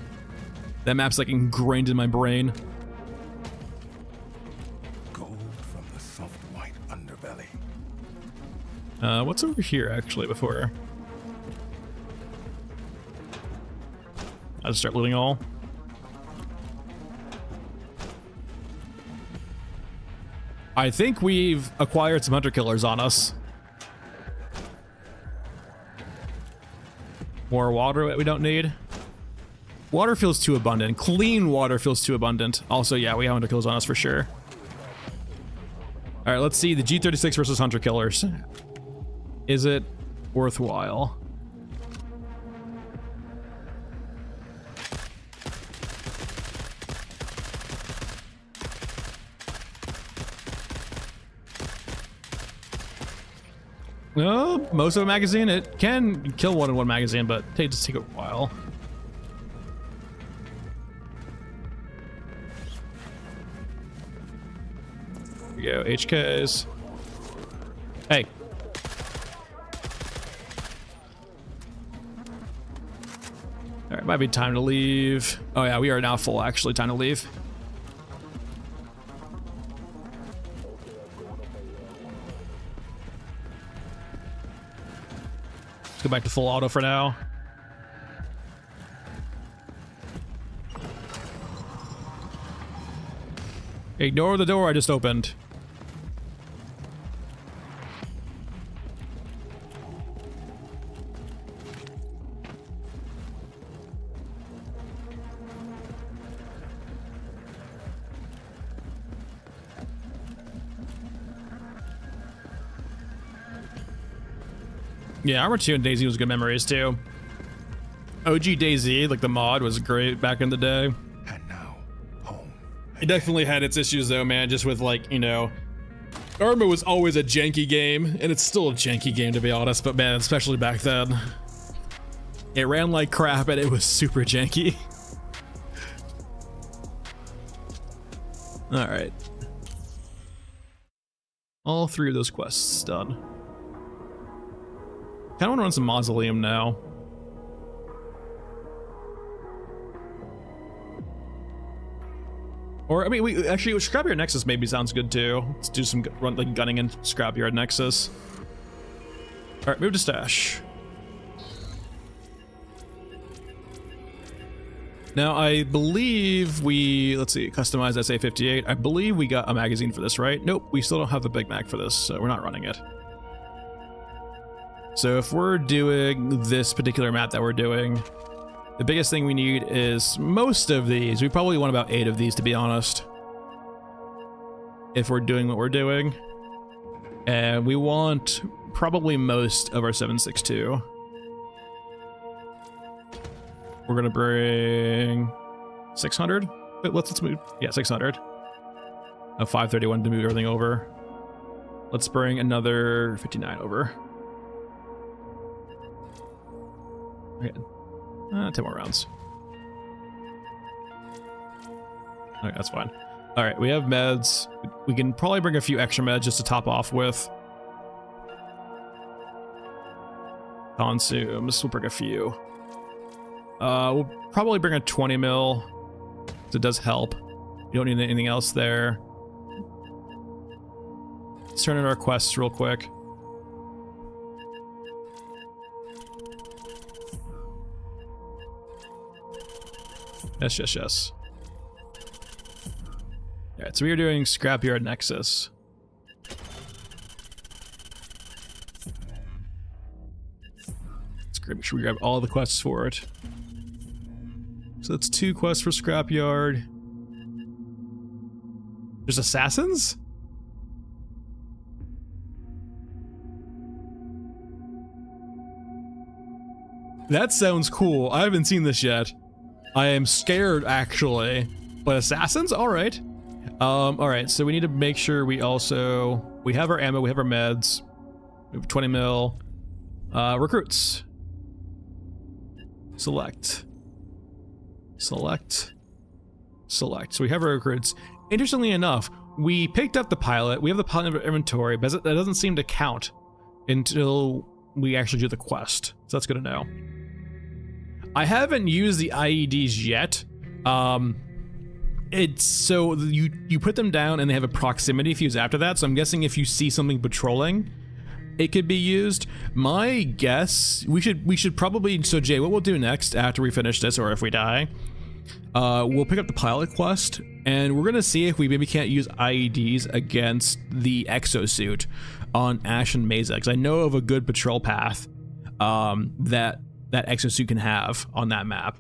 That map's like ingrained in my brain. Gold from the soft white underbelly. What's over here actually before? I'll just start looting all. I think we've acquired some hunter killers on us. More water that we don't need. Water feels too abundant. Clean water feels too abundant. Also, yeah, we have hunter killers on us for sure. All right, let's see the G36 versus hunter killers. Is it worthwhile? No, most of a magazine. It can kill one in one magazine, but it just take a while. Here we go, HKs. Hey. All right, might be time to leave. Oh yeah, we are now full, actually. Time to leave. Let's go back to full auto for now. Ignore the door I just opened. Yeah, Armor 2 and DayZ was good memories too. OG DayZ, like the mod, was great back in the day. And now, home. It definitely had its issues though, man, just with like, you know, Arma was always a janky game, and it's still a janky game to be honest, but man, especially back then. It ran like crap and it was super janky. Alright. All three of those quests done. I want to run some Mausoleum now. Or, I mean, we actually, Scrapyard Nexus maybe sounds good too. Let's do some run, like gunning in Scrapyard Nexus. Alright, move to stash. Now, I believe we, let's see, customize SA-58. I believe we got a magazine for this, right? Nope, we still don't have the Big Mag for this, so we're not running it. So if we're doing this particular map that we're doing, the biggest thing we need is most of these. We probably want about 8 of these, to be honest, if we're doing what we're doing. And we want probably most of our 7.62. We're gonna bring 600. Let's move. Yeah, 600. A 531 to move everything over. Let's bring another 59 over. Okay. 10 more rounds. Okay, that's fine. All right, we have meds. We can probably bring a few extra meds just to top off with. Consumes. We'll bring a few. We'll probably bring a 20 mil. So it does help. You don't need anything else there. Let's turn in our quests real quick. Yes. Alright, so we are doing Scrapyard Nexus. Let's make sure we grab all the quests for it. So that's 2 quests for Scrapyard. There's assassins? That sounds cool. I haven't seen this yet. I am scared, actually. But assassins? Alright. Alright, so we need to make sure we have our ammo, we have our meds. We have 20 mil. Recruits. Select. So we have our recruits. Interestingly enough, we picked up the pilot. We have the pilot inventory, but that doesn't seem to count until we actually do the quest. So that's good to know. I haven't used the IEDs yet. It's so you put them down and they have a proximity fuse after that. So I'm guessing if you see something patrolling, it could be used. My guess, we should probably, so Jay, what we'll do next after we finish this, or if we die, we'll pick up the pilot quest and we're gonna see if we maybe can't use IEDs against the exosuit on Ash and Mesa, because I know of a good patrol path that exosuit can have on that map.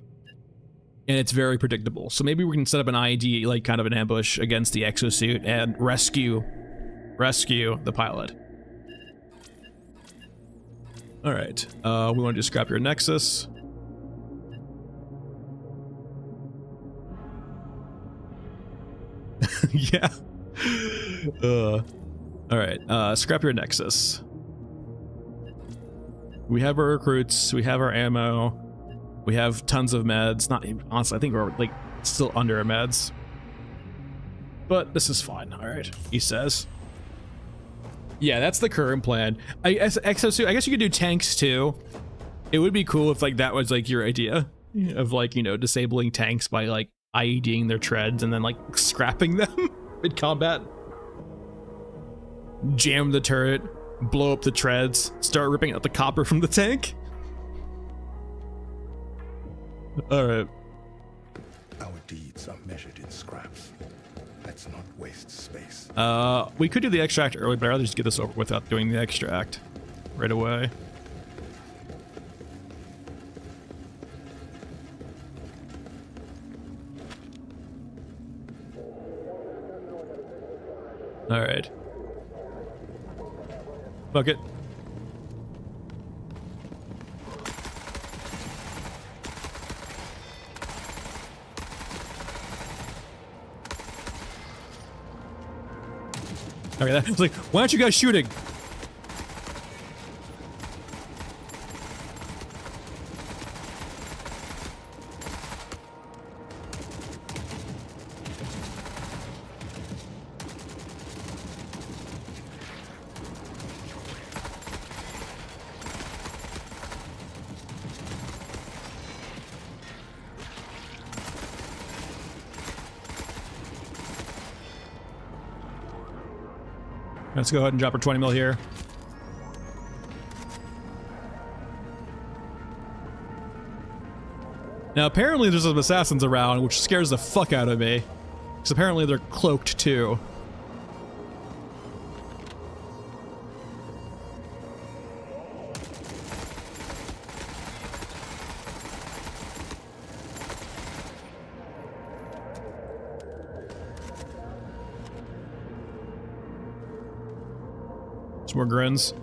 And it's very predictable. So maybe we can set up an IED, like kind of an ambush against the exosuit and rescue the pilot. All right, we want to do Scrapyard Nexus. Yeah. All right, Scrapyard Nexus. We have our recruits, we have our ammo, we have tons of meds. Not honestly, I think we're like still under our meds, but this is fine. All right, he says. Yeah, that's the current plan. Exosuit, I guess you could do tanks too. It would be cool if like that was like your idea of like, you know, disabling tanks by like IEDing their treads and then like scrapping them mid combat. Jam the turret, blow up the treads, start ripping out the copper from the tank. All right. Our deeds are measured in scraps. Let's not waste space. We could do the extract early, but I'd rather just get this over without doing the extract right away. All right. Fuck it. Okay, that was like, why aren't you guys shooting? Let's go ahead and drop our 20 mil here. Now apparently there's some assassins around, which scares the fuck out of me. Because apparently they're cloaked too. Some more grins.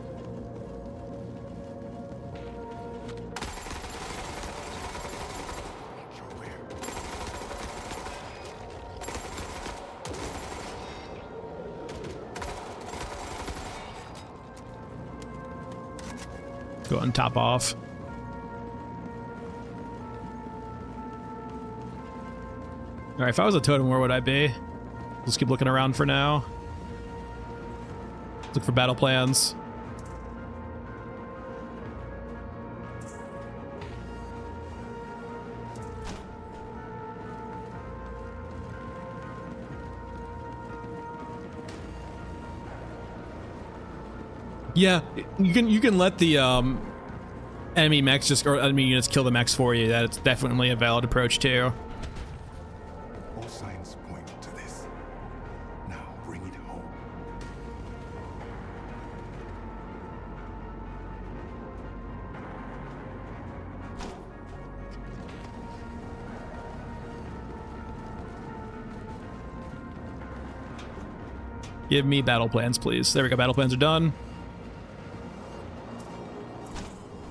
Go ahead and top off. Alright, if I was a totem, where would I be? Let's keep looking around for now. Look for battle plans. Yeah, you can let the enemy mechs just, or enemy units kill the mechs for you. That's definitely a valid approach too. Give me battle plans, please. There we go. Battle plans are done.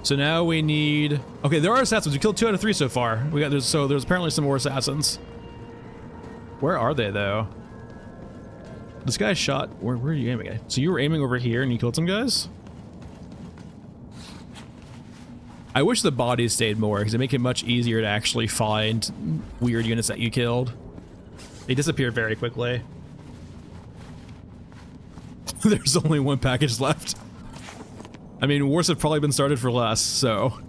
So now we need... Okay, there are assassins. We killed 2 out of 3 so far. There's apparently some more assassins. Where are they, though? This guy shot... Where are you aiming at? So you were aiming over here and you killed some guys? I wish the bodies stayed more, because it make it much easier to actually find weird units that you killed. They disappear very quickly. There's only 1 package left. I mean, wars have probably been started for less, so...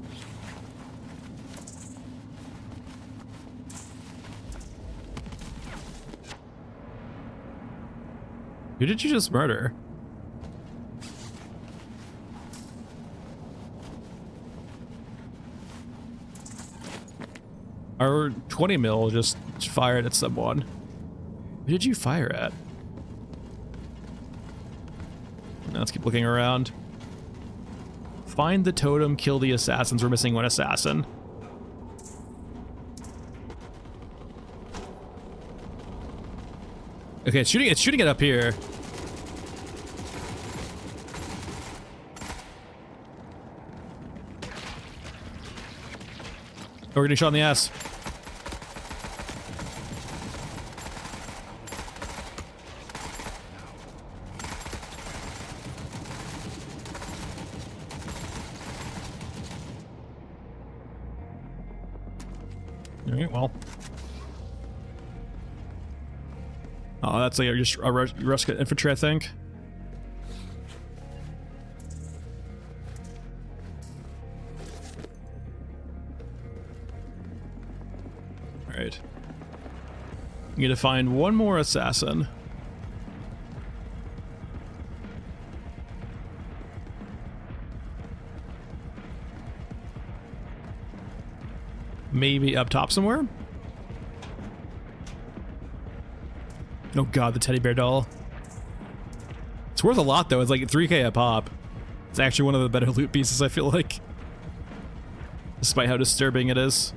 Who did you just murder? Our 20 mil just fired at someone. Who did you fire at? Now let's keep looking around. Find the totem, kill the assassins. We're missing 1 assassin. Okay, it's shooting it up here. Oh, we're getting shot in the ass. Alright, well. Oh, that's like just a Ruska infantry, I think. Alright. You need to find 1 more assassin. Maybe up top somewhere? Oh god, the teddy bear doll. It's worth a lot though, it's like 3k a pop. It's actually one of the better loot pieces, I feel like. Despite how disturbing it is.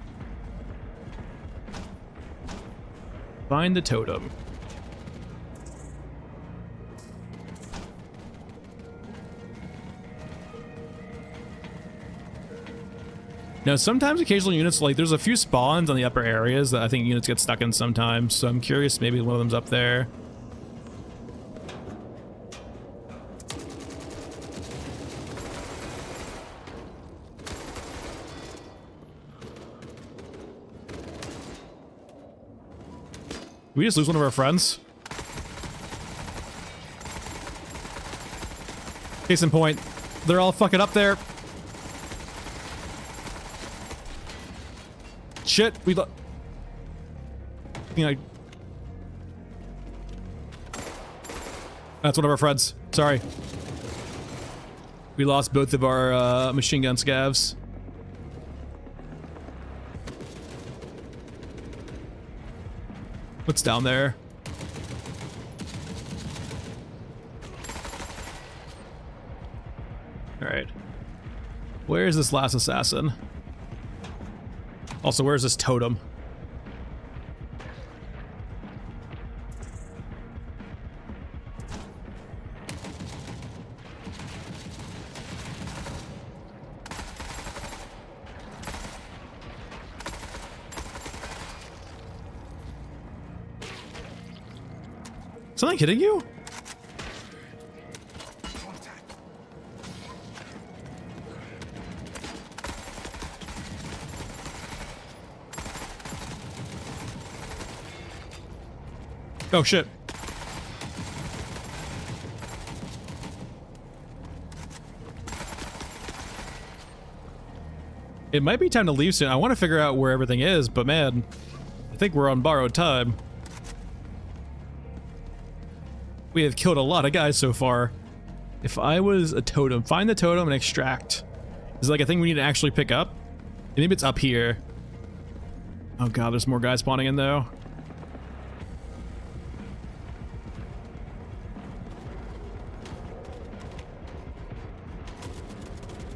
Find the totem. Now, sometimes occasional units, like, there's a few spawns on the upper areas that I think units get stuck in sometimes, so I'm curious, maybe one of them's up there. Did we just lose one of our friends? Case in point, they're all fucking up there. Shit, you know, that's one of our friends. Sorry. We lost both of our machine gun scavs. What's down there? Alright. Where is this last assassin? Also, where's this totem? Something hitting you? Oh shit. It might be time to leave soon. I want to figure out where everything is, but man, I think we're on borrowed time. We have killed a lot of guys so far. If I was a totem, find the totem and extract. Is it like a thing we need to actually pick up? Maybe it's up here. Oh god, there's more guys spawning in though.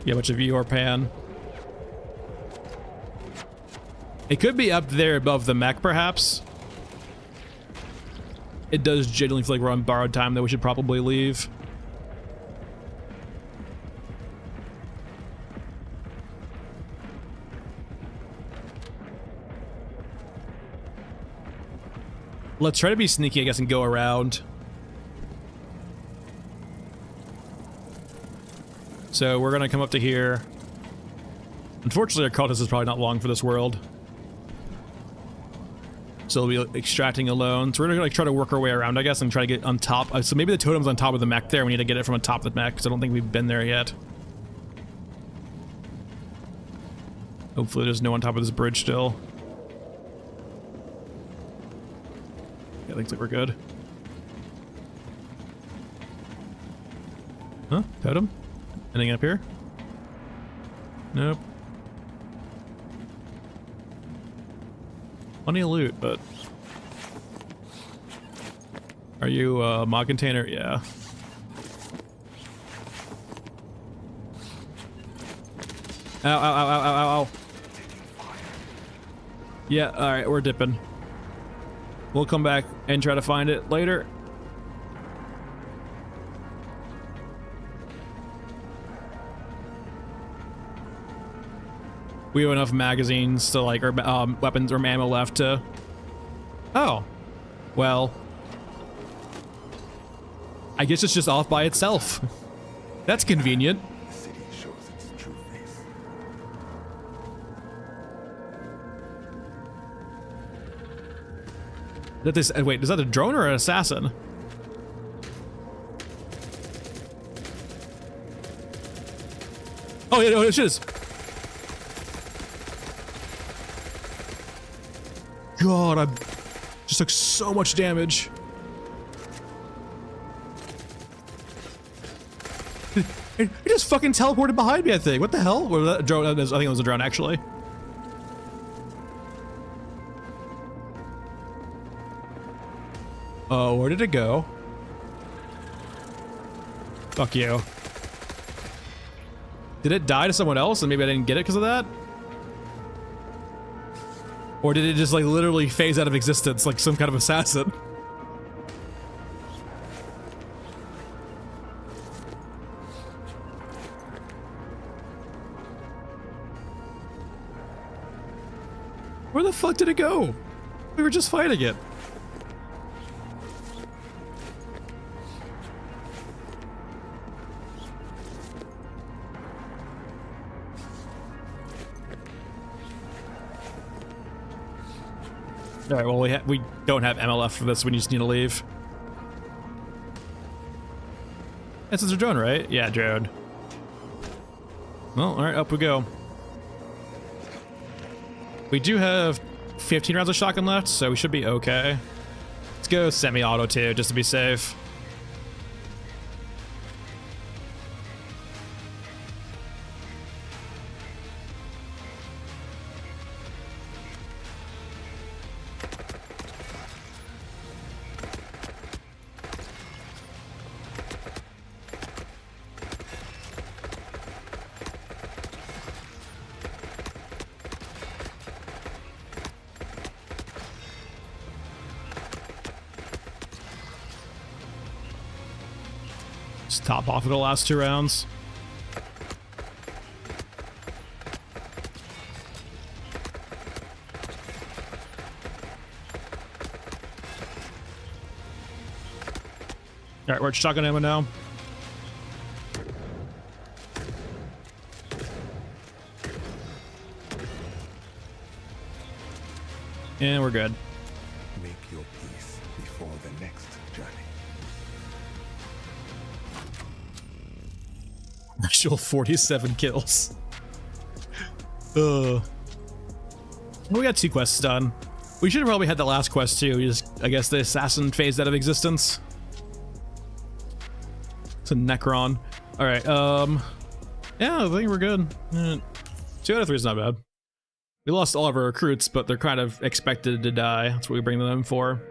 Yeah, a bunch of you are pan. It could be up there above the mech, perhaps. It does genuinely feel like we're on borrowed time, though we should probably leave. Let's try to be sneaky, I guess, and go around. So we're gonna come up to here. Unfortunately, our cultist is probably not long for this world. So we'll be extracting alone. So we're gonna like try to work our way around, I guess, and try to get on top. So maybe the totem's on top of the mech there. We need to get it from on top of the mech, because I don't think we've been there yet. Hopefully there's no on top of this bridge still. Yeah, looks like we're good. Huh? Totem? Anything up here? Nope. Plenty of loot, but... Are you a mod container? Yeah. Ow, ow, ow, ow, ow, ow. Yeah, alright, we're dipping. We'll come back and try to find it later. We have enough magazines to like, or weapons or ammo left to... Oh. Well. I guess it's just off by itself. That's convenient. The city shows its true face. That this, wait, is that a drone or an assassin? Oh yeah, no, it is. God, I just took so much damage. It just fucking teleported behind me, I think. What the hell? Or that drone? I think it was a drone, actually. Oh, where did it go? Fuck you. Did it die to someone else and maybe I didn't get it because of that? Or did it just like literally phase out of existence like some kind of assassin? Where the fuck did it go? We were just fighting it. All right, well, we don't have MLF for this. We just need to leave. This is a drone, right? Yeah, drone. Well, all right, up we go. We do have 15 rounds of shotgun left, so we should be okay. Let's go semi-auto too, just to be safe. Just top off of the last 2 rounds. All right, we're at shotgun ammo now. And we're good. Make your peace before the next journey. Actual 47 kills. We got 2 quests done. We should have probably had the last quest too. Just, I guess the assassin phased out of existence. It's a Necron. All right. Yeah, I think we're good. 2 out of 3 is not bad. We lost all of our recruits, but they're kind of expected to die. That's what we bring them in for.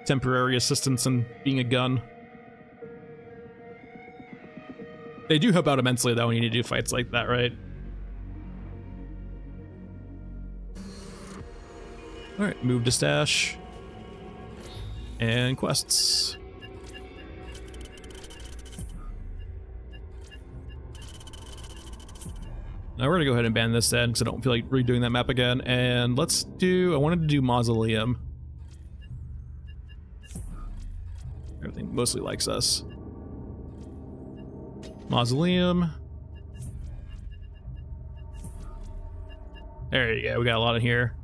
Temporary assistance and being a gun. They do help out immensely, though, when you need to do fights like that, right? Alright, move to stash. And quests. Now we're gonna go ahead and ban this then, because I don't feel like redoing that map again. And let's do, I wanted to do Mausoleum. Everything mostly likes us. Mausoleum. There you go, we got a lot in here.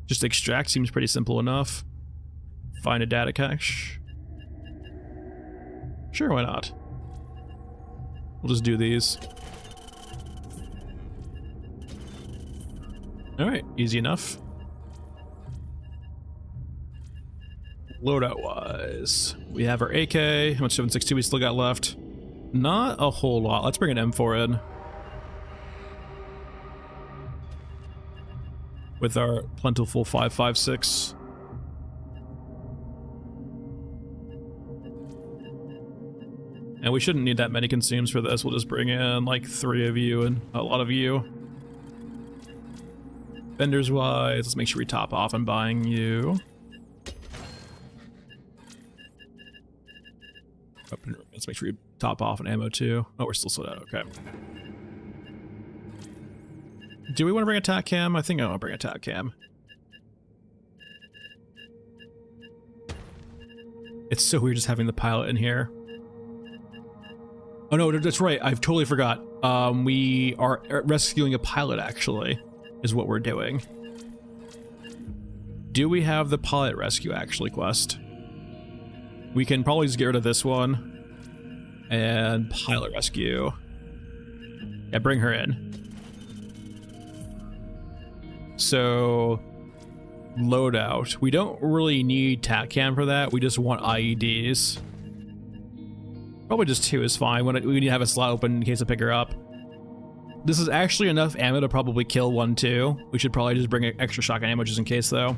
Just extract seems pretty simple enough. Find a data cache. Sure, why not? We'll just do these. Alright, easy enough. Loadout wise, we have our AK. How much 7.62 we still got left? Not a whole lot. Let's bring an M4 in. With our plentiful 5.56. And we shouldn't need that many consumes for this. We'll just bring in like 3 of you and a lot of you. Vendors wise, let's make sure we top off on buying you. Let's make sure we top off on ammo too. Oh, we're still sold out. Okay. Do we want to bring a tac cam? I think I want to bring a tac cam. It's so weird just having the pilot in here. Oh no, that's right. I've totally forgot. We are rescuing a pilot actually, is what we're doing. Do we have the pilot rescue actually quest? We can probably just get rid of this one. And pilot rescue. Yeah, bring her in. So, loadout. We don't really need tac cam for that. We just want IEDs. Probably just 2 is fine. We need to have a slot open in case I pick her up. This is actually enough ammo to probably kill 1 too. We should probably just bring extra shotgun ammo just in case though.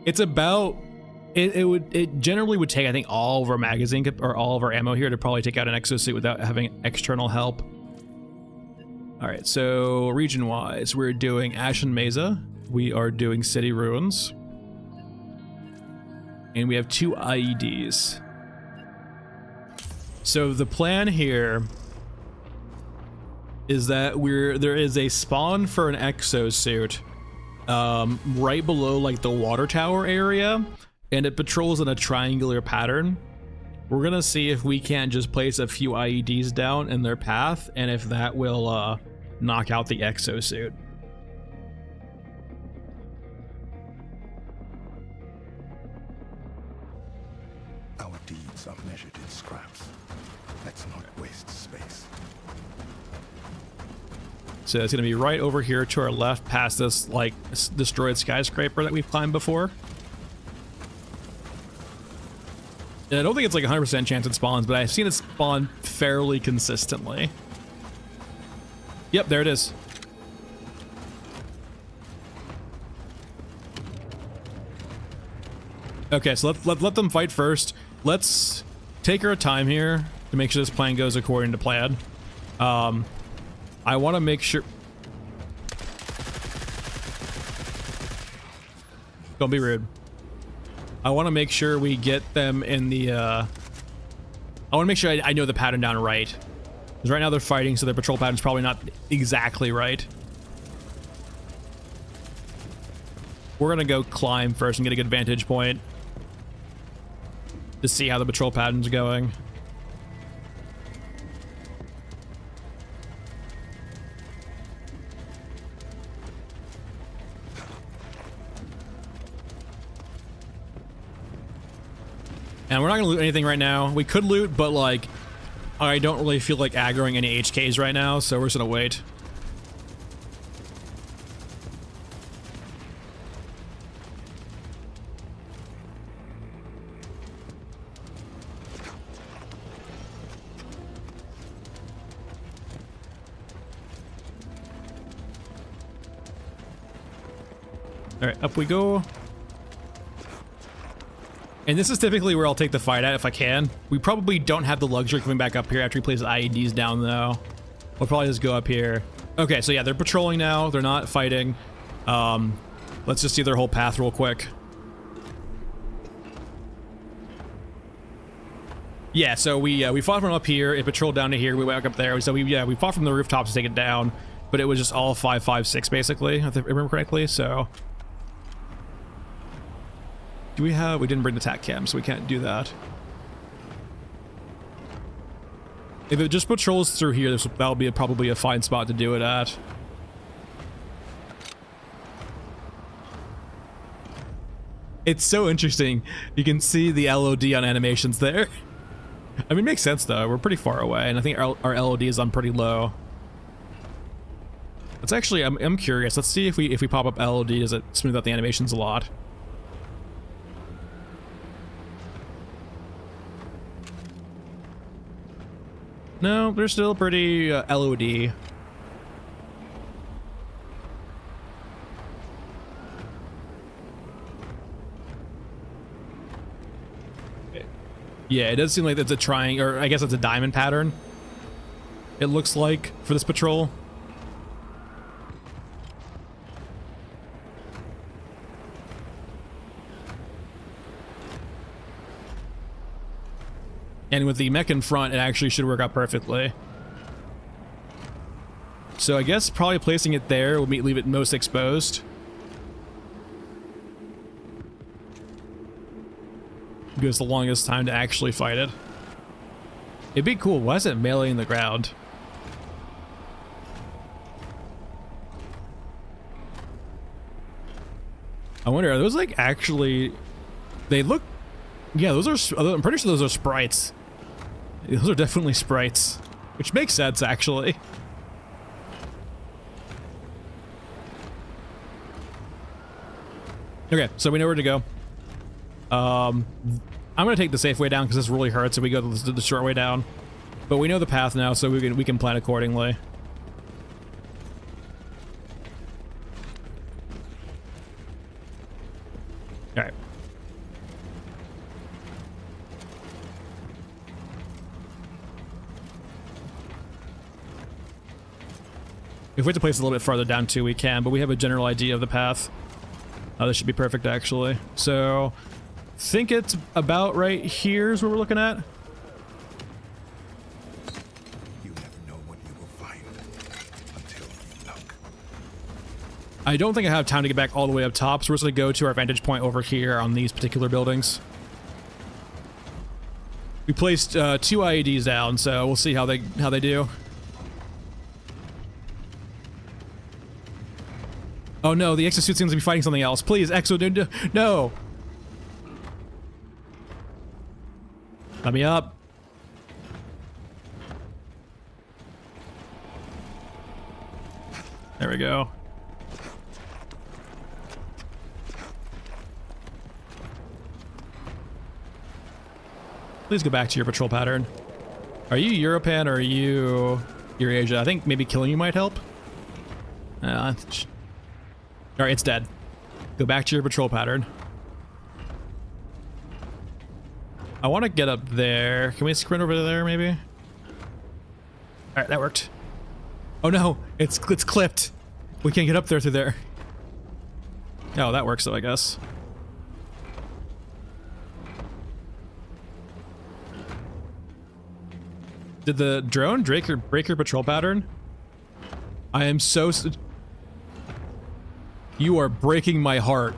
It's about... It generally would take, I think, all of our magazine or all of our ammo here to probably take out an exosuit without having external help. Alright, so region-wise, we're doing Ashen Mesa. We are doing City Ruins. And we have 2 IEDs. So the plan here is that there is a spawn for an exosuit right below like the water tower area, and it patrols in a triangular pattern. We're gonna see if we can just place a few IEDs down in their path, and if that will knock out the exosuit. Our deeds are measured in scraps. Let's not waste space. So it's gonna be right over here to our left, past this like destroyed skyscraper that we've climbed before. And I don't think it's like 100% chance it spawns, but I've seen it spawn fairly consistently. Yep, there it is. Okay, so let them fight first. Let's take our time here to make sure this plan goes according to plan. I want to make sure... Don't be rude. I want to make sure we get them in the... I want to make sure I know the pattern down right. Because right now they're fighting, so their patrol pattern's probably not exactly right. We're going to go climb first and get a good vantage point to see how the patrol pattern's going. And we're not gonna loot anything right now. We could loot, but like, I don't really feel like aggroing any HKs right now, so we're just gonna wait. All right, up we go. And this is typically where I'll take the fight at if I can. We probably don't have the luxury of coming back up here after we place the IEDs down though. We'll probably just go up here. Okay, so yeah, they're patrolling now. They're not fighting. Let's just see their whole path real quick. Yeah, so we fought from up here, it patrolled down to here, we went up there, so we fought from the rooftops to take it down, but it was just all 5, 5, 6 basically, if I remember correctly, so... we didn't bring the tac cam, so we can't do that. If it just patrols through here, that'll be probably a fine spot to do it at. It's so interesting. You can see the LOD on animations there. I mean, it makes sense though. We're pretty far away, and I think our LOD is on pretty low. Let's actually, I'm curious. Let's see if we pop up LOD, does it smooth out the animations a lot? No, they're still pretty LOD. Yeah, it does seem like it's a triangle, or I guess it's a diamond pattern. It looks like for this patrol. And with the mech in front, it actually should work out perfectly. So I guess probably placing it there will leave it most exposed. Gives the longest time to actually fight it. It'd be cool. Why is it meleeing the ground? I wonder, are those like actually... They look... Yeah, those are... I'm pretty sure those are sprites. Those are definitely sprites. Which makes sense, actually. Okay, so we know where to go. I'm gonna take the safe way down because this really hurts if we go the short way down. But we know the path now, so we can plan accordingly. All right. If we have to place it a little bit farther down too, we can, but we have a general idea of the path. This should be perfect, actually. So, think it's about right here is what we're looking at. You never know what you will find until you look. I don't think I have time to get back all the way up top, so we're just going to go to our vantage point over here on these particular buildings. We placed 2 IEDs down, so we'll see how they do. Oh no, the exosuit seems to be fighting something else. Please, Exo, no! Let me up. There we go. Please go back to your patrol pattern. Are you Europan or are you Eurasia? I think maybe killing you might help. Alright, it's dead. Go back to your patrol pattern. I want to get up there. Can we sprint over there, maybe? Alright, that worked. Oh no, it's clipped. We can't get up there through there. Oh, that works though, I guess. Did the drone break your patrol pattern? I am so... You are breaking my heart.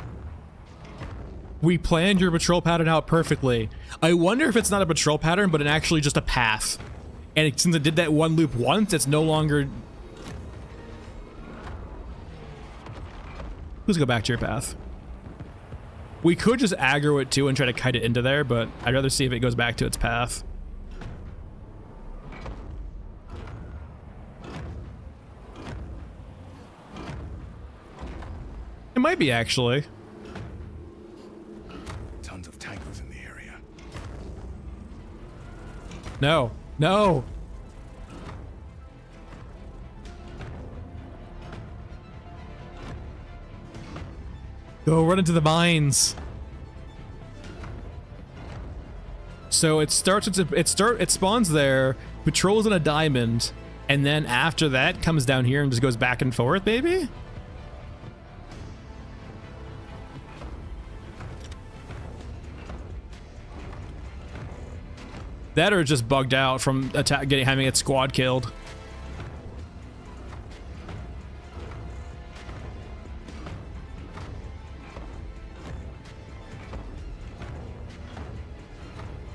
We planned your patrol pattern out perfectly. I wonder if it's not a patrol pattern, but actually just a path. And since it did that one loop once, it's no longer... Let's go back to your path. We could just aggro it too and try to kite it into there, but I'd rather see if it goes back to its path. It might be, actually. Tons of tankers in the area. No. No! Go run into the mines. So it spawns there, patrols in a diamond, and then after that comes down here and just goes back and forth, maybe? That or just bugged out from having its squad killed.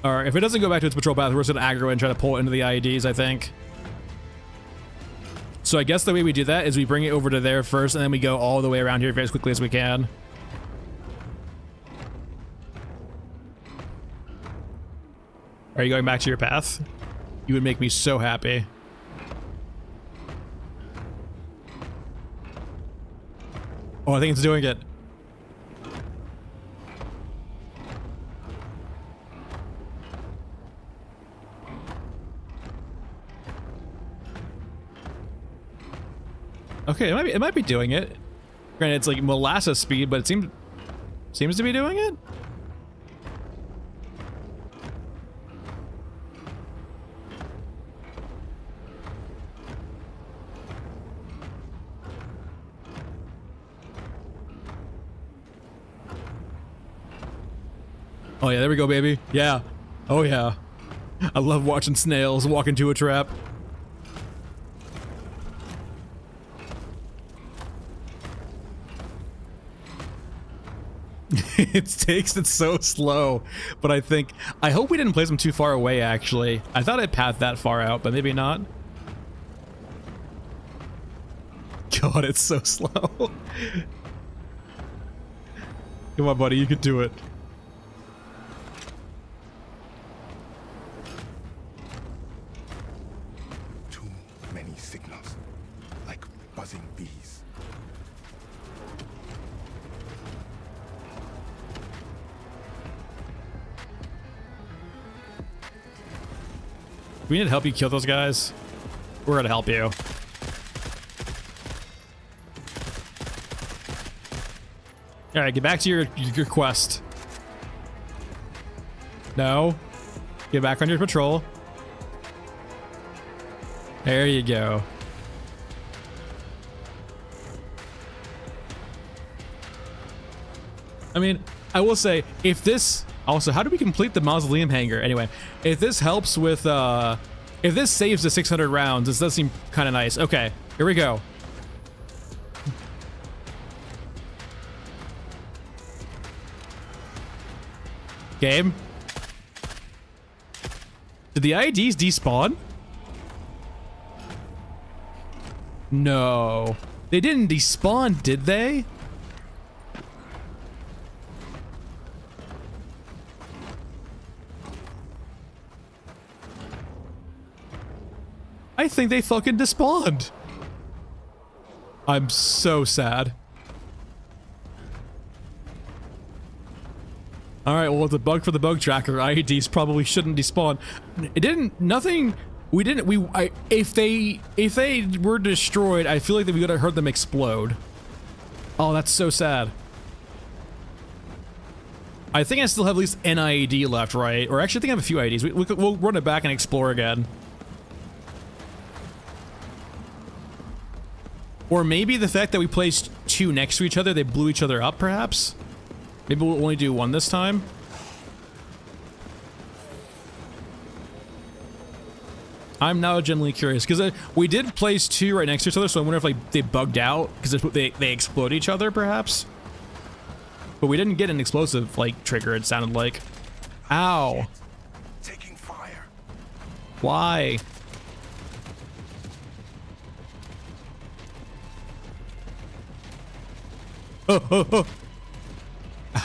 Alright, if it doesn't go back to its patrol path, we're just gonna aggro and try to pull it into the IEDs, I think. So I guess the way we do that is we bring it over to there first, and then we go all the way around here as quickly as we can. Are you going back to your path? You would make me so happy. Oh, I think it's doing it. Okay, it might be doing it. Granted, it's like molasses speed, but it seems to be doing it. Oh yeah, there we go, baby. Yeah. Oh yeah. I love watching snails walk into a trap. It takes it so slow, but I hope we didn't place them too far away, actually. I thought it pathed that far out, but maybe not. God, it's so slow. Come on, buddy, you can do it. Too many signals, like buzzing bees. We need to help you kill those guys. We're gonna help you. All right, get back to your quest. No, get back on your patrol. There you go. I mean, I will say, if this... Also, how do we complete the mausoleum hanger? Anyway, if this helps with, if this saves the 600 rounds, this does seem kind of nice. Okay, here we go. Game. Did the IEDs despawn? No. They didn't despawn, did they? I think they fucking despawned. I'm so sad. Alright, well, it's a bug for the bug tracker. IEDs probably shouldn't despawn. It didn't, nothing, we didn't, if they were destroyed, I feel like that we would have heard them explode. Oh, that's so sad. I think I still have at least an IED left, right? Or actually, I think I have a few IEDs. We'll run it back and explore again. Or maybe the fact that we placed two next to each other, they blew each other up, perhaps? Maybe we'll only do one this time? I'm now genuinely curious, because we did place two right next to each other, so I wonder if like they bugged out, because they explode each other, perhaps? But we didn't get an explosive, like, trigger, it sounded like. Ow. Taking fire. Why? Oh.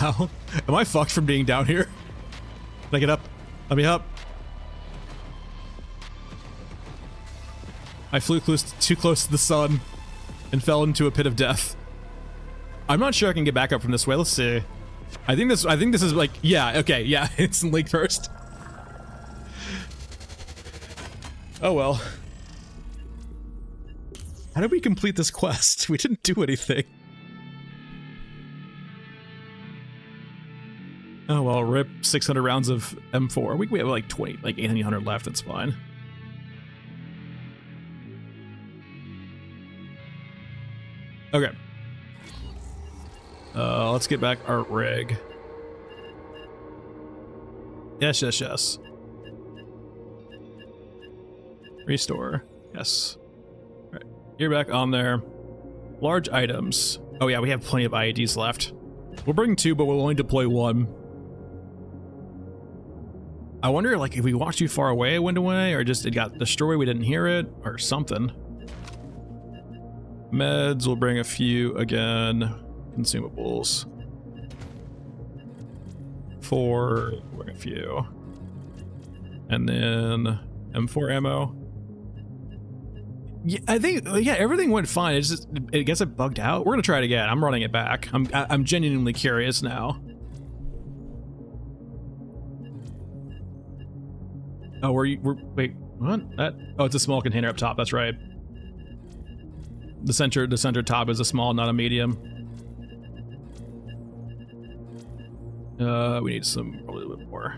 Ow. Am I fucked from being down here? Can I get up? Let me up. I flew too close to the sun and fell into a pit of death. I'm not sure I can get back up from this way. Let's see. I think this is like, yeah, okay, yeah, instant leak first. Oh well. How did we complete this quest? We didn't do anything. Oh well, rip 600 rounds of M4. We have like 20, like 800 left, that's fine. Okay. Let's get back our rig. Yes. Restore. Yes. All right. You're back on there. Large items. Oh yeah, we have plenty of IEDs left. We'll bring 2, but we'll only deploy 1. I wonder, like, if we walked too far away, it went away, or just it got destroyed, we didn't hear it, or something. Meds, we'll bring a few again. Consumables. 4, we'll bring a few. And then M4 ammo. Yeah, I think, yeah, everything went fine. It's just, I guess it bugged out. We're gonna try it again. I'm running it back. I'm genuinely curious now. Oh, wait, what? Oh, it's a small container up top. That's right. The center top is a small, not a medium. We need probably a little bit more.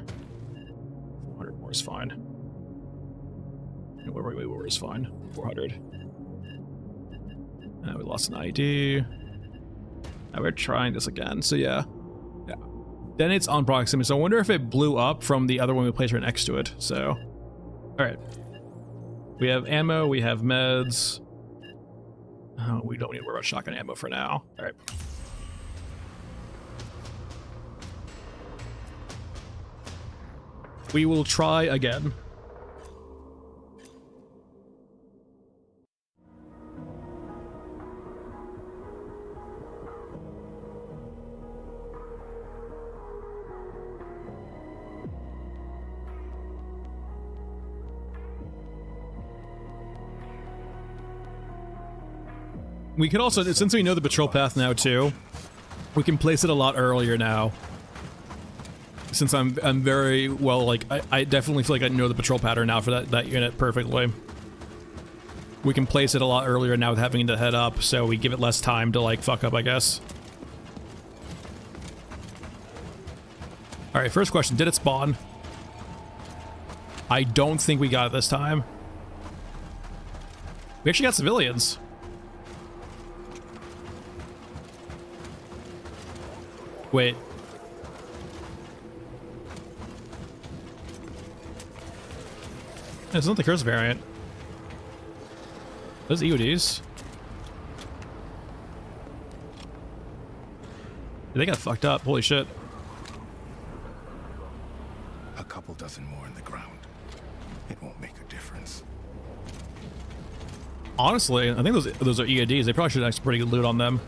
400 more is fine. Where is fine? 400. We lost an ID. Now we're trying this again. So yeah. Then it's on proximity. So I wonder if it blew up from the other one we placed right next to it. So, all right. We have ammo. We have meds. Oh, we don't need to worry about shotgun ammo for now. All right. We will try again. We could also, since we know the patrol path now too, we can place it a lot earlier now. Since I'm very well, like, I definitely feel like I know the patrol pattern now for that unit perfectly. We can place it a lot earlier now with having to head up, so we give it less time to, like, fuck up, I guess. Alright, first question, did it spawn? I don't think we got it this time. We actually got civilians. Wait. It's not the curse variant. Those EODs. They got fucked up. Holy shit. A couple dozen more in the ground. It won't make a difference. Honestly, I think those are EODs. They probably should have some pretty good loot on them.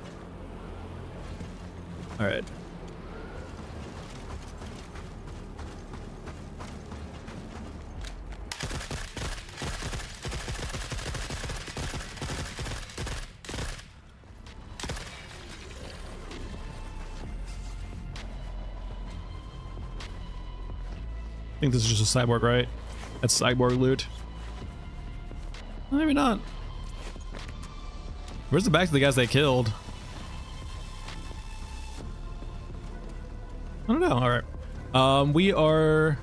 All right. I think this is just a cyborg, right? That's cyborg loot. Maybe not. Where's the back to the guys they killed? I don't know. All right. We are.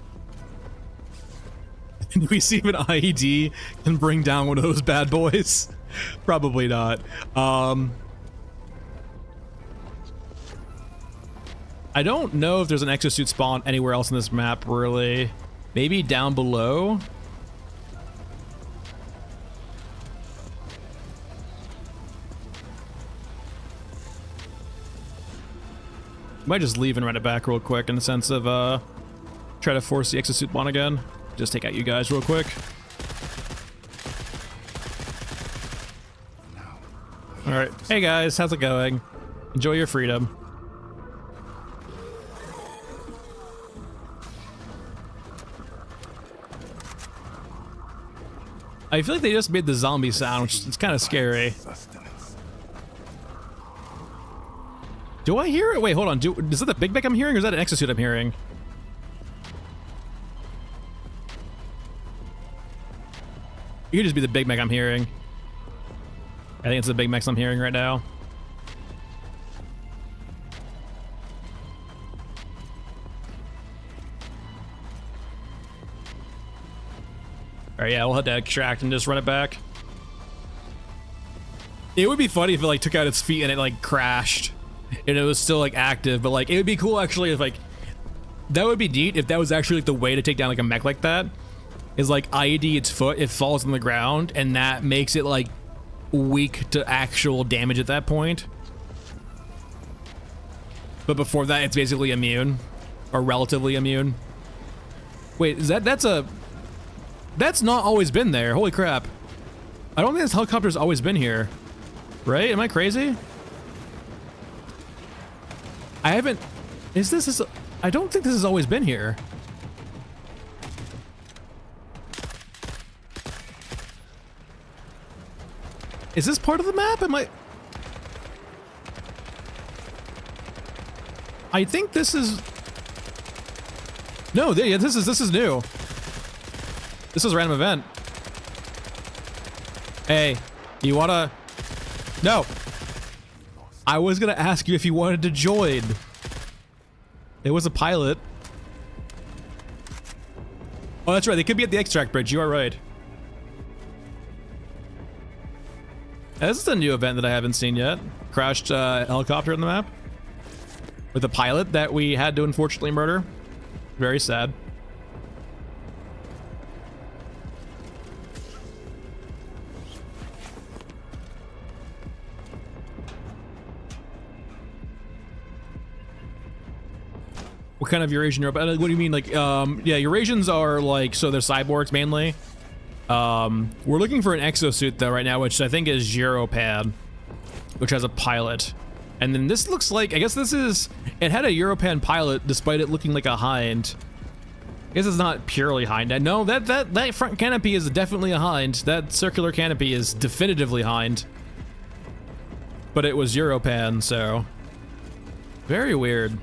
Do we see if an IED can bring down one of those bad boys? Probably not. I don't know if there's an exosuit spawn anywhere else in this map, really. Maybe down below? Might just leave and run it back real quick in the sense of, try to force the exosuit spawn again. Just take out you guys real quick. Alright. Hey guys, how's it going? Enjoy your freedom. I feel like they just made the zombie sound, which is kind of scary. Do I hear it? Wait, hold on. Is that the Big Mac I'm hearing, or is that an exosuit I'm hearing? It could just be the Big Mac I'm hearing. I think it's the Big Macs I'm hearing right now. Alright, yeah, we'll have to extract and just run it back. It would be funny if it, like, took out its feet and it, like, crashed. And it was still, like, active, but, like, it would be cool, actually, if, like... That would be neat if that was actually, like, the way to take down, like, a mech like that. is like IED its foot, it falls on the ground, and that makes it like weak to actual damage at that point. But before that, it's basically immune, or relatively immune. Wait, is that's not always been there. Holy crap. I don't think this helicopter's always been here. Right? Am I crazy? I haven't... I don't think this has always been here. Is this part of the map? I think this is... No, yeah, this is new. This is a random event. Hey, you wanna... No. I was gonna ask you if you wanted to join. It was a pilot. Oh, that's right. They could be at the extract bridge. You are right. This is a new event that I haven't seen yet. Crashed helicopter on the map. With a pilot that we had to unfortunately murder. Very sad. What kind of Eurasian Europe? What do you mean? Like, yeah, Eurasians are like, so they're cyborgs mainly. We're looking for an exosuit though right now, which I think is Europan, which has a pilot. And then this looks like, I guess this is, it had a Europan pilot despite it looking like a Hind. I guess it's not purely Hind. No, that front canopy is definitely a Hind. That circular canopy is definitively Hind. But it was Europan, so. Very weird.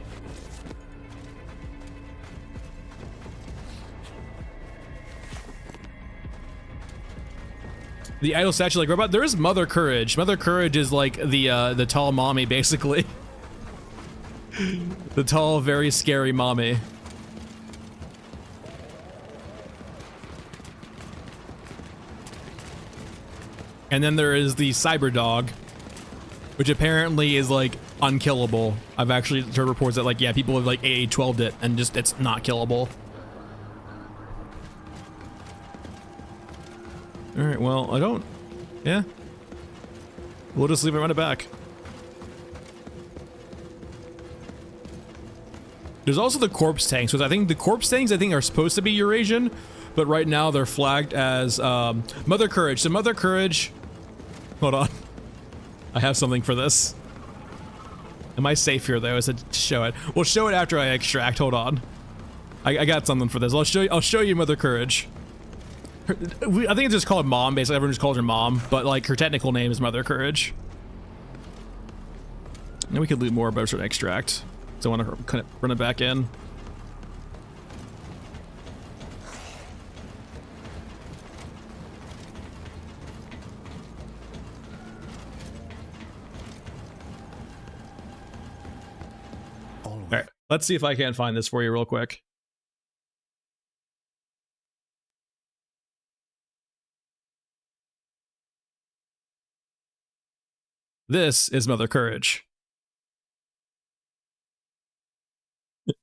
The idle statue like robot. There is Mother Courage. Mother Courage is like the tall mommy, basically. The tall, very scary mommy. And then there is the Cyber Dog, which apparently is like unkillable. I've actually heard reports that like, yeah, people have like AA-12'd it and just it's not killable. All right, well, I don't, yeah. We'll just leave it, run it back. There's also the corpse tanks, which I think the corpse tanks are supposed to be Eurasian, but right now they're flagged as Mother Courage. So Mother Courage, hold on. I have something for this. Am I safe here though? Is it to show it? We'll show it after I extract, hold on. I got something for this. I'll show you Mother Courage. I think it's just called Mom, basically. Everyone just calls her Mom, but like her technical name is Mother Courage. And we could loot more about an extract. So I want to kind of run it back in. All right, let's see if I can't find this for you real quick. This is Mother Courage.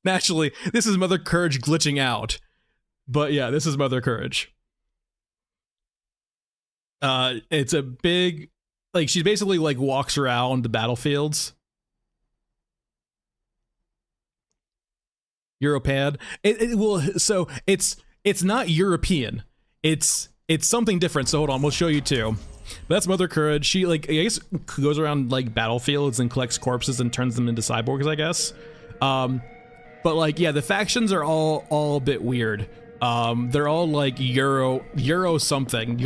Naturally, this is Mother Courage glitching out. But yeah, this is Mother Courage. It's a big, like, she basically like walks around the battlefields. Europad. So it's not European. It's something different. So hold on, we'll show you too. But that's Mother Courage. She like, I guess, goes around like battlefields and collects corpses and turns them into cyborgs, I guess. But like, yeah, the factions are all a bit weird. They're all like Euro something.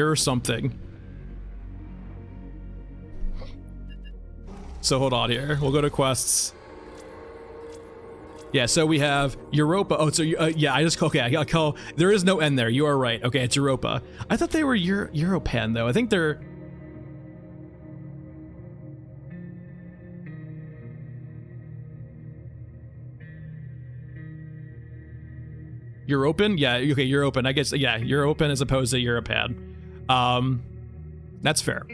So hold on here. We'll go to quests. Yeah, so we have Europa. Oh, so yeah, I call. There is no N there. You are right. Okay, it's Europa. I thought they were Europan though. I think they're. Europan? Yeah, okay, Europan. I guess, yeah, Europan as opposed to Europan. That's fair.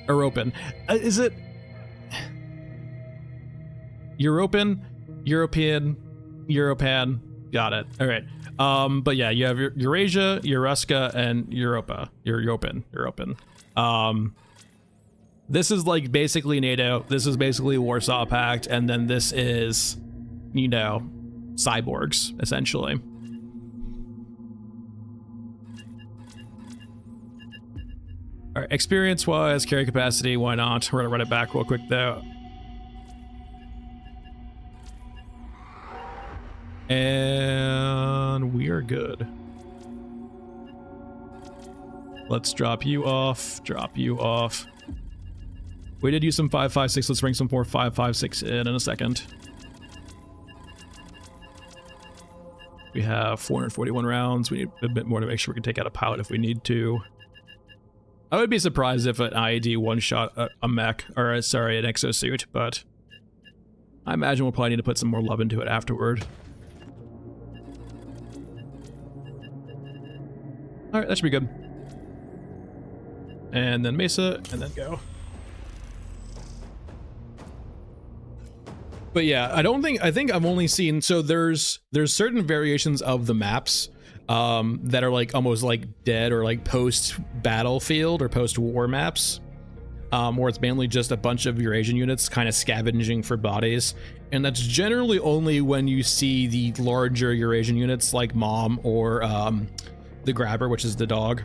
Europan. Is it... Europan? European? Europan? Got it. All right. But yeah, you have Eurasia, Euraska, and Europa. European. This is like basically NATO. This is basically Warsaw Pact, and then this is, you know, cyborgs essentially. All right, experience-wise, carry capacity, why not? We're gonna run it back real quick though. And we are good. Let's drop you off, We did use some 5.56. Let's bring some more 5.56 in a second. We have 441 rounds. We need a bit more to make sure we can take out a pilot if we need to. I would be surprised if an IED one-shot a mech, or sorry, an exosuit, but I imagine we'll probably need to put some more love into it afterward. Alright, that should be good. And then Mesa, and then go. But yeah, I think I've only seen, so there's certain variations of the maps that are like almost like dead or like post battlefield or post war maps, where it's mainly just a bunch of Eurasian units kind of scavenging for bodies. And that's generally only when you see the larger Eurasian units like Mom or the Grabber, which is the dog.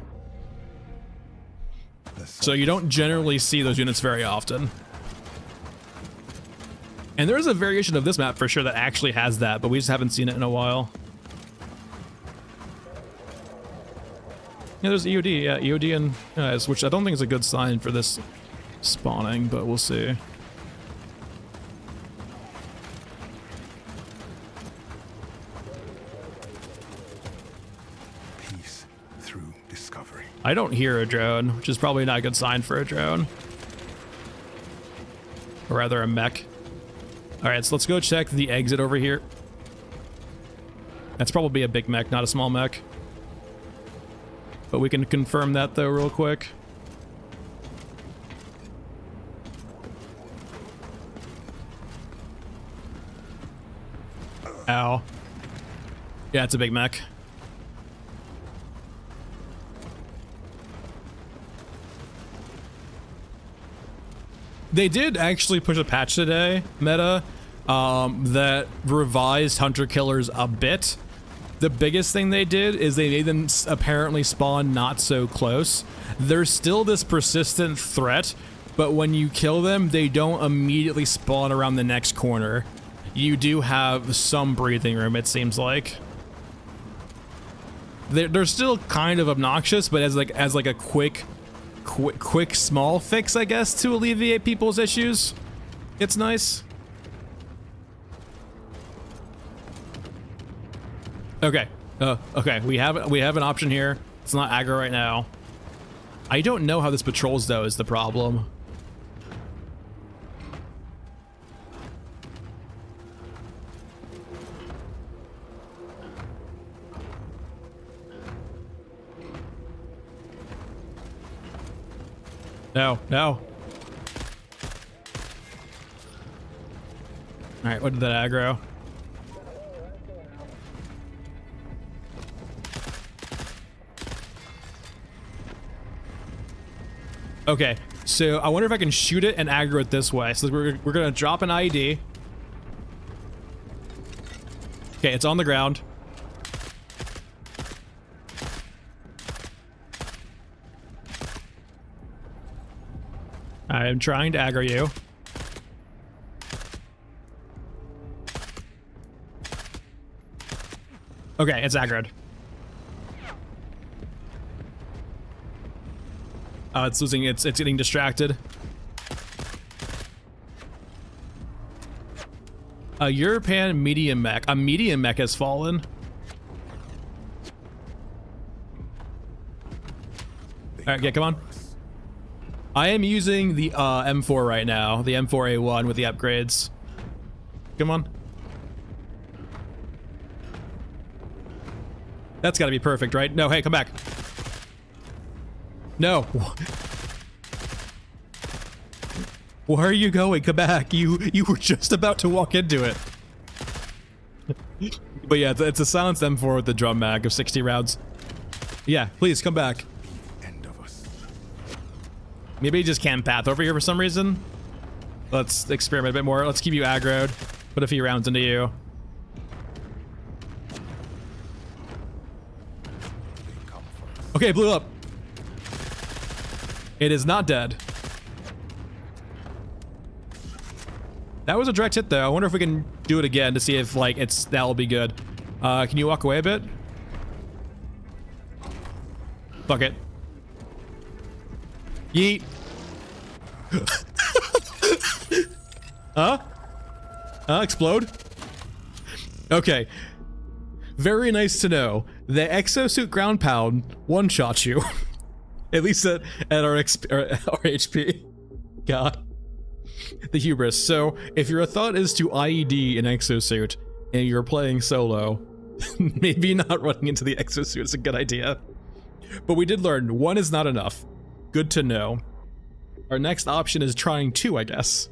So you don't generally see those units very often. And there's a variation of this map for sure that actually has that, but we just haven't seen it in a while. Yeah, there's EOD, yeah, EOD and guys, which I don't think is a good sign for this spawning, but we'll see. Peace through discovery. I don't hear a drone, which is probably not a good sign for a drone. Or rather a mech. Alright, so let's go check the exit over here. That's probably a big mech, not a small mech. But we can confirm that though real quick. Ow. Yeah, it's a big mech. They did actually push a patch today, meta, that revised hunter killers a bit. The biggest thing they did is they made them apparently spawn not so close. There's still this persistent threat, but when you kill them, they don't immediately spawn around the next corner. You do have some breathing room, it seems like. They're still kind of obnoxious, but as like a quick small fix, I guess, to alleviate people's issues, it's nice. Okay. Okay. We have an option here. It's not aggro right now. I don't know how this patrols though is the problem. No, no. All right, what did that aggro? Okay, so I wonder if I can shoot it and aggro it this way. So we're gonna drop an IED. Okay, it's on the ground. I am trying to aggro you. Okay, it's aggroed. It's losing, it's getting distracted. A European medium mech. A medium mech has fallen. Alright, yeah, come on. I am using the M4 right now, the M4A1 with the upgrades. Come on. That's gotta be perfect, right? No, hey, come back. No. Where are you going? Come back. You were just about to walk into it. But yeah, it's a silenced M4 with the drum mag of 60 rounds. Yeah, please come back. End of us. Maybe he just can't path over here for some reason. Let's experiment a bit more. Let's keep you aggroed. Put a few rounds into you. Okay, it blew up. It is not dead. That was a direct hit though. I wonder if we can do it again to see if like that'll be good. Can you walk away a bit? Fuck it. Yeet. Explode? Okay. Very nice to know. The exosuit ground pound one-shots you. At least at our HP. God. The hubris. So, if your thought is to IED an exosuit and you're playing solo, maybe not running into the exosuit is a good idea. But we did learn one is not enough. Good to know. Our next option is trying two, I guess.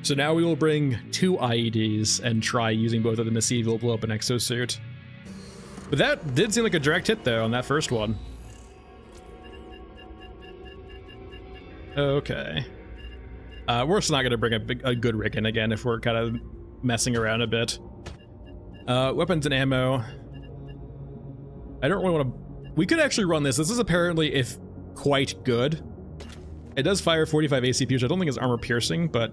So now we will bring two IEDs and try using both of them to see if we'll blow up an exosuit. But that did seem like a direct hit though on that first one. Okay. We're just not gonna bring a good rig in again if we're kind of messing around a bit. Weapons and ammo. I don't really want to... We could actually run this. This is apparently, if quite good. It does fire 45 ACP, which I don't think is armor piercing, but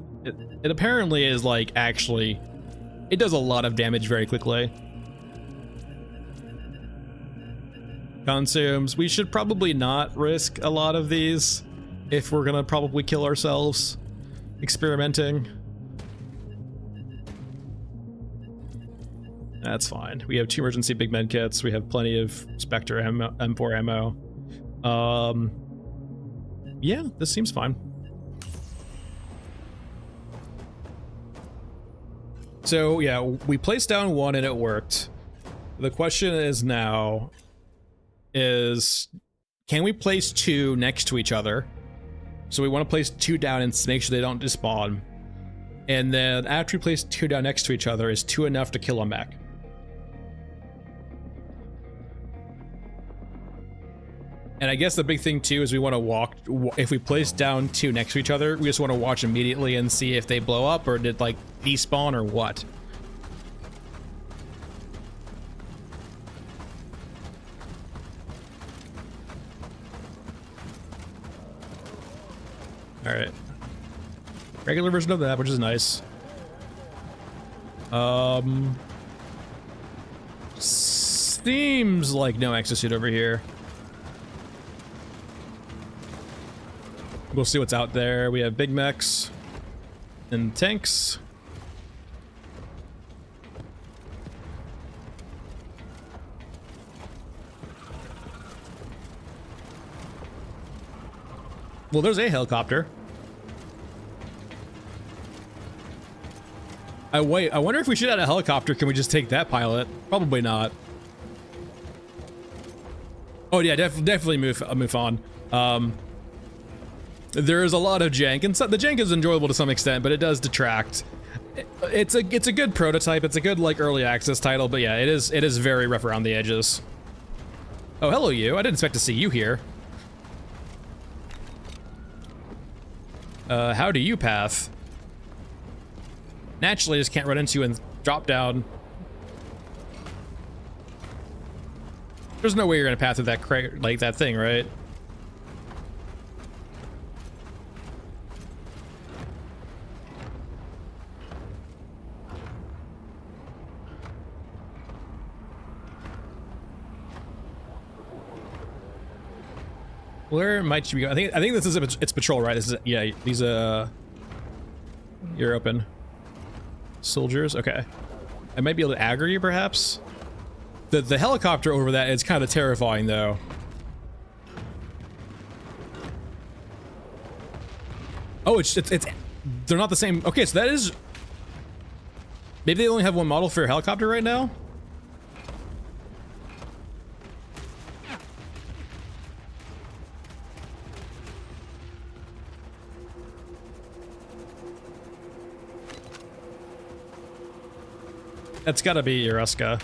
it apparently is like actually... It does a lot of damage very quickly. Consumes. We should probably not risk a lot of these if we're gonna probably kill ourselves experimenting. That's fine. We have 2 emergency big med kits. We have plenty of Spectre ammo, M4 ammo. Yeah, this seems fine. So yeah, we placed down one and it worked. The question is now can we place 2 next to each other? So we want to place 2 down and make sure they don't despawn. And then after we place 2 down next to each other, is 2 enough to kill a mech? And I guess the big thing too is we want to if we place down 2 next to each other, we just want to watch immediately and see if they blow up or did like despawn or what. All right. Regular version of that, which is nice. Seems like no exosuit over here. We'll see what's out there. We have big mechs and tanks. Well, there's a helicopter. I wonder if we should add a helicopter. Can we just take that pilot? Probably not. Oh yeah, definitely move on. There's a lot of jank, and so, the jank is enjoyable to some extent, but it does detract. It's a good prototype. It's a good like early access title, but yeah, it is very rough around the edges. Oh, hello you. I didn't expect to see you here. How do you path? Naturally, I just can't run into you and drop down. There's no way you're gonna path through that crate, like that thing, right? Where might you be going? I think this is it's patrol, right? This is yeah. These you're open. Soldiers, okay. I might be able to aggro you, perhaps. The helicopter over that is kind of terrifying, though. Oh, it's they're not the same. Okay, so that is. Maybe they only have one model for a helicopter right now. That's gotta be Yuruska.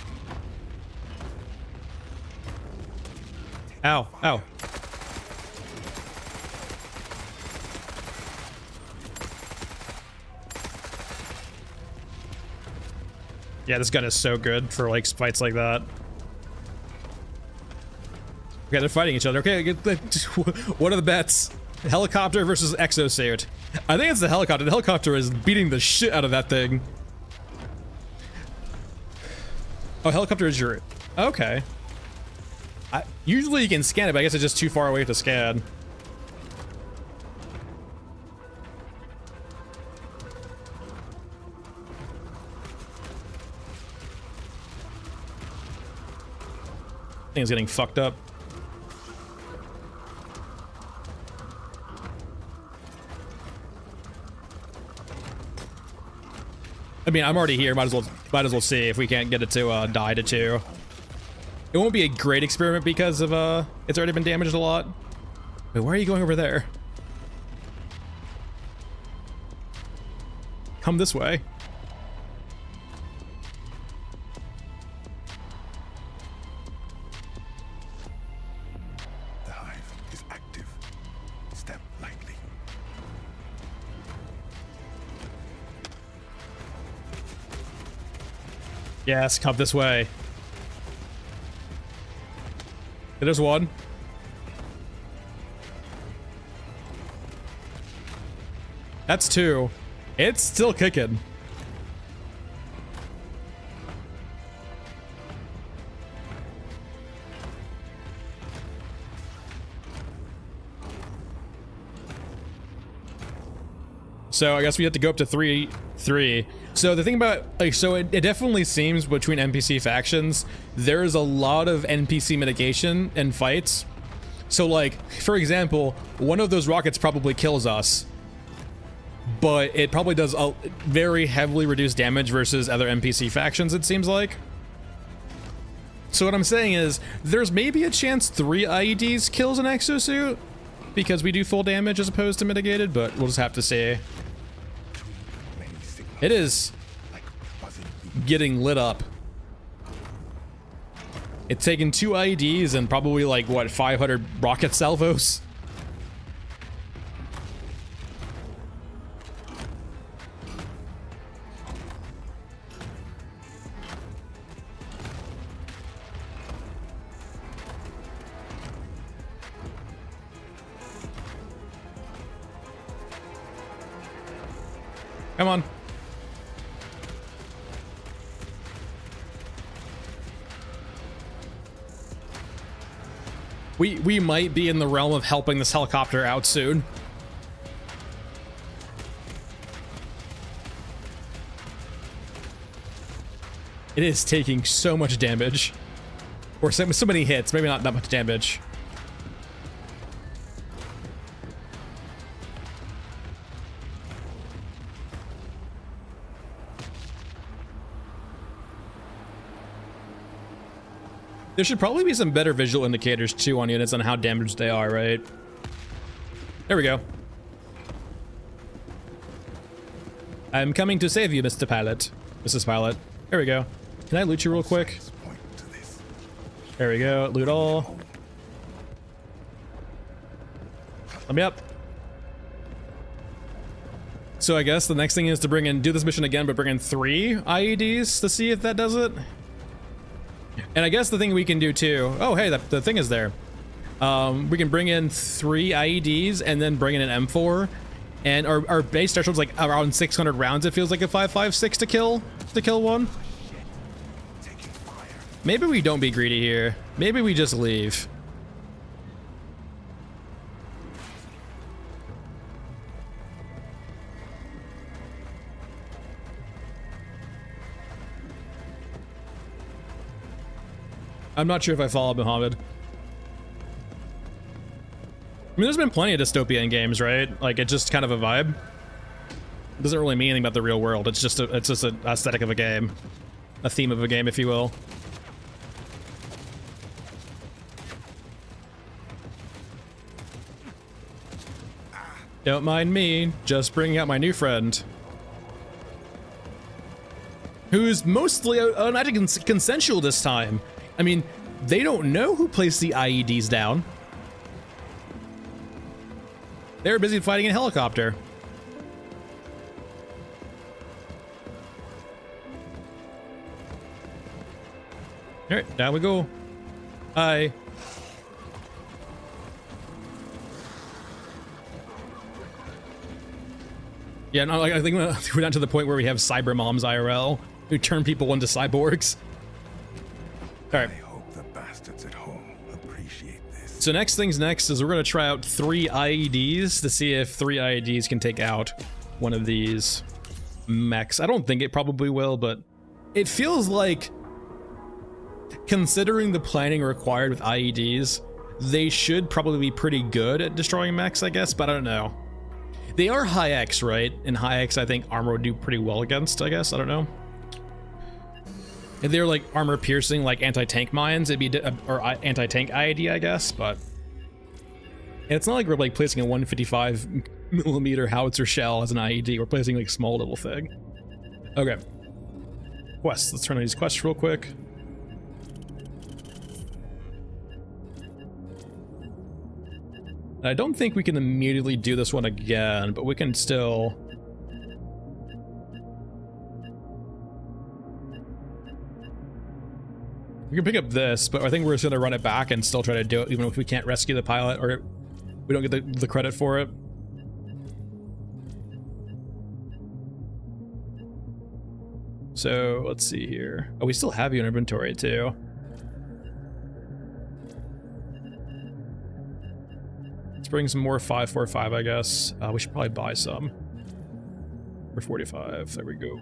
Ow, ow. Yeah, this gun is so good for like fights like that. Okay, they're fighting each other. Okay, what are the bets? Helicopter versus exosuit. I think it's the helicopter. The helicopter is beating the shit out of that thing. Oh, helicopter is your... Okay. Usually you can scan it, but I guess it's just too far away to scan. Thing's getting fucked up. I mean, I'm already here. Might as well see if we can't get it to die to 2. It won't be a great experiment because of it's already been damaged a lot. Wait, why are you going over there? Come this way. The hive is active. Step lightly. Yes, come this way. There's one. That's 2. It's still kicking. So I guess we have to go up to 3. So the thing about, like, so it definitely seems between NPC factions, there is a lot of NPC mitigation in fights. So like, for example, one of those rockets probably kills us, but it probably does a very heavily reduced damage versus other NPC factions, it seems like. So what I'm saying is, there's maybe a chance 3 IEDs kills an exosuit, because we do full damage as opposed to mitigated, but we'll just have to see. It is getting lit up. It's taken 2 IEDs and probably like, what, 500 rocket salvos? Come on. We might be in the realm of helping this helicopter out soon. It is taking so much damage. Or so many hits, maybe not that much damage. There should probably be some better visual indicators too on units on how damaged they are, right? There we go. I'm coming to save you, Mr. Pilot. Mrs. Pilot. There we go. Can I loot you real quick? There we go. Loot all. Let me up. So I guess the next thing is to do this mission again, but bring in 3 IEDs to see if that does it. And I guess the thing we can do too, oh hey, the thing is there. We can bring in 3 IEDs and then bring in an M4. And our base threshold's like around 600 rounds, it feels like a 5.56 to kill one. Maybe we don't be greedy here. Maybe we just leave. I'm not sure if I follow Muhammad. I mean, there's been plenty of dystopian games, right? Like, it's just kind of a vibe. It doesn't really mean anything about the real world. It's just an aesthetic of a game. A theme of a game, if you will. Don't mind me, just bringing out my new friend. who's mostly not consensual this time. I mean, they don't know who placed the IEDs down. They're busy fighting a helicopter. All right, down we go. Hi. Yeah, no, I think we're down to the point where we have cyber moms IRL who turn people into cyborgs. All right. I hope the bastards at home appreciate this. So next things next is we're going to try out 3 IEDs to see if 3 IEDs can take out one of these mechs. I don't think it probably will, but it feels like, considering the planning required with IEDs, they should probably be pretty good at destroying mechs, I guess, but I don't know. They are high X, right? And high X, I think armor would do pretty well against, I guess. I don't know. If they're like armor piercing, like anti-tank mines, it'd be, or anti-tank IED, I guess, but it's not like we're like placing a 155 millimeter howitzer shell as an IED. We're placing like small little thing. Okay. Quests. Let's turn on these quests real quick. I don't think we can immediately do this one again, but we can still... We can pick up this, but I think we're just going to run it back and still try to do it, even if we can't rescue the pilot or we don't get the credit for it. So, let's see here. Oh, we still have you in inventory, too. Let's bring some more 545, I guess. We should probably buy some. For 45, there we go.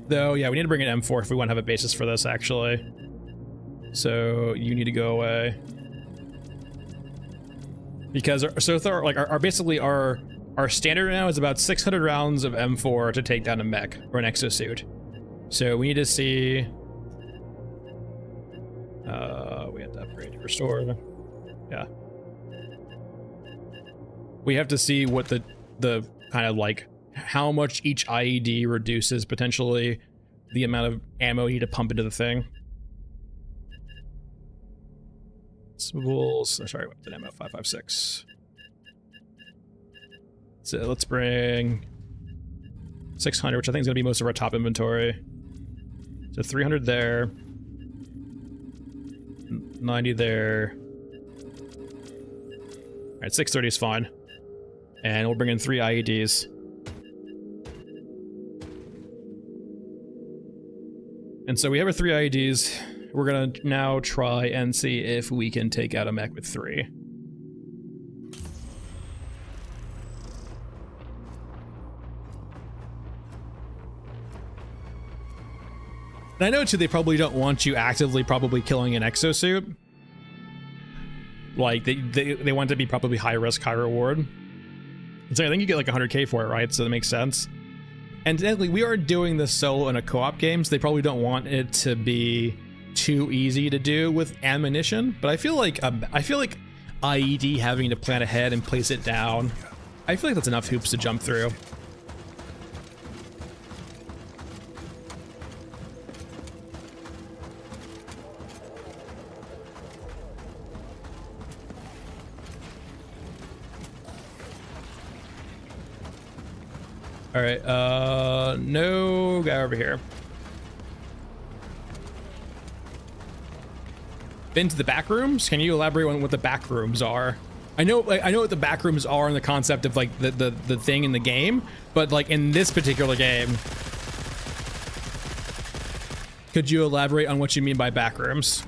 Though, yeah, we need to bring an M4 if we want to have a basis for this, actually. So, you need to go away. Because, basically our standard now is about 600 rounds of M4 to take down a mech, or an exosuit. So, we need to see... we have to upgrade to restore. Yeah. We have to see what the kind of like how much each IED reduces potentially the amount of ammo you need to pump into the thing. Swivels. Sorry, what's an ammo? 556. So let's bring 600, which I think is going to be most of our top inventory. So 300 there. 90 there. Alright, 630 is fine. And we'll bring in 3 IEDs. And so we have our 3 IEDs. We're gonna now try and see if we can take out a mech with 3. And I know too, they probably don't want you actively probably killing an exosuit. Like they want it to be probably high risk, high reward. And so I think you get like 100k for it, right? So that makes sense. And technically, we are doing this solo in a co-op game, so they probably don't want it to be too easy to do with ammunition. But I feel like IED having to plan ahead and place it down, I feel like that's enough hoops to jump through. All right, no guy over here. Been to the back rooms? Can you elaborate on what the back rooms are? I know what the back rooms are in the concept of like the thing in the game, but like in this particular game, could you elaborate on what you mean by back rooms?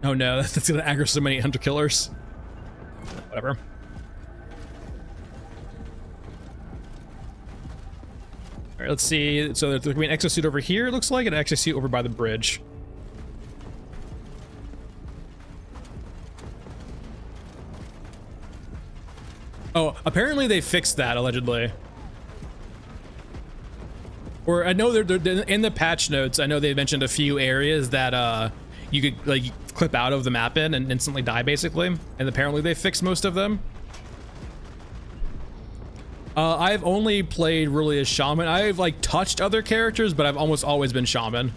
Oh no, that's gonna aggro so many hunter killers. Whatever. All right, let's see. So there's gonna be an exosuit over here, it looks like, and an exosuit over by the bridge. Oh, apparently they fixed that, allegedly. Or I know they're in the patch notes. I know they mentioned a few areas that you could like clip out of the map in and instantly die basically. And apparently they fixed most of them. I've only played really as Shaman. I've like touched other characters, but I've almost always been Shaman.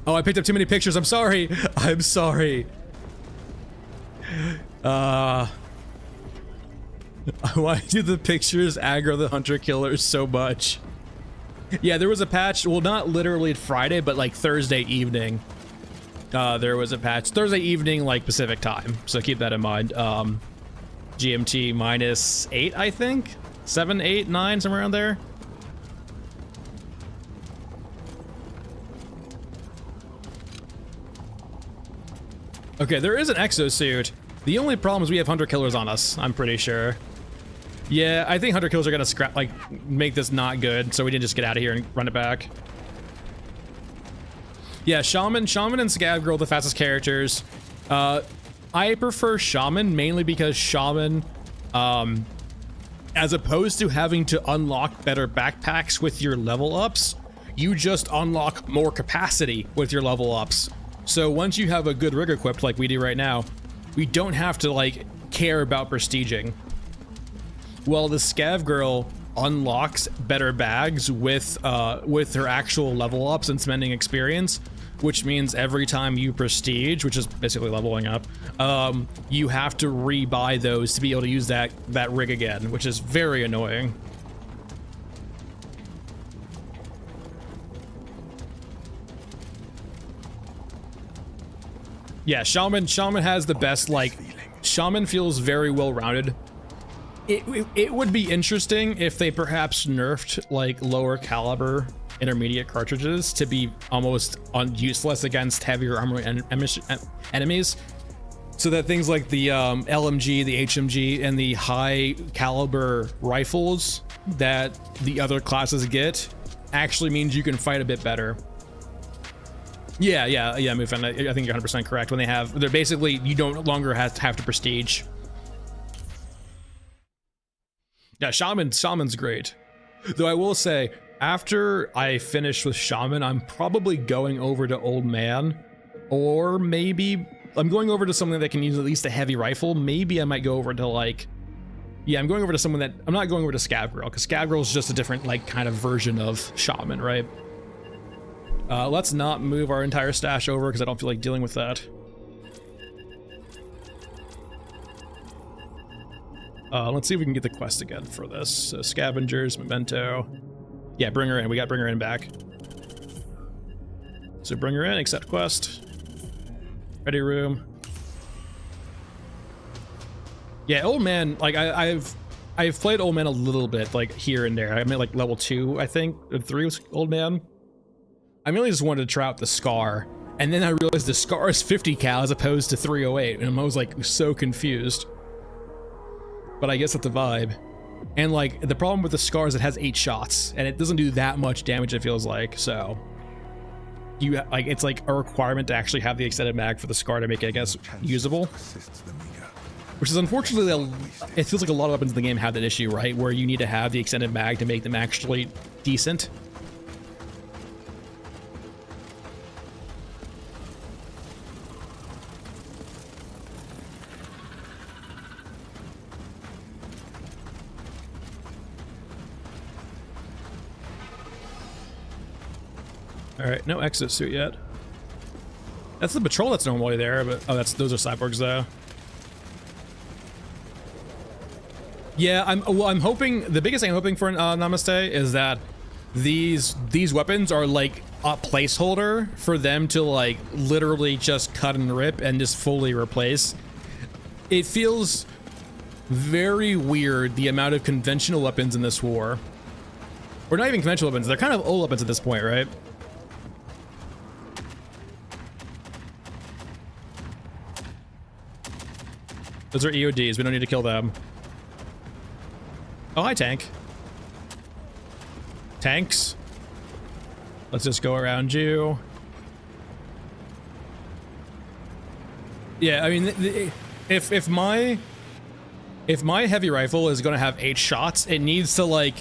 Oh, I picked up too many pictures. I'm sorry. I'm sorry. Why do the pictures aggro the hunter killers so much? Yeah, there was a patch. Well, not literally Friday, but like Thursday evening. There was a patch Thursday evening, like Pacific time. So keep that in mind. GMT -8, I think. 7, 8, 9, somewhere around there. Okay, there is an exosuit. The only problem is we have hunter killers on us, I'm pretty sure. Yeah, I think hunter killers are gonna scrap, like, make this not good, so we didn't just get out of here and run it back. Yeah, Shaman and Scav Girl, the fastest characters. I prefer Shaman mainly because Shaman, as opposed to having to unlock better backpacks with your level ups, you just unlock more capacity with your level ups. So once you have a good rig equipped like we do right now, we don't have to like care about prestiging. Well, the Scav Girl unlocks better bags with her actual level ups and spending experience, which means every time you prestige, which is basically leveling up, you have to re-buy those to be able to use that rig again, which is very annoying. Yeah, Shaman has the best, like, Shaman feels very well-rounded. It would be interesting if they perhaps nerfed, like, lower caliber intermediate cartridges to be almost useless against heavier armor enemies, so that things like the LMG, the HMG, and the high caliber rifles that the other classes get actually means you can fight a bit better. Yeah, Mufan, I think you're 100% correct. When they're basically, you don't longer have to prestige. Yeah, Shaman's great. Though I will say, after I finish with Shaman, I'm probably going over to Old Man, or maybe I'm going over to something that can use at least a heavy rifle. Maybe I might go over to like, yeah, I'm going over to someone that, I'm not going over to Scav Girl, because Scav Girl is just a different like kind of version of Shaman, right? Let's not move our entire stash over because I don't feel like dealing with that. Let's see if we can get the quest again for this. So scavengers, memento. Yeah, bring her in. We got bring her in back. So bring her in, accept quest. Ready room. Yeah, Old Man, like I've played Old Man a little bit, like here and there. I'm at like level 2, I think, or 3 was Old Man. I mainly just wanted to try out the Scar, and then I realized the Scar is 50 cal as opposed to 308, and I was like so confused. But I guess that's the vibe. And like the problem with the Scar is it has 8 shots, and it doesn't do that much damage, it feels like. So you like, it's like a requirement to actually have the extended mag for the Scar to make it, I guess, usable. Which is unfortunately, it feels like a lot of weapons in the game have that issue, right? Where you need to have the extended mag to make them actually decent. Alright, no exosuit yet. That's the patrol that's normally there, but oh, those are cyborgs though. Yeah, I'm hoping, the biggest thing I'm hoping for Namaste is that these weapons are like a placeholder for them to like literally just cut and rip and just fully replace. It feels very weird, the amount of conventional weapons in this war. Or not even conventional weapons, they're kind of old weapons at this point, right? Those are EODs, we don't need to kill them. Oh, hi, tank. Tanks. Let's just go around you. Yeah, I mean, if my heavy rifle is going to have 8 shots, it needs to like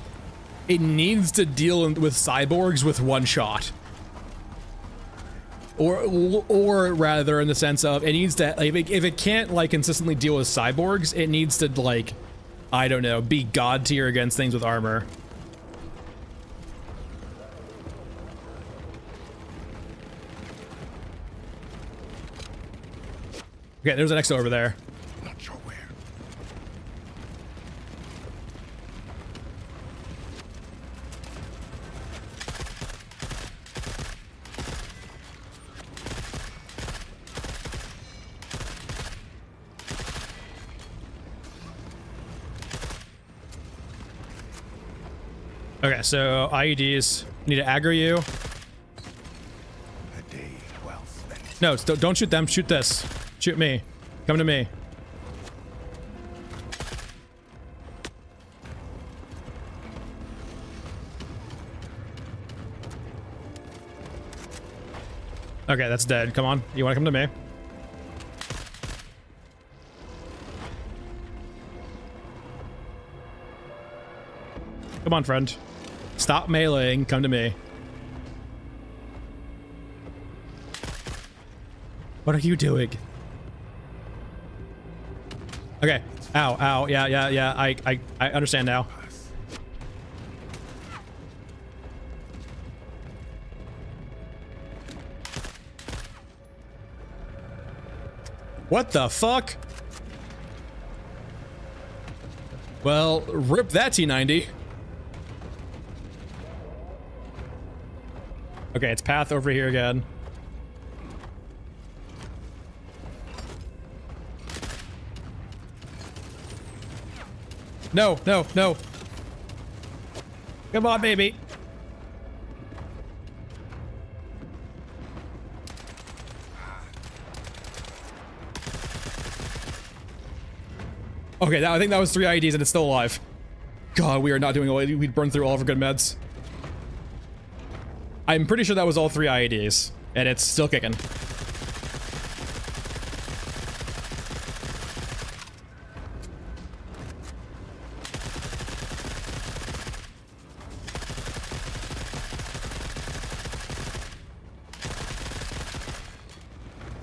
it needs to deal with cyborgs with one shot. Or rather, in the sense of it needs to, like, if it can't like consistently deal with cyborgs, it needs to, like, I don't know, be god tier against things with armor. Okay, there's an exo over there. Not sure where. Okay, so IEDs. Need to aggro you. A day well spent. No, don't shoot them. Shoot this. Shoot me. Come to me. Okay, that's dead. Come on. You want to come to me? Come on, friend. Stop meleeing. Come to me. What are you doing? Okay. Ow, ow. Yeah. I understand now. What the fuck? Well, rip that T90. Okay, it's path over here again. No. Come on, baby. Okay, I think that was 3 IEDs and it's still alive. God, we are not doing well. We'd burned through all of our good meds. I'm pretty sure that was all 3 IEDs, and it's still kicking.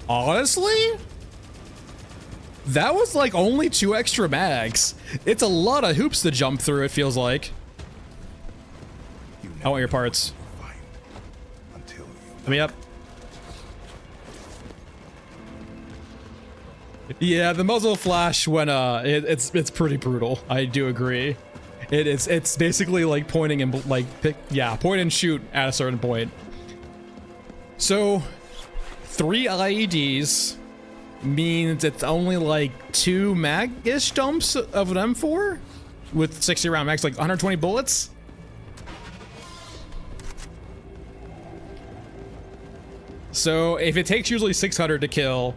Honestly? That was like only 2 extra mags. It's a lot of hoops to jump through, it feels like. I want your parts. Let me up. Yeah, the muzzle flash when it's pretty brutal. I do agree. It's basically like pointing and point and shoot at a certain point. So 3 IEDs means it's only like 2 mag-ish dumps of an M4 with 60 round max, like 120 bullets. So if it takes usually 600 to kill,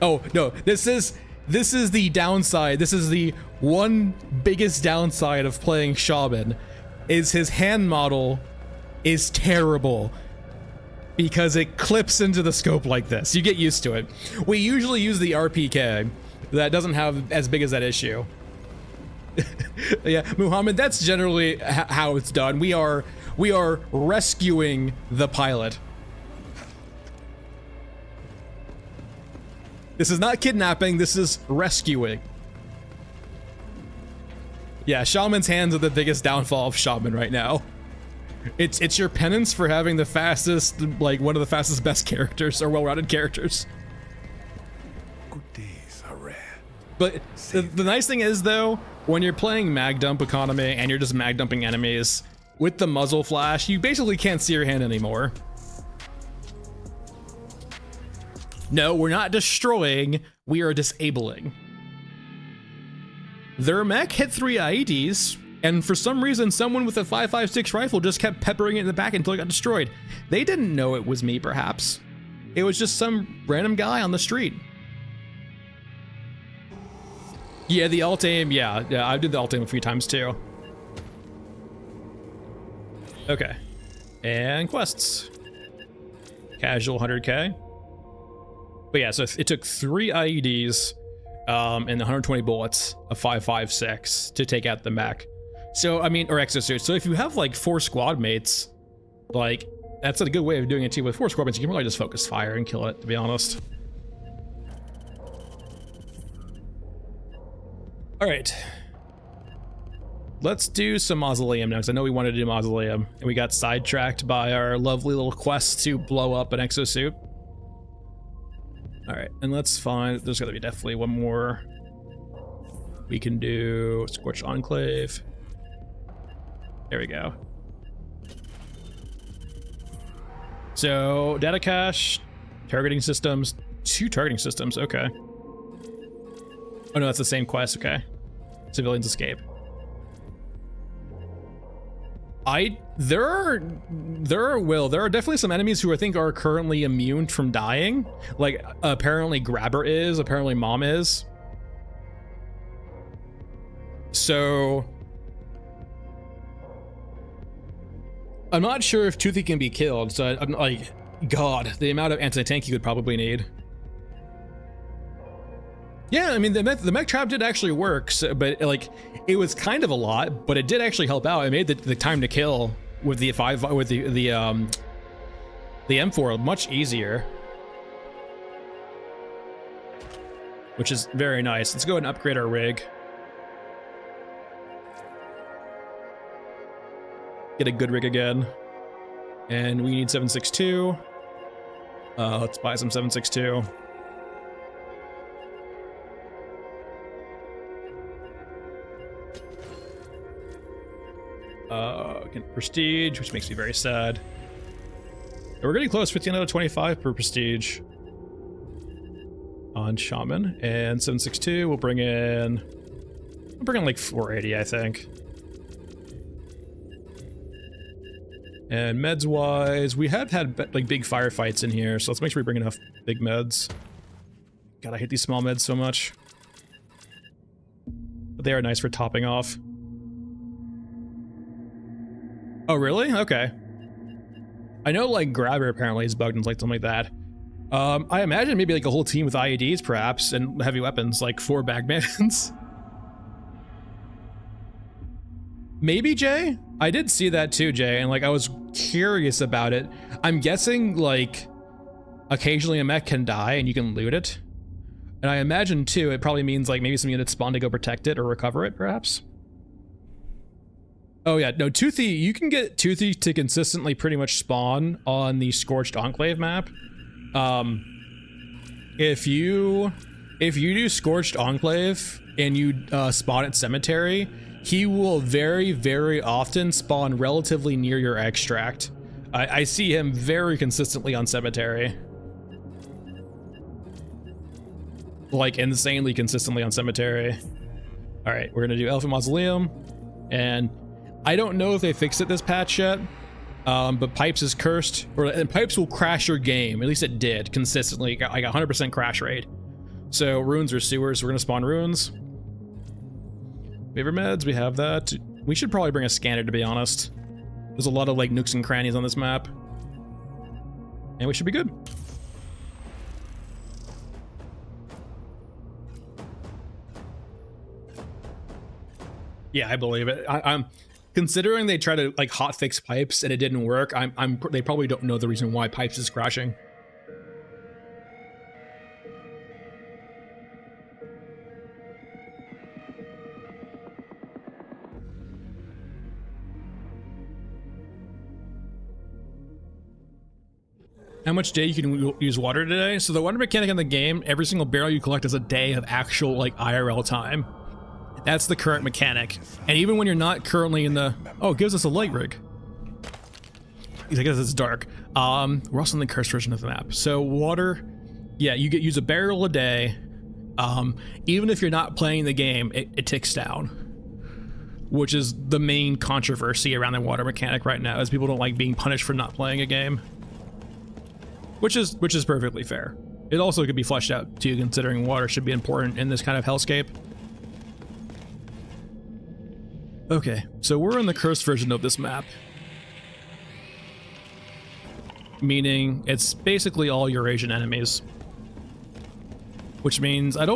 oh no, this is the downside. This is the one biggest downside of playing Shaman, is his hand model is terrible because it clips into the scope like this. You get used to it. We usually use the RPK that doesn't have as big as that issue. Yeah, Muhammad, that's generally how it's done. We are rescuing the pilot. This is not kidnapping, this is rescuing. Yeah, Shaman's hands are the biggest downfall of Shaman right now. It's your penance for having the fastest, like one of the fastest best characters, or well-rounded characters. Good days are rare. But the nice thing is though, when you're playing mag dump economy and you're just mag dumping enemies, with the muzzle flash, you basically can't see your hand anymore. No, we're not destroying, we are disabling. Their mech hit 3 IEDs, and for some reason, someone with a 5.56 rifle just kept peppering it in the back until it got destroyed. They didn't know it was me, perhaps. It was just some random guy on the street. Yeah, the alt aim, yeah, I did the alt aim a few times too. Okay, and quests. Casual 100K. But yeah, so it took 3 IEDs and 120 bullets of 5.56 to take out the mech. So, I mean, or exosuits. So if you have like 4 squad mates, like that's a good way of doing it too. With 4 squad mates, you can really just focus fire and kill it, to be honest. All right. Let's do some Mausoleum now, because I know we wanted to do Mausoleum, and we got sidetracked by our lovely little quest to blow up an exosuit. All right, and let's find, there's gotta be definitely one more. We can do Scorched Enclave. There we go. So, data cache, targeting systems, 2 targeting systems, okay. Oh no, that's the same quest, okay. Civilians escape. There are definitely some enemies who I think are currently immune from dying. Like apparently Grabber is, apparently Mom is. So I'm not sure if Toothy can be killed, so I'm like, God, the amount of anti-tank you would probably need. Yeah, I mean the mech trap did actually work, so, but like it was kind of a lot, but it did actually help out. It made the time to kill with the M4 much easier, which is very nice. Let's go ahead and upgrade our rig. Get a good rig again, and we need 762. Let's buy some 762. Prestige, which makes me very sad. We're getting close, 15 out of 25 per prestige on Shaman, and 762 we'll bring in like 480, I think. And meds wise, we have had like big firefights in here, so let's make sure we bring enough big meds. God, I hate these small meds so much, but they are nice for topping off. Oh, really? Okay. I know, like, Grabber apparently is bugged and like something like that. I imagine maybe like a whole team with IEDs, perhaps, and heavy weapons, like 4 bagmans. Maybe, Jay? I did see that too, Jay, and like I was curious about it. I'm guessing, like, occasionally a mech can die and you can loot it. And I imagine, too, it probably means like maybe some units spawn to go protect it or recover it, perhaps. Oh yeah, no, Toothy, you can get Toothy to consistently pretty much spawn on the Scorched Enclave map. If you do Scorched Enclave and you spawn at Cemetery, he will very, very often spawn relatively near your extract. I see him very consistently on Cemetery. Like insanely consistently on Cemetery. All right, we're gonna do Elephant Mausoleum, and I don't know if they fixed it this patch yet, but Pipes is cursed, and Pipes will crash your game. At least it did consistently. I got 100% crash rate. So runes or sewers, we're gonna spawn runes. Favor meds, we have that. We should probably bring a scanner, to be honest. There's a lot of like nooks and crannies on this map, and we should be good. Yeah, I believe it. I'm considering they tried to like hotfix Pipes and it didn't work. They probably don't know the reason why Pipes is crashing. How much day you can use water today? So the water mechanic in the game, every single barrel you collect is a day of actual like IRL time. That's the current mechanic. And even when you're not currently in the... Oh, it gives us a light rig. I guess it's dark. We're also in the cursed version of the map. So water, yeah, you use a barrel a day. Even if you're not playing the game, it ticks down. Which is the main controversy around the water mechanic right now, is people don't like being punished for not playing a game. Which is perfectly fair. It also could be fleshed out too, considering water should be important in this kind of hellscape. Okay, so we're in the cursed version of this map. Meaning it's basically all Eurasian enemies. Which means I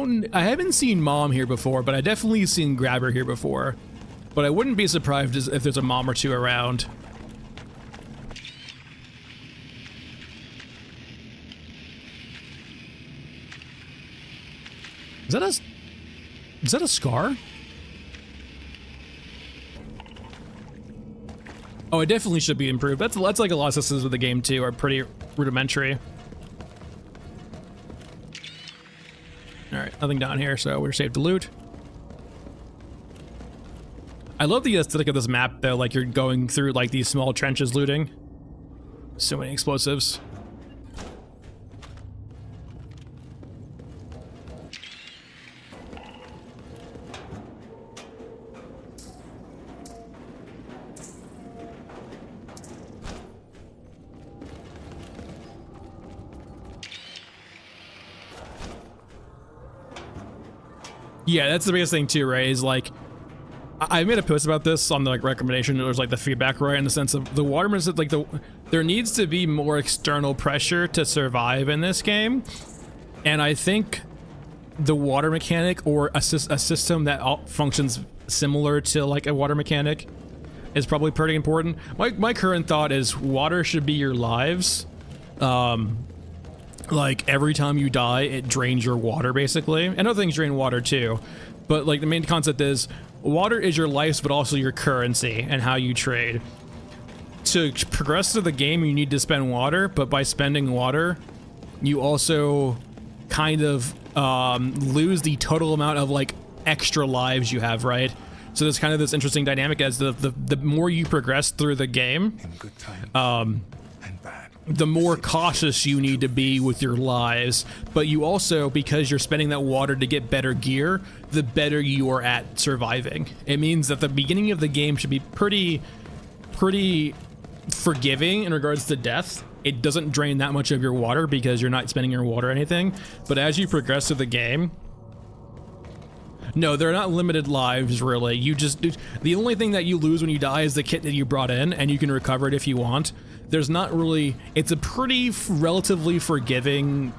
haven't seen Mom here before, but I definitely seen Grabber here before. but I wouldn't be surprised if there's a mom or two around. Is that a scar? Oh, it definitely should be improved. That's like a lot of systems with the game too are pretty rudimentary. All right, nothing down here, so we're safe to loot. I love the aesthetic of this map though, like you're going through like these small trenches looting. So many explosives. Yeah, that's the biggest thing too, right? Is like, I made a post about this on the like recommendation. It was like the feedback, right? In the sense of the water, like there needs to be more external pressure to survive in this game, and I think the water mechanic or a system that functions similar to like a water mechanic is probably pretty important. My current thought is water should be your lives. Like every time you die, it drains your water basically. And other things drain water too. But like the main concept is water is your life, but also your currency and how you trade. To progress through the game, you need to spend water, but by spending water, you also kind of lose the total amount of like extra lives you have, right? So there's kind of this interesting dynamic as the more you progress through the game, In good times and bad. the more cautious you need to be with your lives, but you also, because you're spending that water to get better gear, the better you are at surviving. It means that the beginning of the game should be pretty forgiving in regards to death. It doesn't drain that much of your water because you're not spending your water or anything, but as you progress through the game, no, they're not limited lives, really. You just, the only thing that you lose when you die is the kit that you brought in, and you can recover it if you want. There's not really, it's a pretty relatively forgiving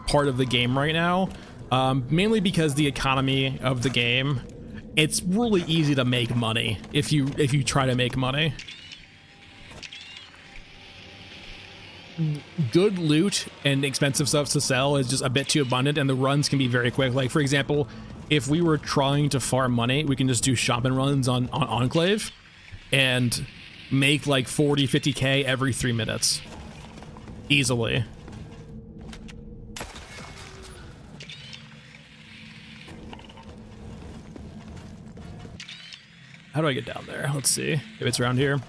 part of the game right now, mainly because the economy of the game, it's really easy to make money if you try to make money. Good loot and expensive stuff to sell is just a bit too abundant, and the runs can be very quick. Like, for example, if we were trying to farm money, we can just do Shaman runs on Enclave and make like 40, 50k every 3 minutes. Easily. How do I get down there? Let's see if it's around here.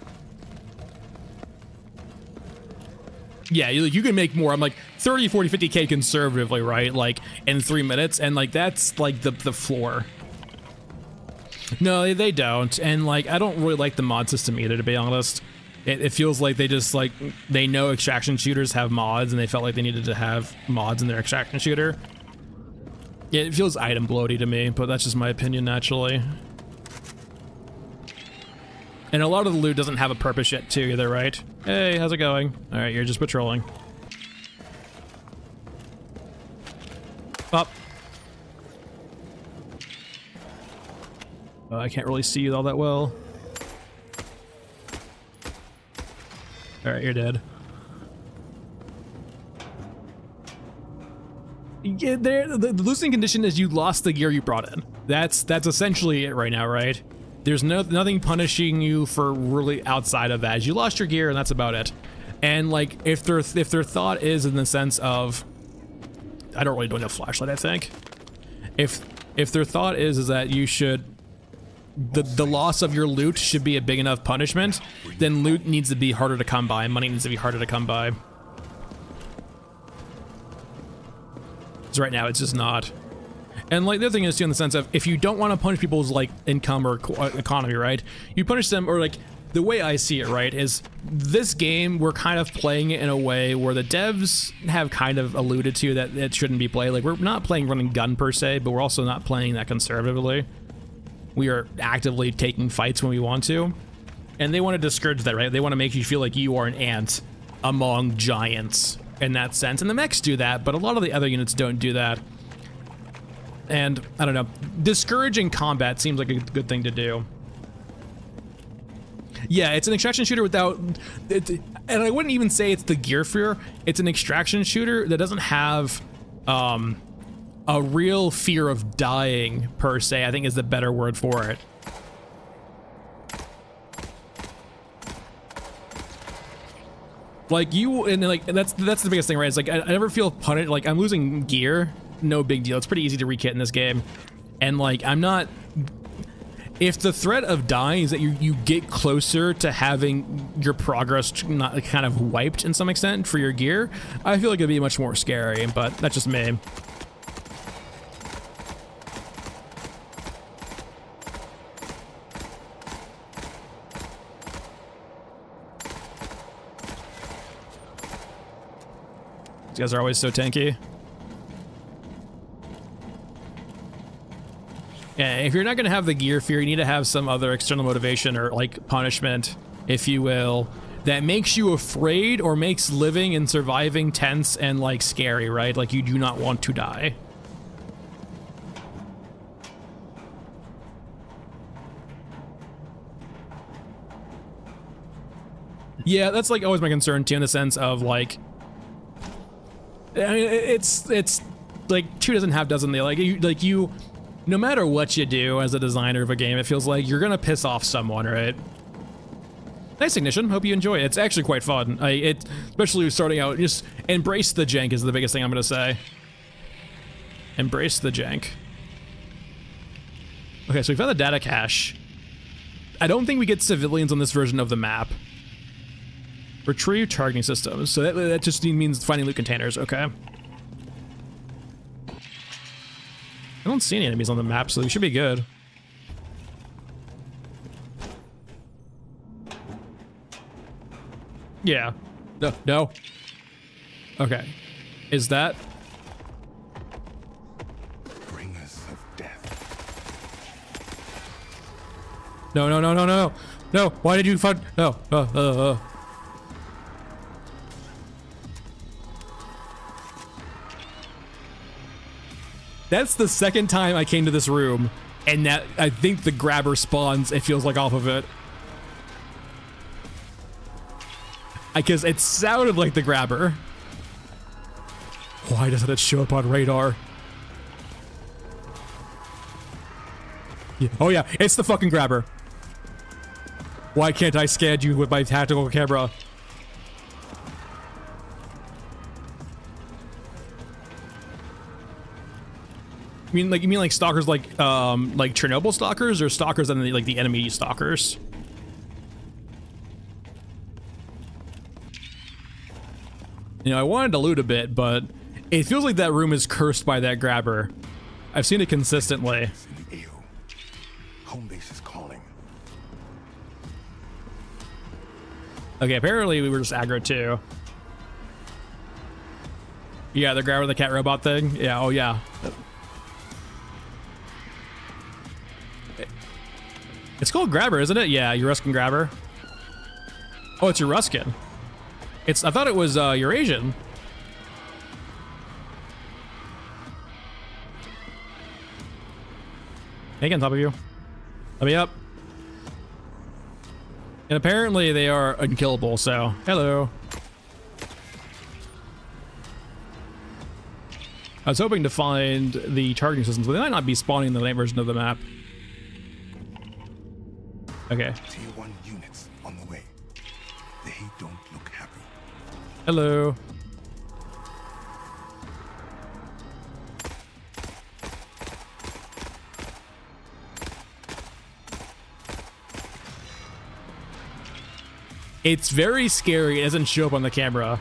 Yeah, you can make more. I'm like 30, 40, 50k conservatively, right? Like in 3 minutes, and like that's like the floor. No, they don't, and like I don't really like the mod system either, to be honest. It feels like they just like, they know extraction shooters have mods, and they felt like they needed to have mods in their extraction shooter. Yeah, it feels item bloaty to me, but that's just my opinion naturally. And a lot of the loot doesn't have a purpose yet too either, right? Hey, how's it going? All right, you're just patrolling. Up. I can't really see you all that well. All right, you're dead. Yeah, the losing condition is you lost the gear you brought in. That's essentially it right now, right? There's nothing punishing you for really outside of that. You lost your gear, and that's about it. And like, if their thought is in the sense of, I don't really do a flashlight, I think. If their thought is that you should, the loss of your loot should be a big enough punishment, then loot needs to be harder to come by, money needs to be harder to come by. Because right now it's just not. And like the other thing is too, in the sense of, if you don't want to punish people's like income or economy, right? You punish them, or like the way I see it, right, is this game, we're kind of playing it in a way where the devs have kind of alluded to that it shouldn't be played. Like, we're not playing run and gun per se, but we're also not playing that conservatively. We are actively taking fights when we want to, and they want to discourage that, right? They want to make you feel like you are an ant among giants in that sense. And the mechs do that, but a lot of the other units don't do that. And I don't know, discouraging combat seems like a good thing to do. Yeah, it's an extraction shooter without, and I wouldn't even say it's the gear fear. It's an extraction shooter that doesn't have a real fear of dying per se, I think is the better word for it. Like you, and like that's the biggest thing, right? It's like I never feel punished. Like I'm losing gear, no big deal. It's pretty easy to rekit in this game, and like I'm not. If the threat of dying is that you get closer to having your progress not kind of wiped in some extent for your gear, I feel like it'd be much more scary. But that's just me. You guys are always so tanky. Yeah, if you're not going to have the gear fear, you need to have some other external motivation or like punishment, if you will, that makes you afraid or makes living and surviving tense and like scary, right? Like you do not want to die. Yeah, that's like always my concern too, in the sense of like, I mean, it's like two doesn't have dozen. They like you, no matter what you do as a designer of a game, it feels like you're gonna piss off someone, right? Nice Ignition. Hope you enjoy it. It's actually quite fun. Especially starting out, just embrace the jank is the biggest thing I'm gonna say. Embrace the jank. Okay, so we found the data cache. I don't think we get civilians on this version of the map. Retrieve targeting systems. So that just means finding loot containers. Okay. I don't see any enemies on the map, so we should be good. Yeah. No. No. Okay. Is that? Bringers of death. No. No. No. No. No. No. Why did you find? No. That's the second time I came to this room, and that I think the grabber spawns, it feels like, off of it. Because it sounded like the grabber. Why doesn't it show up on radar? Yeah. Oh yeah, it's the fucking grabber. Why can't I scan you with my tactical camera? You mean like stalkers like Chernobyl stalkers, or stalkers and like the enemy stalkers? You know, I wanted to loot a bit, but it feels like that room is cursed by that grabber. I've seen it consistently. Home base is calling. Okay, apparently we were just aggro too. Yeah, the grabber, the cat robot thing. Yeah, oh yeah. It's called Grabber, isn't it? Yeah, Eurasian Grabber. Oh, it's Eurasian. I thought it was Eurasian. Hey, on top of you. Let me up. And apparently they are unkillable, so hello. I was hoping to find the targeting systems, but they might not be spawning in the night version of the map. Okay. Tier 1 units on the way. They don't look happy. Hello. It's very scary. It doesn't show up on the camera.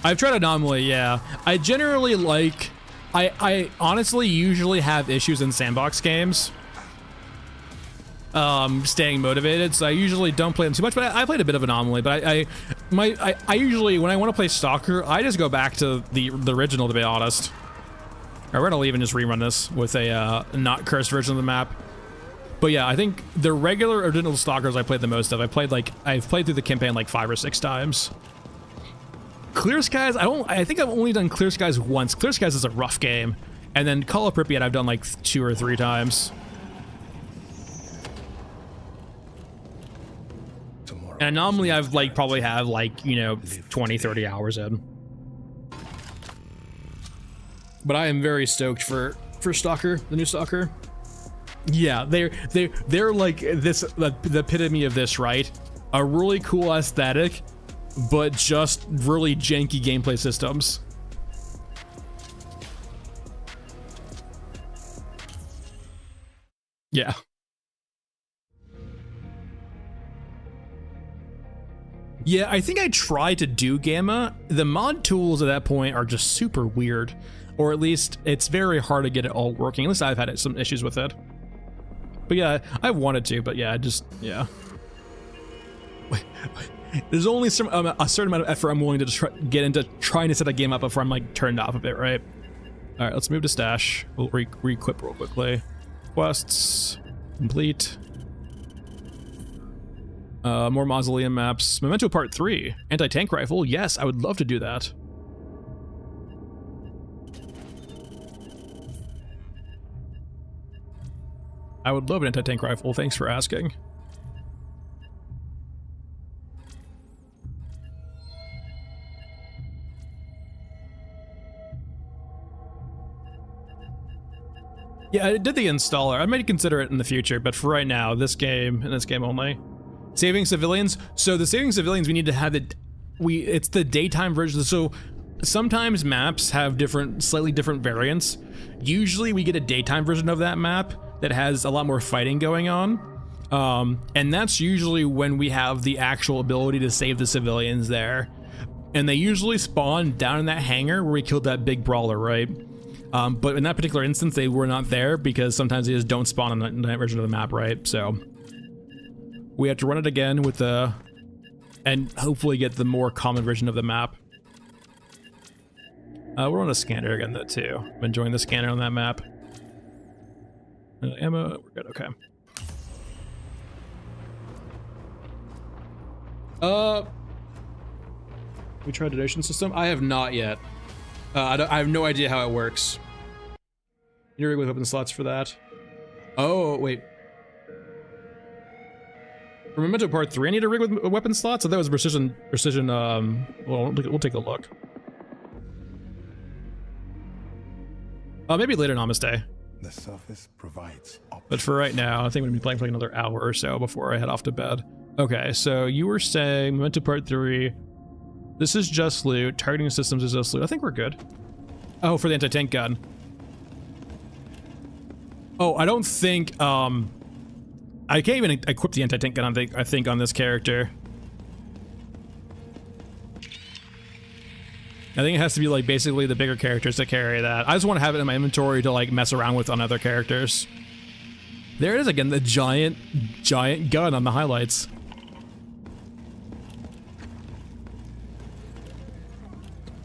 I've tried Anomaly, yeah. I generally like... I honestly usually have issues in sandbox games. Staying motivated, so I usually don't play them too much, but I played a bit of Anomaly, but I usually, when I want to play Stalker, I just go back to the original, to be honest. Alright, we're gonna leave and just rerun this with a not cursed version of the map. But yeah, I think the regular original Stalkers I played the most of. I've played through the campaign like 5 or 6 times. Clear Skies, I think I've only done Clear Skies once. Clear Skies is a rough game. And then Call of Pripyat I've done like 2 or 3 times. And anomaly I've like probably have like, you know, 20, 30 hours in. But I am very stoked for Stalker, the new Stalker. Yeah, they're like this, the epitome of this, right? A really cool aesthetic, but just really janky gameplay systems. Yeah. Yeah, I think I tried to do Gamma. The mod tools at that point are just super weird. Or at least it's very hard to get it all working. At least I've had some issues with it. But yeah, I wanted to, but yeah, yeah. There's only a certain amount of effort I'm willing to get into trying to set a game up before I'm like turned off a bit, right? All right, let's move to stash. We'll re-equip real quickly. Quests, complete. More mausoleum maps. Memento Part 3. Anti-tank rifle. Yes, I would love to do that. I would love an anti-tank rifle. Thanks for asking. Yeah, I did the installer. I might consider it in the future, but for right now, this game and this game only. Saving civilians. So the saving civilians, we need to have it. It's the daytime version. So sometimes maps have slightly different variants. Usually we get a daytime version of that map that has a lot more fighting going on. And that's usually when we have the actual ability to save the civilians there. And they usually spawn down in that hangar where we killed that big brawler, right? But in that particular instance, they were not there because sometimes they just don't spawn in that version of the map, right? So we have to run it again with and hopefully get the more common version of the map. We're on a scanner again though too. I'm enjoying the scanner on that map. Ammo, we're good, okay. We tried donation system? I have not yet. I have no idea how it works. You need to rig with weapon slots for that. Oh, wait. For Memento Part 3, I need to rig with weapon slots? I thought it was precision, well, we'll take a look. Maybe later Namaste. The surface provides options. But for right now, I think I'm gonna be playing for like another hour or so before I head off to bed. Okay, so you were saying Memento Part 3. This is just loot. Targeting systems is just loot. I think we're good. Oh, for the anti-tank gun. Oh, I don't think, I can't even equip the anti-tank gun, I think, on this character. I think it has to be, like, basically the bigger characters that carry that. I just want to have it in my inventory to, like, mess around with on other characters. There it is again, the giant gun on the highlights.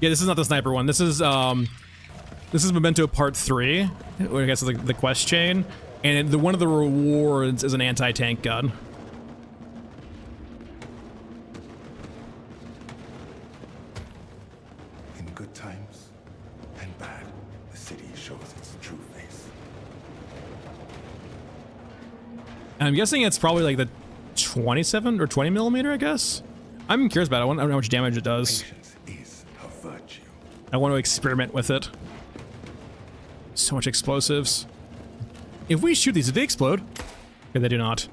Yeah, this is not the sniper one. This is Memento Part 3, I guess it's the quest chain, and one of the rewards is an anti-tank gun. In good times and bad, the city shows its true face. And I'm guessing it's probably like the 27 or 20 millimeter, I guess? I'm curious about it. I don't know how much damage it does. Patience is a virtue. I want to experiment with it. So much explosives. If we shoot these, do they explode? Okay, they do not.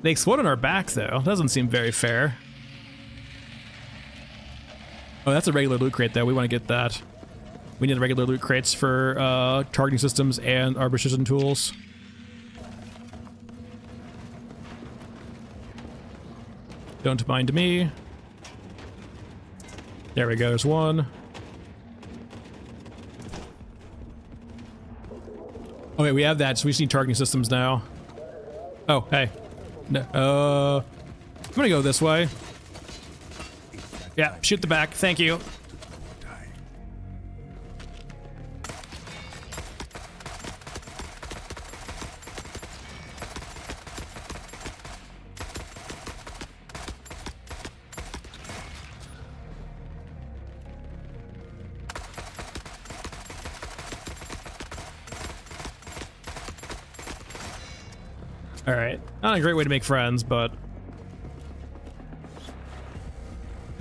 They explode on our back, though. Doesn't seem very fair. Oh, that's a regular loot crate, though. We want to get that. We need regular loot crates for targeting systems and our precision tools. Don't mind me. There we go, there's one. Oh wait, we have that, so we just need targeting systems now. Oh, hey. No, I'm gonna go this way. Yeah, shoot the back, thank you. Alright, not a great way to make friends, but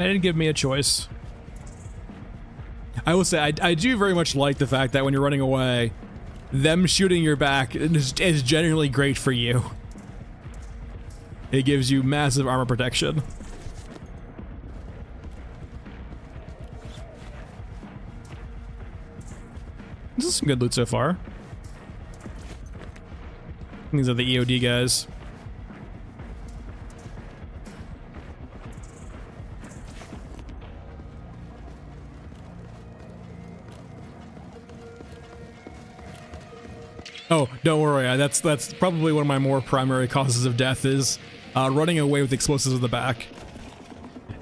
They didn't give me a choice. I will say, I do very much like the fact that when you're running away, them shooting your back is generally great for you. It gives you massive armor protection. This is some good loot so far. These are the EOD guys. Oh, don't worry. That's probably one of my more primary causes of death is running away with explosives in the back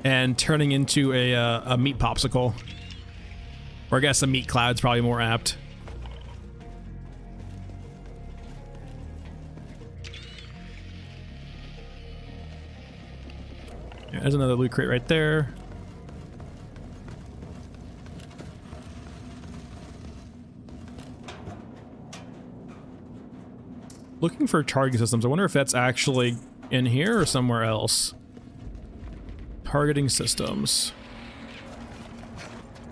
and turning into a meat popsicle. Or I guess a meat cloud's probably more apt. Yeah, there's another loot crate right there. Looking for targeting systems. I wonder if that's actually in here or somewhere else. Targeting systems.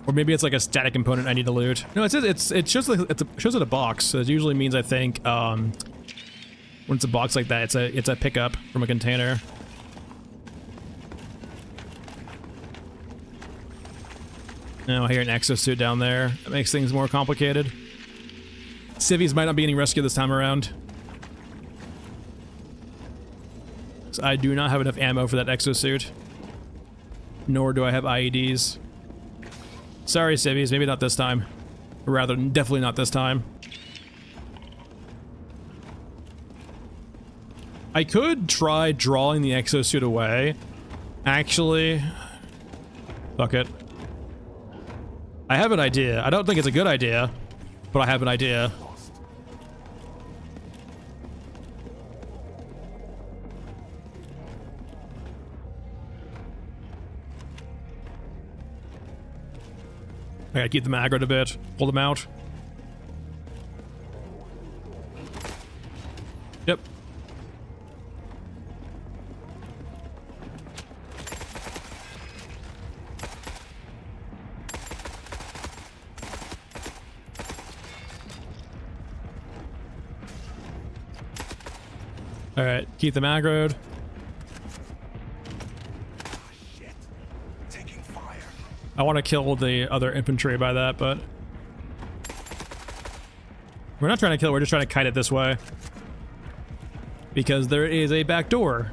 Or maybe it's like a static component I need to loot. No, it says it shows like it shows it a box. So it usually means I think when it's a box like that, it's a pickup from a container. Now I hear an exosuit down there. That makes things more complicated. Civvies might not be getting rescued this time around. So I do not have enough ammo for that exosuit. Nor do I have IEDs. Sorry, civvies, maybe not this time. Or rather, definitely not this time. I could try drawing the exosuit away. Actually, fuck it. I have an idea. I don't think it's a good idea, but I have an idea. I gotta keep them aggroed a bit, pull them out. Yep. Alright, keep them aggroed. I want to kill the other infantry by that, but we're not trying to kill it, we're just trying to kite it this way. Because there is a back door.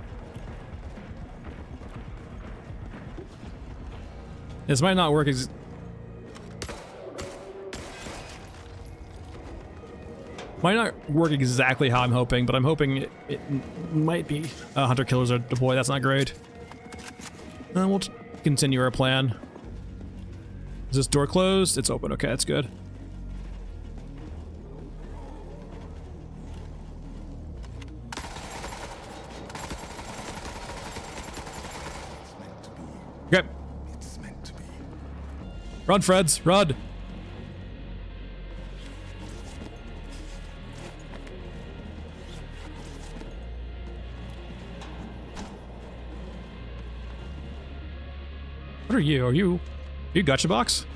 This might not work exactly how I'm hoping, but I'm hoping it might be. Hunter killers are deployed, that's not great. We'll continue our plan. Is this door closed? It's open. Okay, that's good. Okay. It's meant to be. Run, Freds, run! What are you? Are you gotcha box?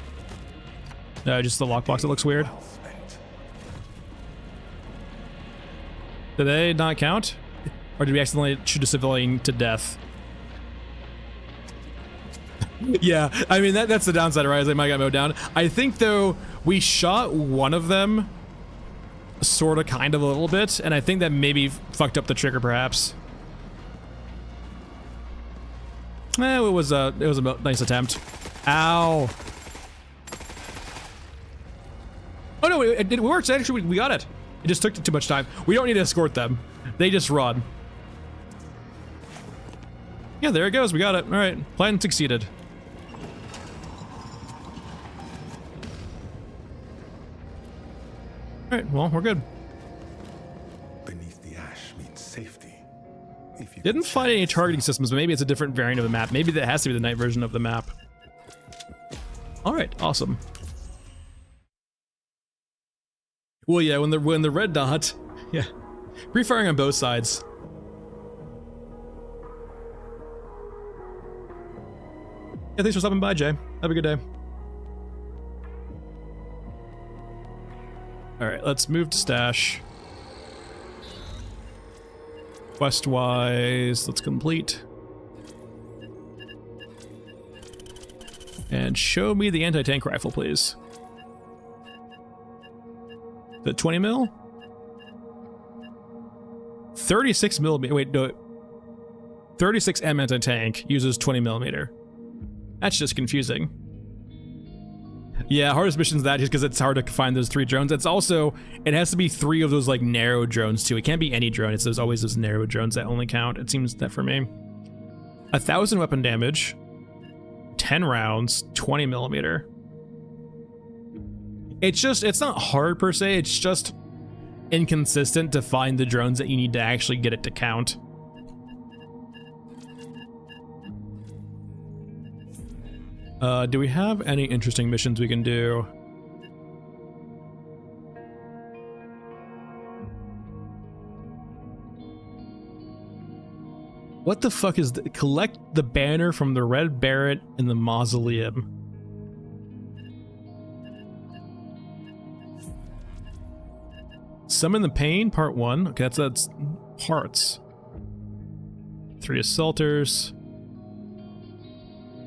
No, just the lockbox that looks weird. Well spent. Do they not count? Or did we accidentally shoot a civilian to death? Yeah, I mean, that's the downside, right? They might get mowed down. I think, though, we shot one of them sort of, kind of, a little bit, and I think that maybe fucked up the trigger, perhaps. It was a nice attempt. Ow. Oh no, it works. Actually, we got it. It just took too much time. We don't need to escort them. They just run. Yeah, there it goes. We got it. All right, plan succeeded. All right, well, we're good. Beneath the ash means safety. If you Didn't can find any sense targeting systems, but maybe it's a different variant of the map. Maybe that has to be the night version of the map. All right, awesome. Well, yeah, when the red dot, yeah, pre-firing on both sides. Yeah, thanks for stopping by, Jay. Have a good day. Alright, let's move to stash. Quest-wise, let's complete. And show me the anti-tank rifle, please. The 20 mil? 36 millimeter. Wait, no. 36 M anti-tank uses 20 millimeter. That's just confusing. Yeah, hardest mission's that just because it's hard to find those 3 drones. It's also, it has to be 3 of those like narrow drones too. It can't be any drone. There's always those narrow drones that only count. It seems that for me. 1,000 weapon damage, 10 rounds, 20 millimeter. It's not hard per se. It's just inconsistent to find the drones that you need to actually get it to count. Do we have any interesting missions we can do? What the fuck is collect the banner from the Red Barret in the mausoleum? Summon the Pain, part 1. Okay, that's parts. 3 assaulters.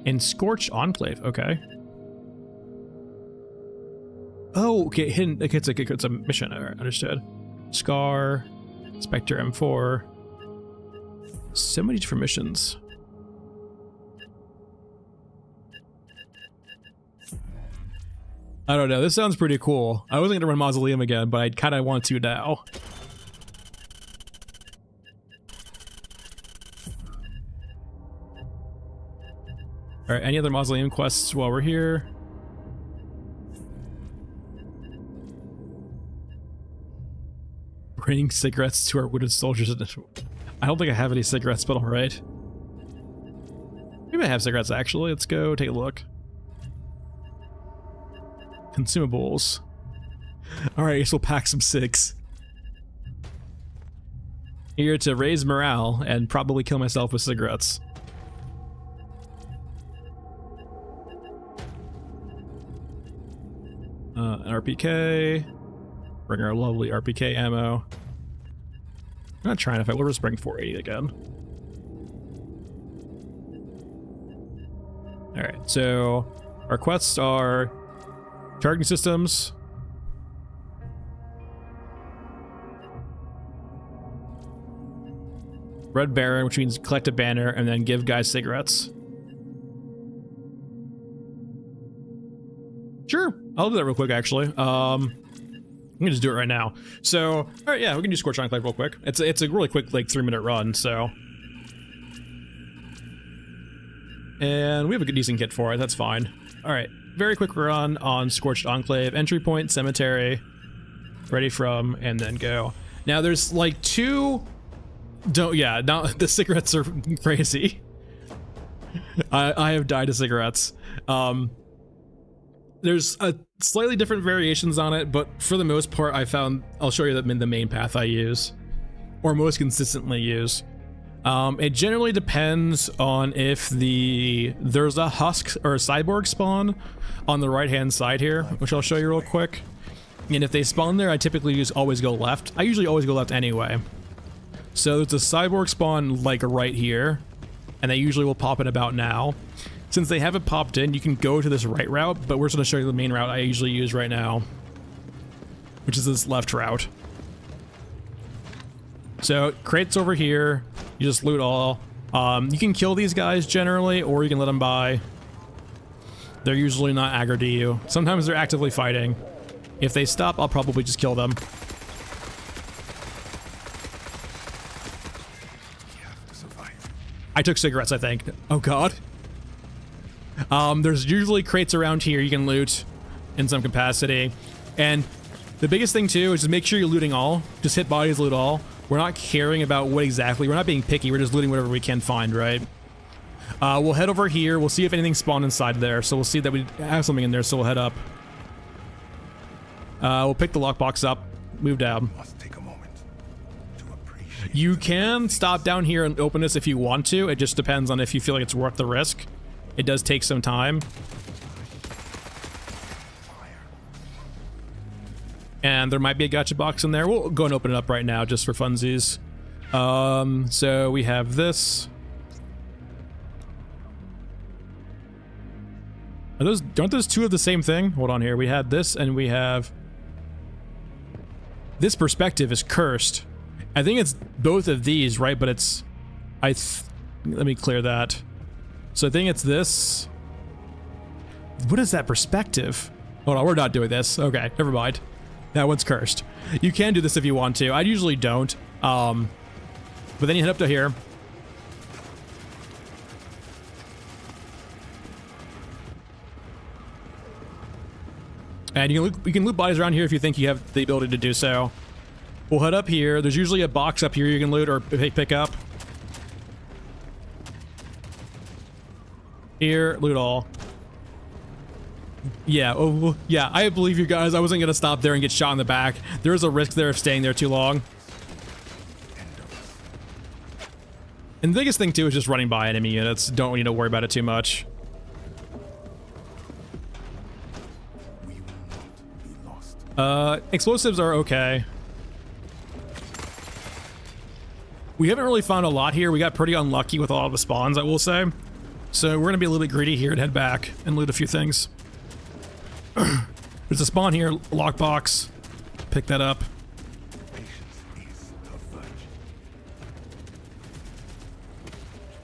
And Scorched Enclave, okay. Oh, okay, hidden. Okay, it's a mission. All right, understood. Scar, Spectre M4. So many different missions. I don't know. This sounds pretty cool. I wasn't gonna run Mausoleum again, but I kind of want to now. All right, any other Mausoleum quests while we're here? Bringing cigarettes to our wounded soldiers. I don't think I have any cigarettes, but all right. Maybe I have cigarettes actually. Let's go take a look. Consumables. All right, I guess we'll pack some cigs. Here to raise morale and probably kill myself with cigarettes. An RPK. Bring our lovely RPK ammo. I'm not trying to fight. We'll just bring 480 again. Alright, so our quests are charging systems. Red Baron, which means collect a banner and then give guys cigarettes. Sure, I'll do that real quick actually. I'm gonna just do it right now. So, all right, yeah, we can do Scorched Enclave real quick. It's a really quick, like 3-minute run, so. And we have a good decent kit for it, that's fine. All right, very quick run on Scorched Enclave. Entry point, cemetery, ready from, and then go. Now there's like 2, now the cigarettes are crazy. I have died of cigarettes. There's a slightly different variations on it, but for the most part, I'll show you the main path I use, or most consistently use. It generally depends on if there's a husk or a cyborg spawn on the right-hand side here, which I'll show you real quick. And if they spawn there, I typically always go left. I usually always go left anyway. So there's a cyborg spawn like right here, and they usually will pop in about now. Since they haven't popped in, you can go to this right route, but we're just going to show you the main route I usually use right now, which is this left route. So crates over here, you just loot all. You can kill these guys generally, or you can let them by. They're usually not aggro to you. Sometimes they're actively fighting. If they stop, I'll probably just kill them. I took cigarettes, I think. Oh god. There's usually crates around here you can loot in some capacity. And the biggest thing too is just make sure you're looting all. Just hit bodies, loot all. We're not caring about what exactly, we're not being picky, we're just looting whatever we can find, right? We'll head over here, we'll see if anything spawned inside there, so we'll see that we have something in there, so we'll head up. We'll pick the lockbox up, move down. Must take a moment to appreciate. You can stop down here and open this if you want to, it just depends on if you feel like it's worth the risk. It does take some time. And there might be a gacha box in there. We'll go and open it up right now just for funsies. So we have this. Aren't those two of the same thing? Hold on here. We had this and we have... This perspective is cursed. I think it's both of these, right? But it's... Let me clear that. So I think it's this. What is that perspective? Hold on, we're not doing this. Okay, never mind. That one's cursed. You can do this if you want to. I usually don't. But then you head up to here. And you can loot bodies around here if you think you have the ability to do so. We'll head up here. There's usually a box up here you can loot or pick up. Here, loot all. Yeah, oh, yeah, I believe you guys. I wasn't going to stop there and get shot in the back. There's a risk there of staying there too long. And the biggest thing, too, is just running by enemy units. Don't need to worry about it too much. Explosives are okay. We haven't really found a lot here. We got pretty unlucky with a lot of the spawns, I will say. So we're going to be a little bit greedy here and head back and loot a few things. There's a spawn here, lockbox. Pick that up.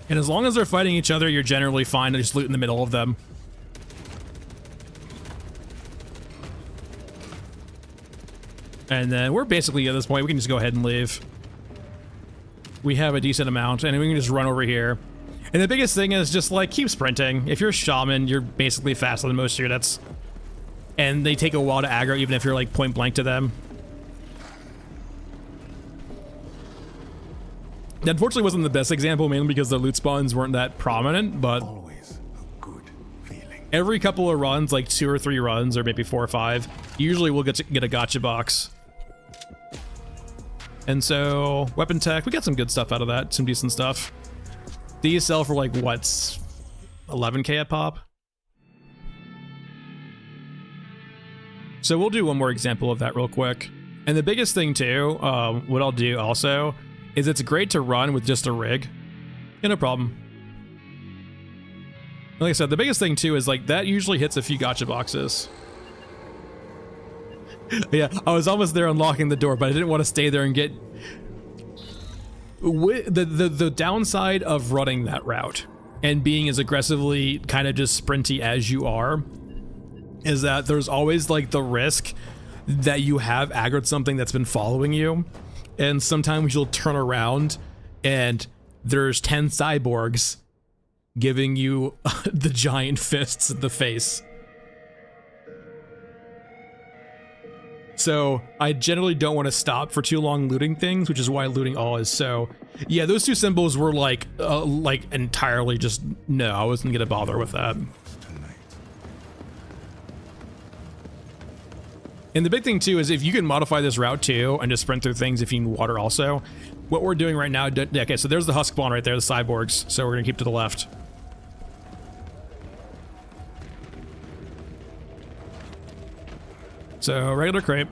And as long as they're fighting each other, you're generally fine to just loot in the middle of them. And then we're basically at this point, we can just go ahead and leave. We have a decent amount, and we can just run over here. And the biggest thing is just, like, keep sprinting. If you're a Shaman, you're basically faster than most units. And they take a while to aggro, even if you're, like, point blank to them. That unfortunately wasn't the best example, mainly because the loot spawns weren't that prominent, but... Always a good feeling. Every couple of runs, like 2 or 3 runs, or maybe 4 or 5, usually we'll get a gacha box. And so, weapon tech, we got some good stuff out of that, some decent stuff. These sell for like, what, 11k a pop? So we'll do one more example of that real quick. And the biggest thing too, what I'll do also, is it's great to run with just a rig. Yeah, no problem. Like I said, the biggest thing too is like, that usually hits a few gacha boxes. Yeah, I was almost there unlocking the door, but I didn't want to stay there and get... The downside of running that route and being as aggressively kind of just sprinty as you are is that there's always like the risk that you have aggroed something that's been following you, and sometimes you'll turn around and there's 10 cyborgs giving you the giant fists in the face. So I generally don't want to stop for too long looting things, which is why looting all is so... Yeah, those two symbols were like entirely just... No, I wasn't going to bother with that. And the big thing too is if you can modify this route too and just sprint through things if you need water also. What we're doing right now... Okay, so there's the husk spawn right there, the cyborgs. So we're going to keep to the left. So, regular crepe.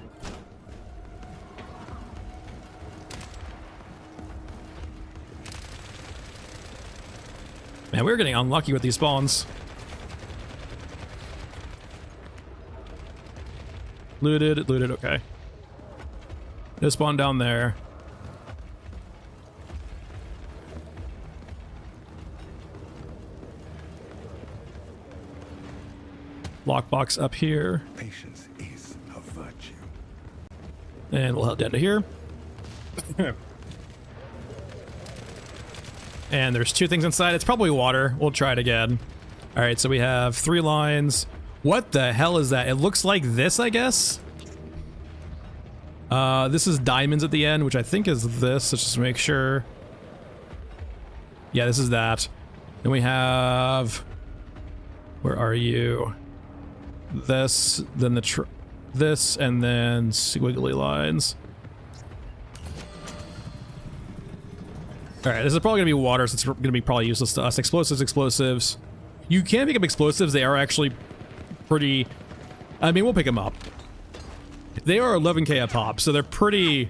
Man, we're getting unlucky with these spawns. Looted, okay. No spawn down there. Lockbox up here. Patience is a virtue. And we'll head down to here. And there's 2 things inside. It's probably water. We'll try it again. All right, so we have 3 lines. What the hell is that? It looks like this, I guess. This is diamonds at the end, which I think is this. Let's just make sure. Yeah, this is that. Then we have... Where are you? This, then this, and then squiggly lines. All right, this is probably gonna be water, so it's gonna be probably useless to us. Explosives. You can pick up explosives. They are actually pretty... I mean, we'll pick them up. They are 11k a pop, so they're pretty,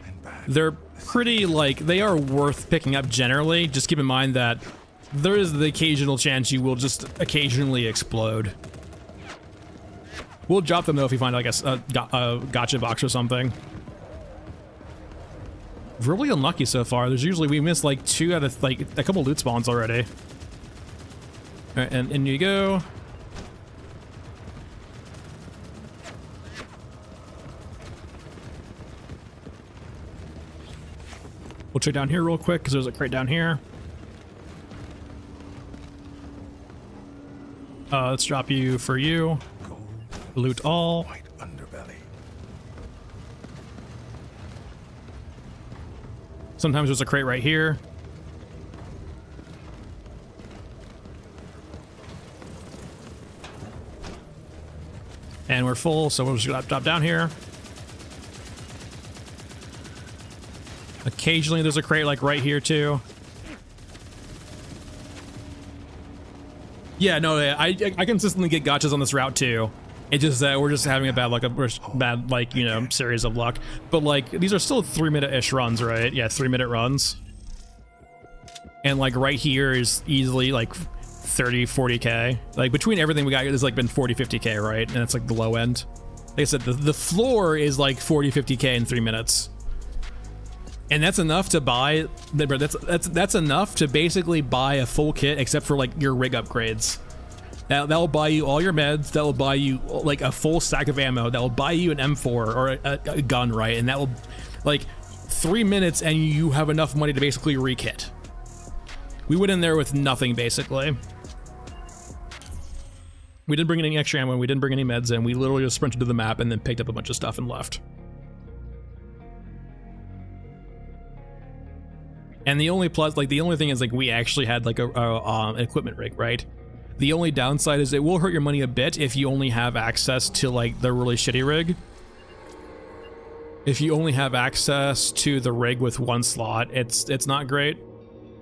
like, they are worth picking up generally. Just keep in mind that there is the occasional chance you will just occasionally explode. We'll drop them though if you find like a gotcha box or something. Really unlucky so far. There's usually, we missed like 2 out of like a couple loot spawns already. All right, and in you go. We'll check down here real quick because there's a crate down here. Let's drop you for you. Loot all. White underbelly. Sometimes there's a crate right here. And we're full, so we'll just drop down here. Occasionally there's a crate like right here too. Yeah, no, I consistently get gotchas on this route too. It's just that we're just having a bad luck, you know, series of luck. But like, these are still 3-minute-ish runs, right? Yeah, 3-minute runs. And like right here is easily like 30, 40k. Like between everything we got, it's like been 40, 50k, right? And it's like the low end. Like I said, the floor is like 40, 50k in 3 minutes. And that's enough to buy, that's enough to basically buy a full kit except for like your rig upgrades. That'll buy you all your meds, that'll buy you like a full stack of ammo, that'll buy you an M4 or a gun, right? And that will, like, 3 minutes and you have enough money to basically re-kit. We went in there with nothing, basically. We didn't bring any extra ammo, we didn't bring any meds in, we literally just sprinted to the map and then picked up a bunch of stuff and left. And the only plus, like, the only thing is, like, we actually had, like, an equipment rig, right? The only downside is it will hurt your money a bit if you only have access to, like, the really shitty rig. If you only have access to the rig with 1 slot, it's not great.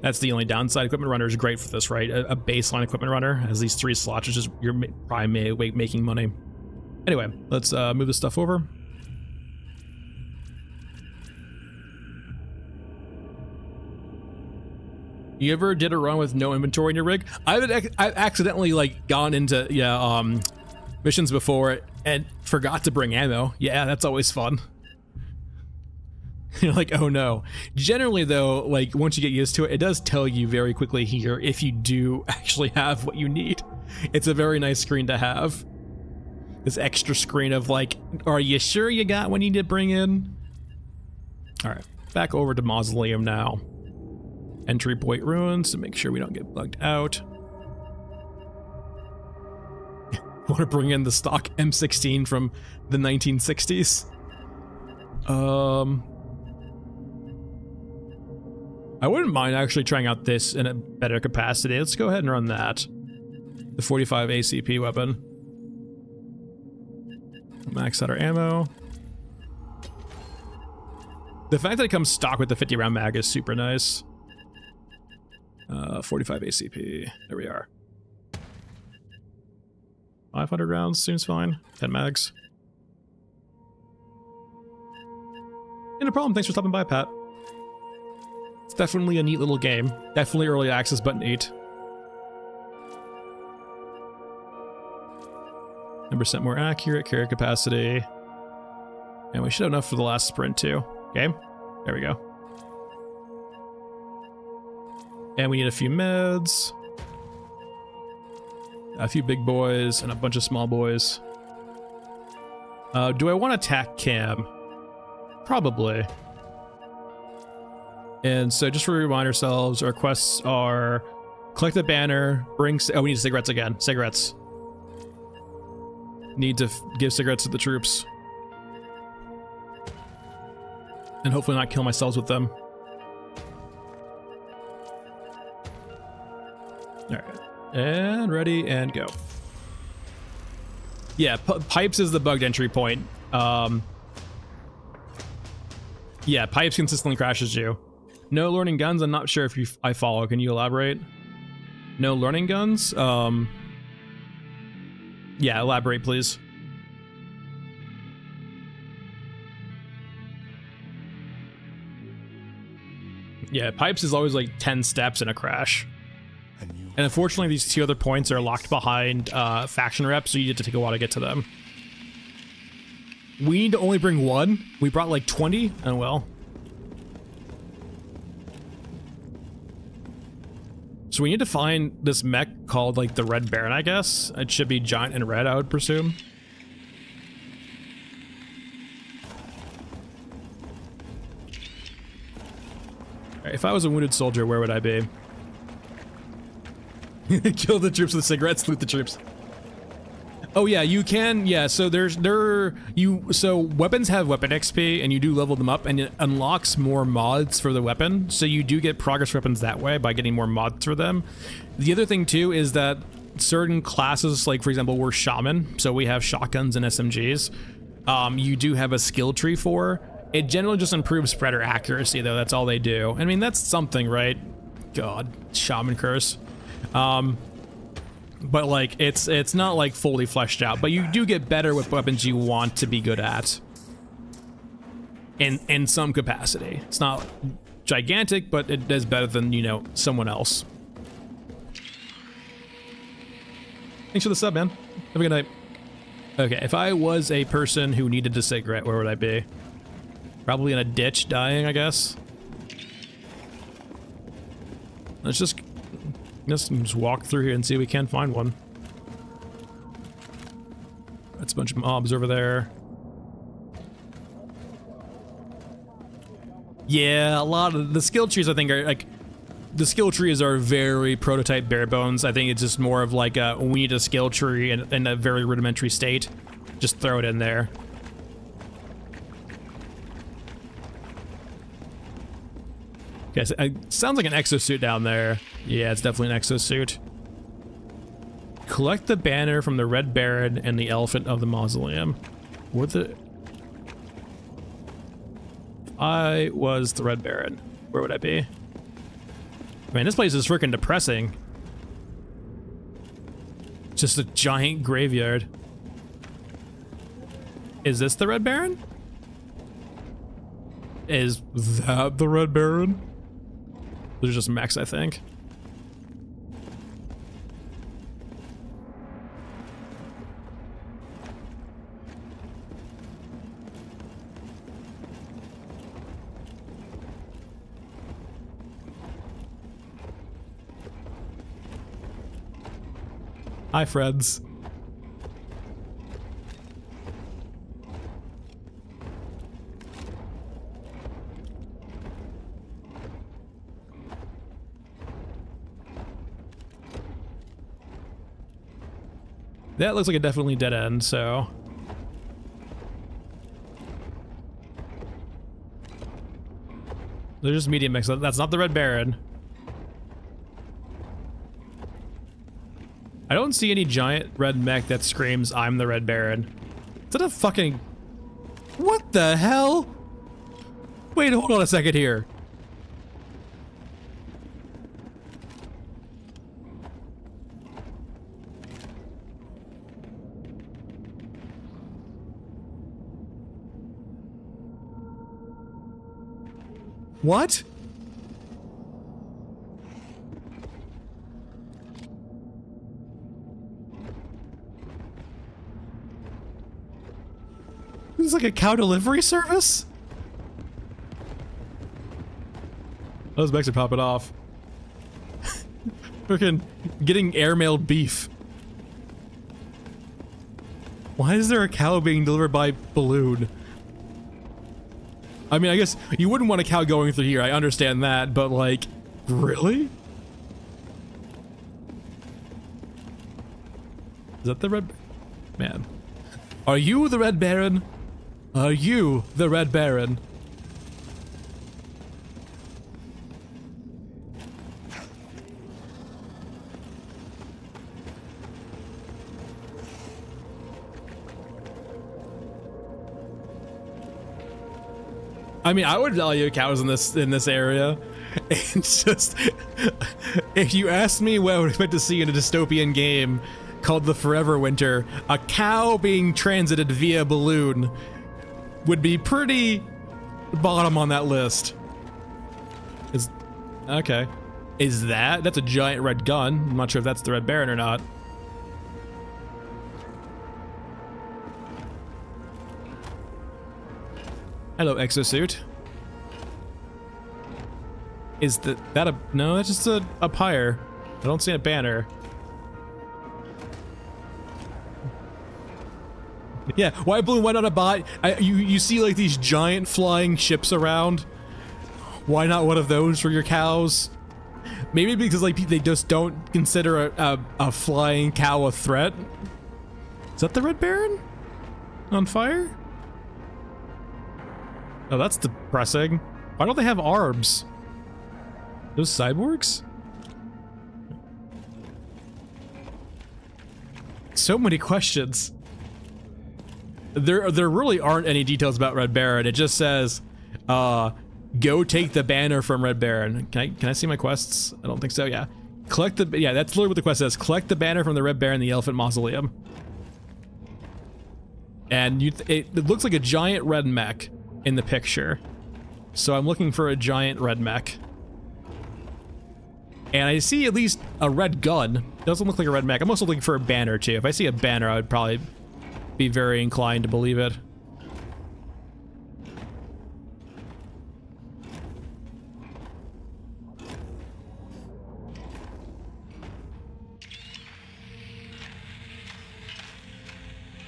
That's the only downside. Equipment runner is great for this, right? A baseline equipment runner has these 3 slots, which is you're probably making money. Anyway, let's move this stuff over. You ever did a run with no inventory in your rig? I've accidentally like gone into missions before and forgot to bring ammo. Yeah, that's always fun. You're like, oh no. Generally though, like once you get used to it, it does tell you very quickly here if you do actually have what you need. It's a very nice screen to have. This extra screen of like, are you sure you got what you need to bring in? All right, back over to Mausoleum now. Entry point ruins to make sure we don't get bugged out. Want to bring in the stock M16 from the 1960s? I wouldn't mind actually trying out this in a better capacity. Let's go ahead and run that. The 45 ACP weapon. Max out our ammo. The fact that it comes stock with the 50 round mag is super nice. 45 ACP. There we are. 500 rounds seems fine. 10 mags. No problem. Thanks for stopping by, Pat. It's definitely a neat little game. Definitely early access, but neat. 10% more accurate, carry capacity. And we should have enough for the last sprint too. Okay, there we go. And we need a few meds. A few big boys and a bunch of small boys. Do I want to attack Cam? Probably. And so just to remind ourselves, our quests are collect the banner, bring... Oh, we need cigarettes again. Cigarettes. Need to give cigarettes to the troops. And hopefully not kill myself with them. Alright. And ready and go. Yeah, pipes is the bugged entry point. Yeah, pipes consistently crashes you. No learning guns, I'm not sure if I follow. Can you elaborate? No learning guns? Yeah, elaborate, please. Yeah, pipes is always like 10 steps and a crash. And unfortunately, these 2 other points are locked behind faction reps, so you get to take a while to get to them. We need to only bring 1. We brought like 20. Oh well. So we need to find this mech called like the Red Baron, I guess. It should be giant and red, I would presume. Alright, if I was a wounded soldier, where would I be? Kill the troops with cigarettes, loot the troops. Oh yeah, you can, yeah, so so weapons have weapon XP and you do level them up and it unlocks more mods for the weapon. So you do get progress weapons that way by getting more mods for them. The other thing too is that certain classes, like for example, we're Shaman, so we have shotguns and SMGs. You do have a skill tree for. It generally just improves spreader accuracy though, that's all they do. I mean, that's something, right? God, Shaman curse. But like it's not like fully fleshed out, but you do get better with weapons you want to be good at in some capacity. It's not gigantic, but it does better than, you know, someone else. Thanks for the sub, man. Have a good night. Okay, if I was a person who needed a cigarette, where would I be? Probably in a ditch dying, I guess. Let's just walk through here and see if we can find one. That's a bunch of mobs over there. Yeah, a lot of the skill trees I think are like, the skill trees are very prototype bare bones. I think it's just more of like we need a skill tree in a very rudimentary state. Just throw it in there. Okay, so it sounds like an exosuit down there. Yeah, it's definitely an exosuit. Collect the banner from the Red Baron and the Elephant of the Mausoleum. What the... If I was the Red Baron, where would I be? Man, this place is freaking depressing. Just a giant graveyard. Is this the Red Baron? Is that the Red Baron? There's just mechs, I think. Hi, friends. That looks like a definitely dead end, so... They're just medium mix. That's not the Red Baron. I don't see any giant red mech that screams, I'm the Red Baron. Is that a fucking... What the hell? Wait, hold on a second here. What? This is like a cow delivery service? Those mechs are popping off. Freaking getting airmailed beef. Why is there a cow being delivered by balloon? I mean, I guess you wouldn't want a cow going through here, I understand that, but like, really? Is that the Red... Man. Are you the Red Baron? Are you the Red Baron? I mean, I would value cows in this area. It's just, if you asked me what I would expect to see in a dystopian game, called the Forever Winter, a cow being transited via balloon would be pretty bottom on that list. Okay. That's a giant red gun. I'm not sure if that's the Red Baron or not. Hello, exosuit. Is that a... No, that's just a pyre. I don't see a banner. Yeah, white balloon, why not a bot? You see like these giant flying ships around. Why not one of those for your cows? Maybe because like they just don't consider a flying cow a threat. Is that the Red Baron? On fire? Oh, that's depressing. Why don't they have arms? Those cyborgs? So many questions. There really aren't any details about Red Baron. It just says, go take the banner from Red Baron. Can I see my quests? I don't think so. Yeah, yeah, that's literally what the quest says. Collect the banner from the Red Baron, the Elephant Mausoleum. And it looks like a giant red mech in the picture. So I'm looking for a giant red mech. And I see at least a red gun. Doesn't look like a red mech. I'm also looking for a banner too. If I see a banner, I would probably be very inclined to believe it.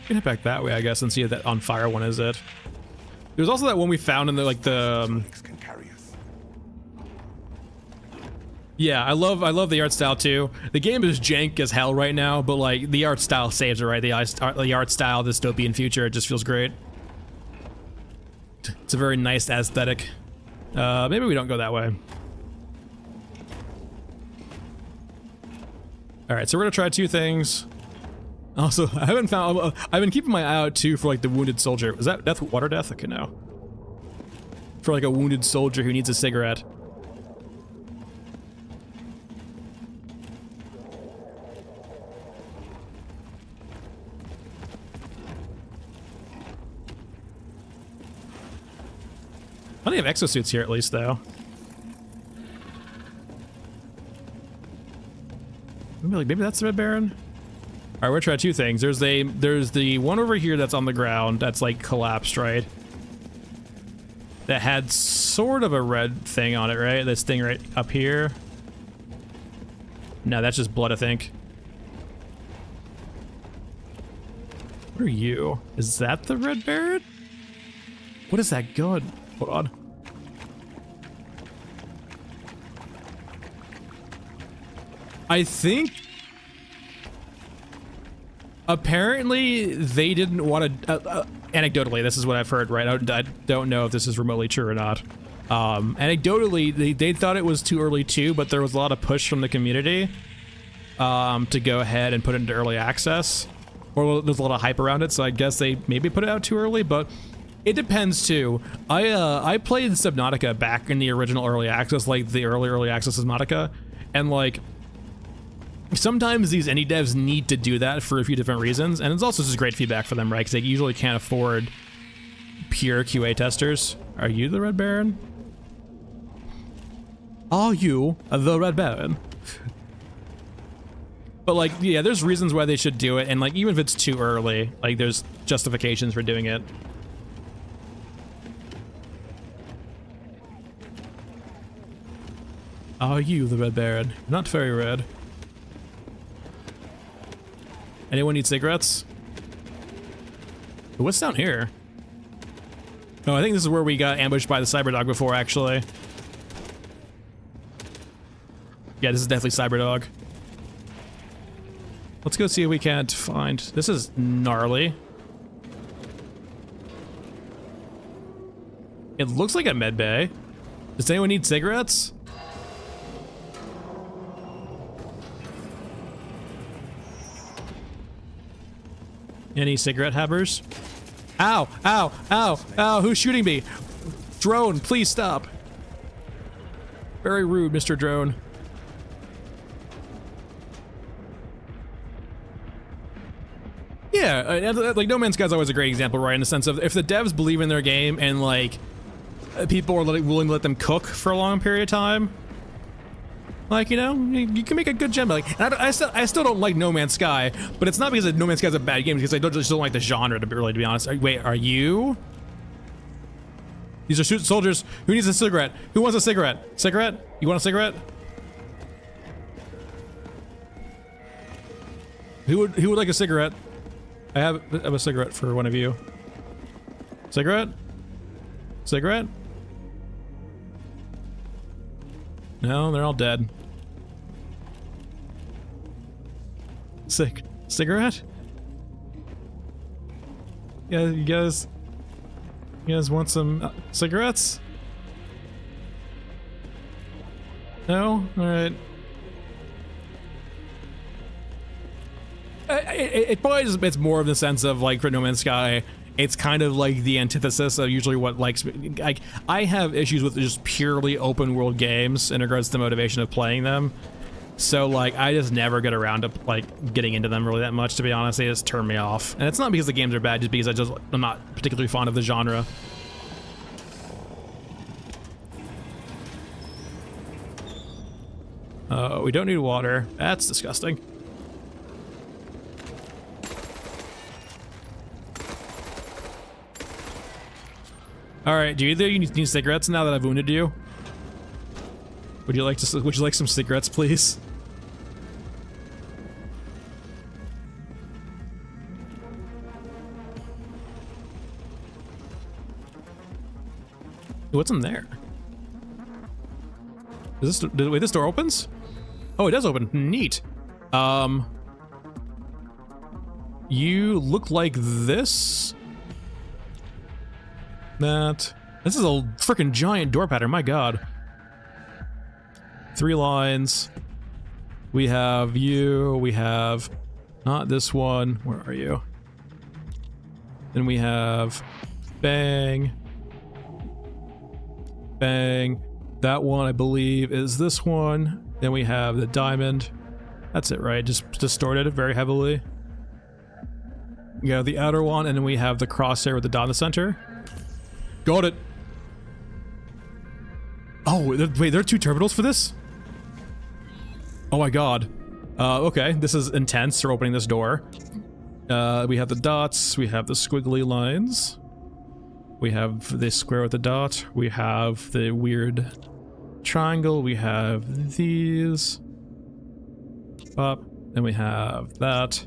We can head back that way, I guess, and see if that on fire one is it. There's also that one we found in the Yeah, I love the art style too. The game is jank as hell right now, but like the art style saves it, right? The art style, the dystopian future, it just feels great. It's a very nice aesthetic. Maybe we don't go that way. All right, so we're gonna try two things. Also, I've been keeping my eye out too for like the wounded soldier. Was that death, water death? Okay, no. For like a wounded soldier who needs a cigarette. Plenty of exosuits here at least, though. Maybe that's the Red Baron. All right, we're gonna try two things. There's the one over here that's on the ground that's like collapsed, right? That had sort of a red thing on it, right? This thing right up here. No, that's just blood, I think. What are you? Is that the Red Baron? What is that gun? Hold on. I think apparently they didn't want to, anecdotally, this is what I've heard, right? I don't know if this is remotely true or not. Anecdotally, they thought it was too early too, but there was a lot of push from the community to go ahead and put it into early access. Or there's a lot of hype around it, so I guess they maybe put it out too early, but it depends too. I played Subnautica back in the original early access, like the early access Subnautica, and like sometimes these indie devs need to do that for a few different reasons, and it's also just great feedback for them, right? Because they usually can't afford pure QA testers. Are you the Red Baron? Are you the Red Baron? But like, yeah, there's reasons why they should do it, and like even if it's too early, like there's justifications for doing it. Are you the Red Baron? Not very red. Anyone need cigarettes? What's down here? Oh, I think this is where we got ambushed by the Cyberdog before, actually. Yeah, this is definitely Cyberdog. Let's go see if we can't find... This is gnarly. It looks like a med bay. Does anyone need cigarettes? Any cigarette havers? Ow! Ow! Ow! Ow! Who's shooting me? Drone, please stop. Very rude, Mr. Drone. Yeah, like No Man's Sky is always a great example, right? In the sense of if the devs believe in their game and like people are willing to let them cook for a long period of time, like, you know, you can make a good gem. Like, I still don't like No Man's Sky, but it's not because No Man's Sky is a bad game, it's because I just don't like the genre, to be honest. Wait, are you? These are soldiers. Who needs a cigarette? Who wants a cigarette? Cigarette? You want a cigarette? Who would like a cigarette? I have a cigarette for one of you. Cigarette? Cigarette? No, they're all dead. Cigarette? Yeah, you guys want some cigarettes? No? Alright. It probably just, it's more of the sense of like for No Man's Sky, it's kind of like the antithesis of usually what likes like I have issues with just purely open world games in regards to the motivation of playing them. So like I just never get around to like getting into them really that much, to be honest. They just turn me off. And it's not because the games are bad, just because I'm not particularly fond of the genre. We don't need water. That's disgusting. Alright, do either of you need cigarettes now that I've wounded you? Would you like some cigarettes, please? What's in there? Is this, wait, this door opens? Oh, it does open. Neat. You look like this? That. This is a freaking giant door pattern, my god. 3 lines. We have you, we have not this one. Where are you? Then we have bang. Bang. That one, I believe, is this one. Then we have the diamond. That's it, right? Just distorted very heavily. We have the outer one, and then we have the crosshair with the dot in the center. Got it. Oh, wait, there are 2 terminals for this? Oh my god. Okay, this is intense. We're opening this door. We have the dots, we have the squiggly lines. We have this square with the dot. We have the weird triangle. We have these. Up. Then we have that.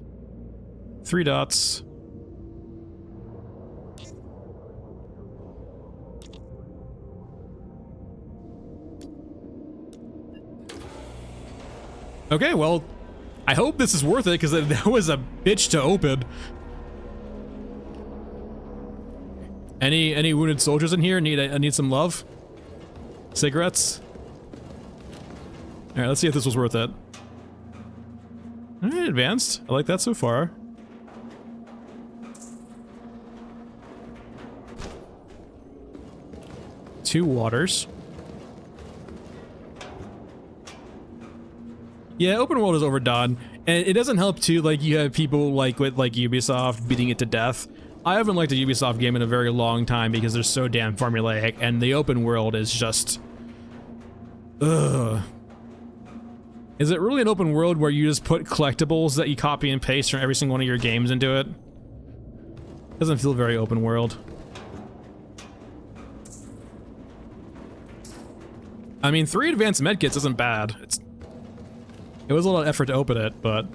3 dots. Okay, well, I hope this is worth it, because that was a bitch to open. Any wounded soldiers in here? Need some love? Cigarettes? Alright, let's see if this was worth it. Alright, advanced. I like that so far. Two waters. Yeah, open world is overdone, and it doesn't help too, like, you have people like with like Ubisoft beating it to death. I haven't liked a Ubisoft game in a very long time because they're so damn formulaic, and the open world is just... ugh. Is it really an open world where you just put collectibles that you copy and paste from every single one of your games into it? Doesn't feel very open world. I mean, 3 advanced medkits isn't bad. It was a lot of effort to open it, but...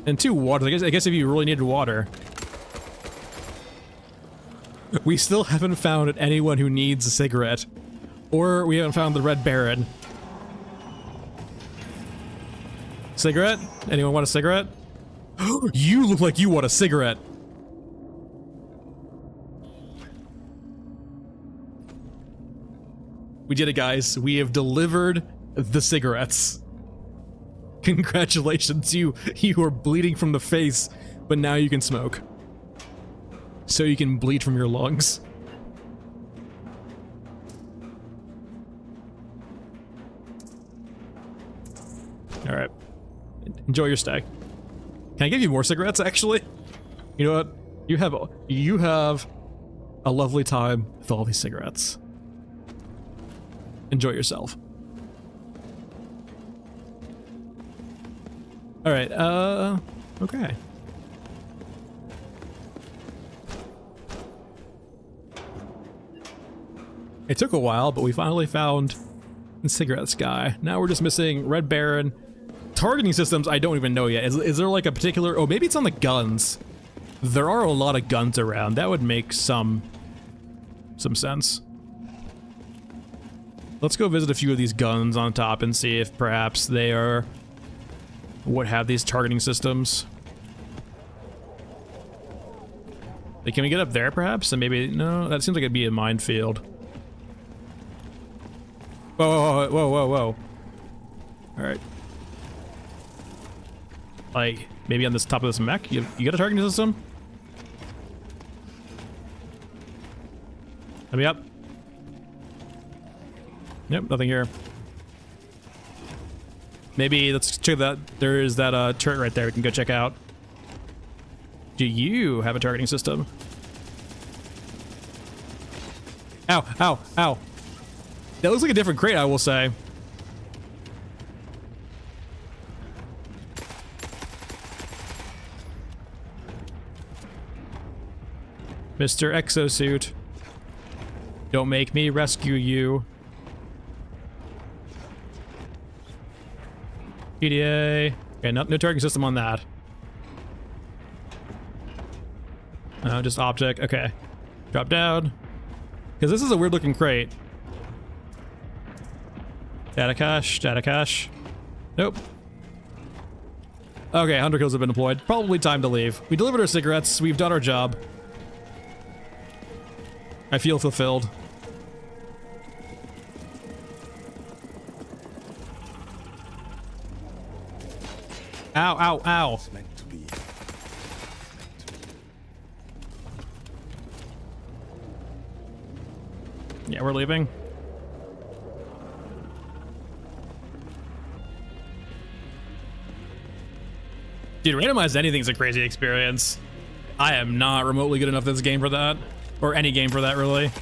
And 2 waters. I guess if you really needed water. We still haven't found anyone who needs a cigarette. Or we haven't found the Red Baron. Cigarette? Anyone want a cigarette? You look like you want a cigarette. We did it, guys. We have delivered the cigarettes. Congratulations, you are bleeding from the face, but now you can smoke. So you can bleed from your lungs. Alright. Enjoy your stay. Can I give you more cigarettes, actually? You know what? You have a lovely time with all these cigarettes. Enjoy yourself. All right, okay. It took a while, but we finally found the cigarettes guy. Now we're just missing Red Baron. Targeting systems, I don't even know yet. Is there like a particular... Oh, maybe it's on the guns. There are a lot of guns around. That would make some sense. Let's go visit a few of these guns on top and see if perhaps they are... what have these targeting systems. Can we get up there perhaps? And maybe... No, that seems like it'd be a minefield. Whoa, whoa, whoa, whoa. Alright. Like, maybe on this top of this mech? You got a targeting system? Let me up. Yep, nothing here. Maybe let's check that. There is that turret right there we can go check out. Do you have a targeting system? Ow, ow, ow. That looks like a different crate, I will say. Mr. Exosuit. Don't make me rescue you. PDA. Okay, no targeting system on that. No, just optic. Okay. Drop down. Because this is a weird looking crate. Data cache, data cache. Nope. Okay, 100 kills have been deployed. Probably time to leave. We delivered our cigarettes. We've done our job. I feel fulfilled. Ow, ow, ow. It's meant to be. Yeah, we're leaving. Dude, randomized anything is a crazy experience. I am not remotely good enough at this game for that. Or any game for that, really.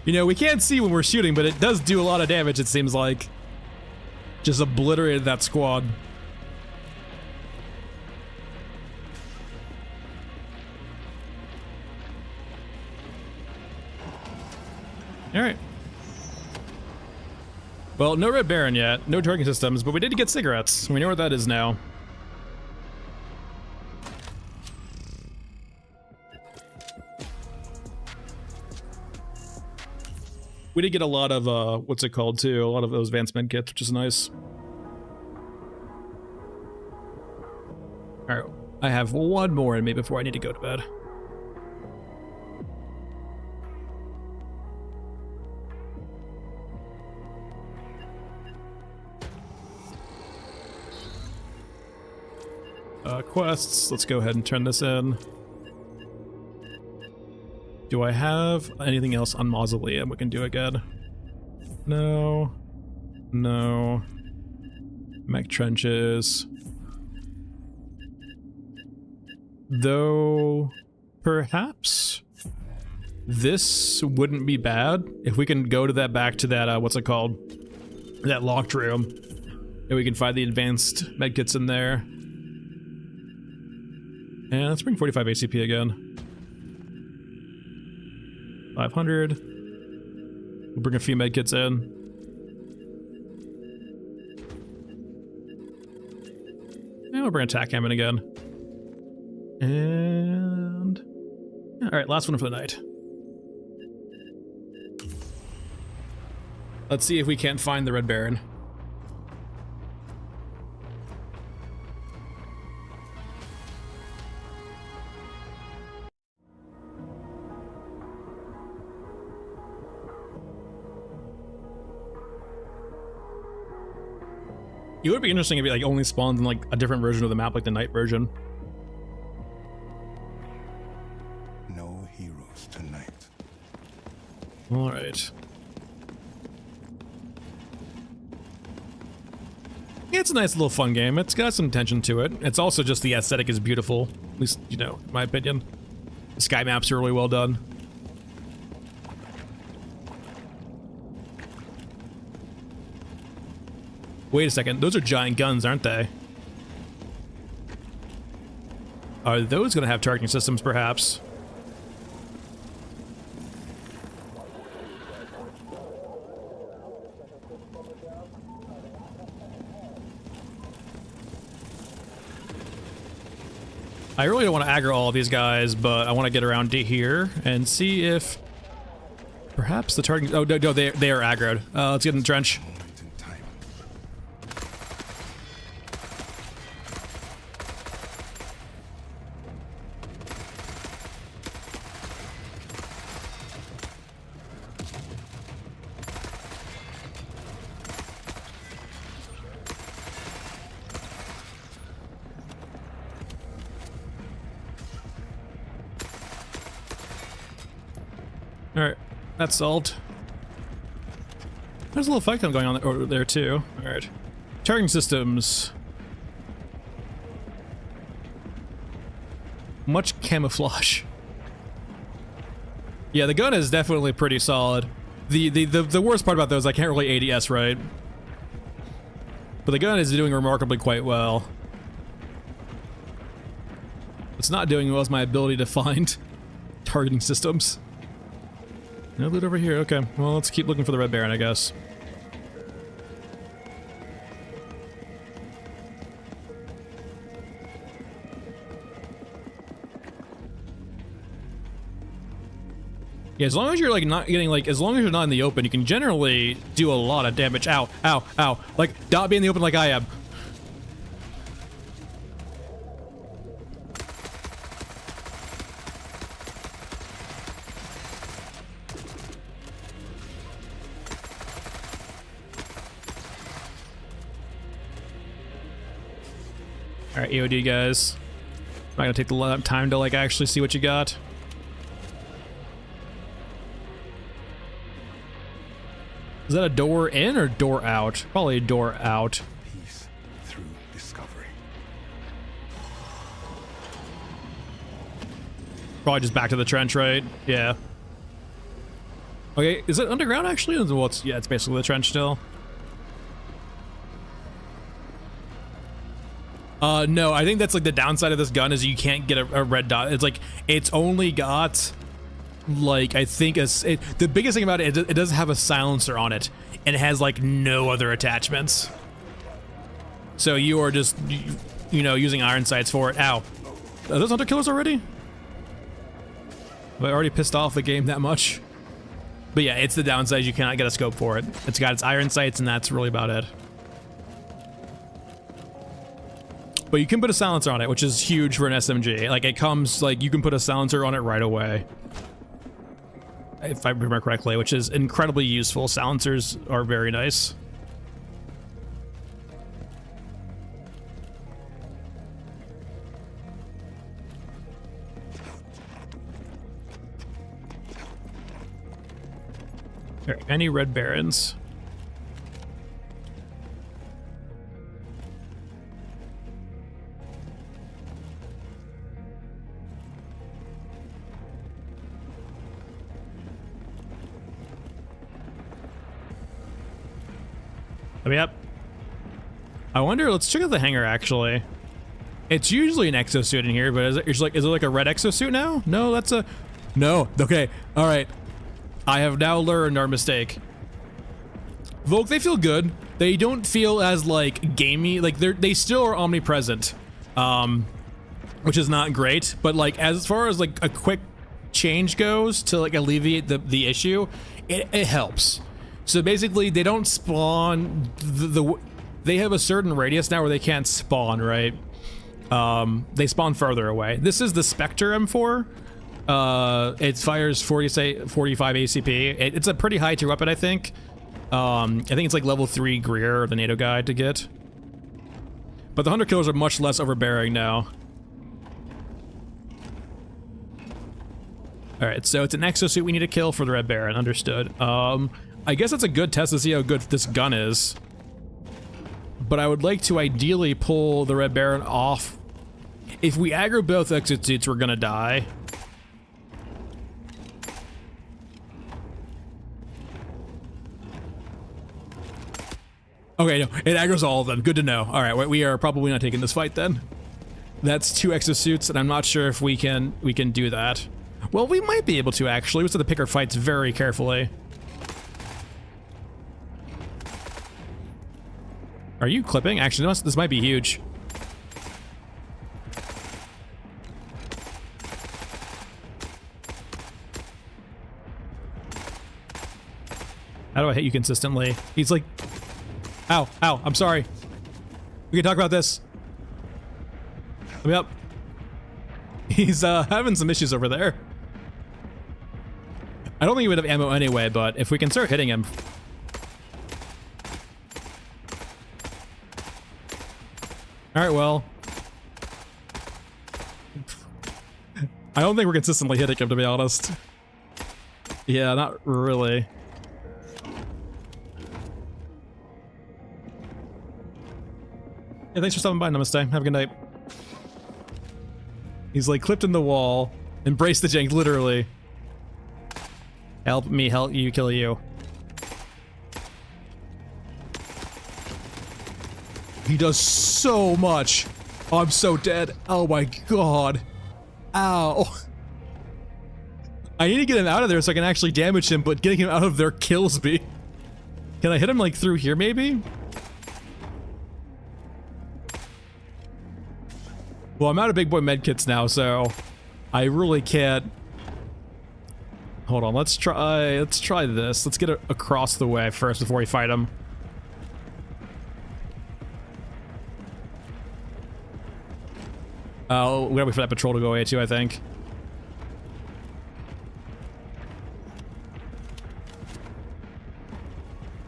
You know, we can't see when we're shooting, but it does do a lot of damage, it seems like. Just obliterated that squad. Alright. Well, no Red Baron yet, no targeting systems, but we did get cigarettes. We know where that is now. We did get a lot of, what's it called too? A lot of those advanced med kits, which is nice. Alright, I have one more in me before I need to go to bed. Quests, let's go ahead and turn this in. Do I have anything else on Mausoleum we can do again? No. No. Mech trenches. Though, perhaps this wouldn't be bad if we can go to that, back to that, what's it called? That locked room. And we can find the advanced medkits in there. And let's bring 45 ACP again. 500. We'll bring a few medkits in. And we'll bring attack Hammond again. And... alright, last one for the night. Let's see if we can't find the Red Baron. It would be interesting if it like only spawned in like a different version of the map, like the night version. No heroes tonight. All right. Yeah, it's a nice little fun game. It's got some tension to it. It's also just the aesthetic is beautiful. At least, you know, in my opinion. The sky maps are really well done. Wait a second, those are giant guns, aren't they? Are those gonna have targeting systems, perhaps? I really don't want to aggro all of these guys, but I want to get around to here and see if perhaps the target. Oh no, they are aggroed. Let's get in the trench. Alright, that's solved. There's a little fight going on over there too. Alright. Targeting systems. Much camouflage. Yeah, the gun is definitely pretty solid. The worst part about those, I can't really ADS right. But the gun is doing remarkably quite well. What's not doing well is my ability to find targeting systems. No loot over here, okay. Well, let's keep looking for the Red Baron, I guess. Yeah, as long as you're like not getting like, as long as you're not in the open, you can generally do a lot of damage. Ow, ow, ow. Like, not be in the open like I am. Alright, EOD guys. I'm not gonna take the time to like actually see what you got. Is that a door in or door out? Probably a door out. Peace through discovery. Probably just back to the trench, right? Yeah. Okay, is it underground actually? Well, yeah, it's basically the trench still. No, I think that's like the downside of this gun is you can't get a red dot. It's like, it's only got, like, I think the biggest thing about it, it doesn't have a silencer on it, and it has like no other attachments. So you are just, you know, using iron sights for it. Ow. Are those hunter killers already? Have I already pissed off the game that much? But yeah, it's the downside, you cannot get a scope for it. It's got its iron sights and that's really about it. But you can put a silencer on it, which is huge for an SMG. Like, it comes, like, you can put a silencer on it right away. If I remember correctly, which is incredibly useful. Silencers are very nice. Alright, any red barons? Yep. I wonder, let's check out the hangar actually. It's usually an exosuit in here, but is it like a red exosuit now? No, that's a, no, okay, all right. I have now learned our mistake. Volk, they feel good. They don't feel as like gamey, like they still are omnipresent, which is not great, but like as far as like a quick change goes to like alleviate the issue, it helps. So basically, they don't spawn, they have a certain radius now where they can't spawn, right? They spawn further away. This is the Spectre M4. It fires 45 ACP. It's a pretty high tier weapon, I think. I think it's like level 3 Greer, the NATO guide to get. But the Hunter Killers are much less overbearing now. Alright, so it's an exosuit we need to kill for the Red Baron, understood. I guess that's a good test to see how good this gun is. but I would like to ideally pull the Red Baron off. If we aggro both exit suits, we're gonna die. Okay, no, it aggroes all of them. Good to know. All right, we are probably not taking this fight then. That's 2 exosuits, and I'm not sure if we can do that. Well, we might be able to actually. We have to pick our fights very carefully. Are you clipping? Actually, this might be huge. How do I hit you consistently? He's like, ow, ow, I'm sorry. We can talk about this. Let me up. He's having some issues over there. I don't think he would have ammo anyway, but if we can start hitting him. Alright, well. I don't think we're consistently hitting him, to be honest. Yeah, not really. Yeah, thanks for stopping by, Namaste. Have a good night. He's like clipped in the wall. Embrace the jank, literally. Help me help you kill you. He does so much. Oh, I'm so dead. Oh my god. Ow. I need to get him out of there so I can actually damage him, but getting him out of there kills me. Can I hit him like through here maybe? Well, I'm out of big boy medkits now, so I really can't. Hold on, let's try this. Let's get it across the way first before we fight him. Oh, we gotta wait for that patrol to go away too, I think.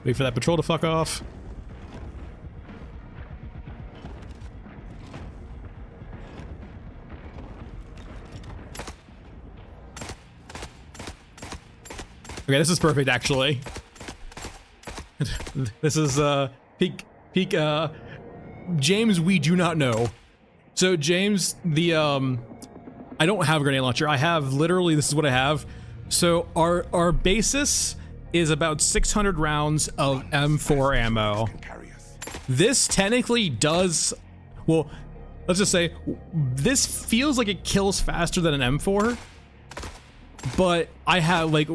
Wait for that patrol to fuck off. Okay, this is perfect, actually. This is, peak, James, we do not know. So, James, I don't have a grenade launcher. I have, literally, this is what I have. So, our basis is about 600 rounds of M4 ammo. This technically does, well, let's just say, this feels like it kills faster than an M4. But I have, like,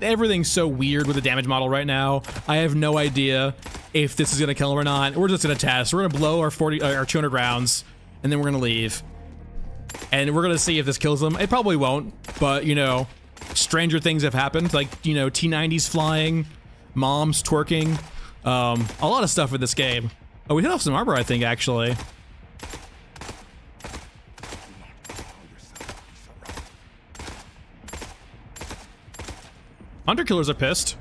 everything's so weird with the damage model right now. I have no idea if this is gonna kill him or not. We're just gonna test. We're gonna blow our 200 rounds, and then we're gonna leave. And we're gonna see if this kills him. It probably won't, but, you know, stranger things have happened. Like, you know, T90s flying, moms twerking, a lot of stuff with this game. Oh, we hit off some armor, I think, actually. Hunter killers are pissed.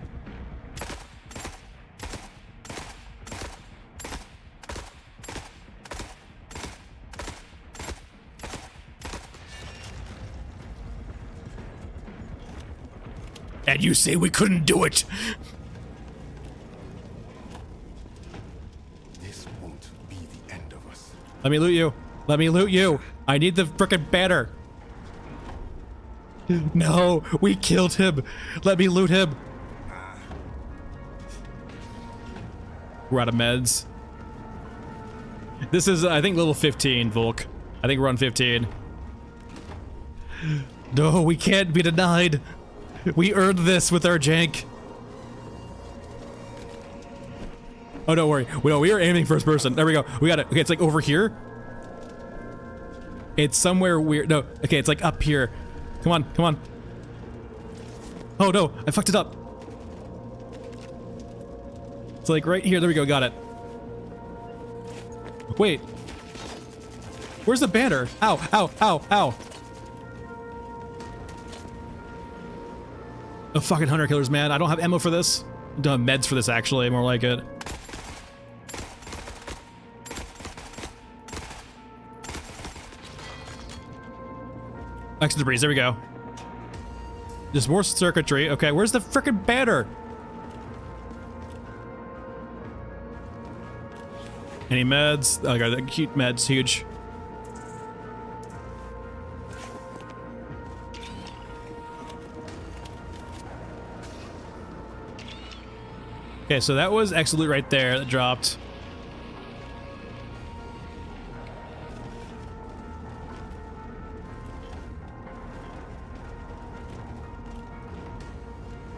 And you say we couldn't do it. This won't be the end of us. Let me loot you. Let me loot you. I need the frickin' banner. No, we killed him. Let me loot him. We're out of meds. This is, I think, level 15, Volk. I think we're on 15. No, we can't be denied. We earned this with our jank. Oh, don't worry. We are aiming first person. There we go. We got it. Okay, it's like over here. It's somewhere weird. No, okay, it's like up here. Come on, come on. Oh no, I fucked it up. It's like right here. There we go, got it. Wait. Where's the banner? Ow, ow, ow, ow. Oh, fucking hunter killers, man. I don't have ammo for this. I don't have meds for this, actually. More like it. Exit debris, there we go. There's more circuitry. Okay, where's the frickin' banner? Any meds? I got the cute meds, huge. Okay, so that was Exolute right there that dropped.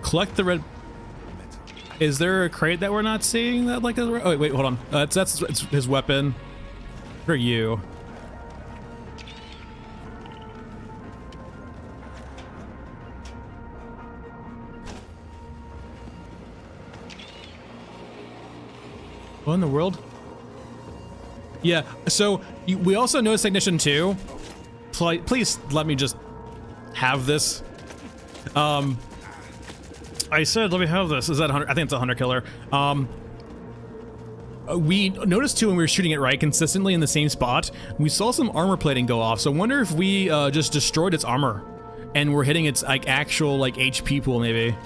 Collect the red. Is there a crate that we're not seeing that like? Oh wait, hold on. That's his weapon. What are you? What in the world? Yeah. So we also noticed Ignition 2. Please let me just have this. I said, let me have this. Is that 100? I think it's a 100 killer. We noticed too when we were shooting it right consistently in the same spot, we saw some armor plating go off. So I wonder if we just destroyed its armor and we're hitting its like actual like HP pool maybe.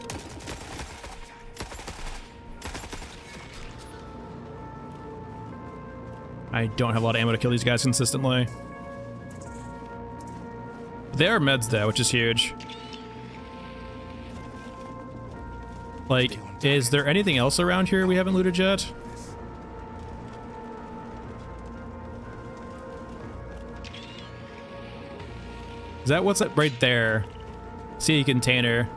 I don't have a lot of ammo to kill these guys consistently. They are meds though, which is huge. Like, is there anything else around here we haven't looted yet? Is that what's up right there? See a container.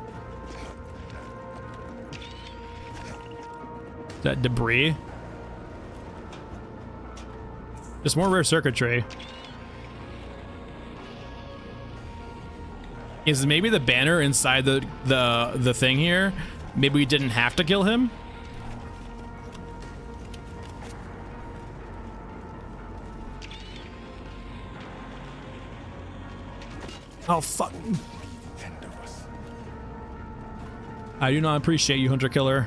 Is that debris? Just more rare circuitry. Is maybe the banner inside the thing here? Maybe we didn't have to kill him? Oh, fuck. I do not appreciate you, Hunter Killer.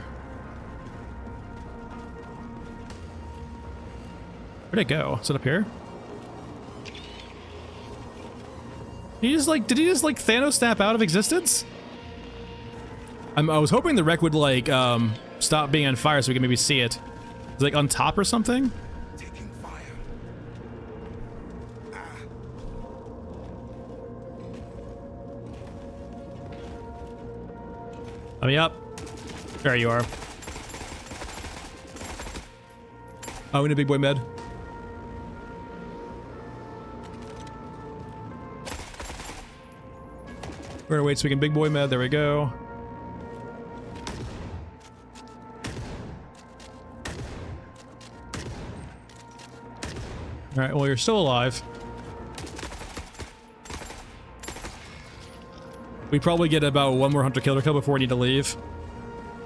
Where'd it go? Is it up here? Did he just like Thanos snap out of existence? I was hoping the wreck would like stop being on fire so we can maybe see it. It's like on top or something. Taking fire. Let me up. There you are. Oh, we need a big boy med. We're gonna wait so we can big boy med. There we go. All right, well, you're still alive. We probably get about one more hunter killer kill before we need to leave,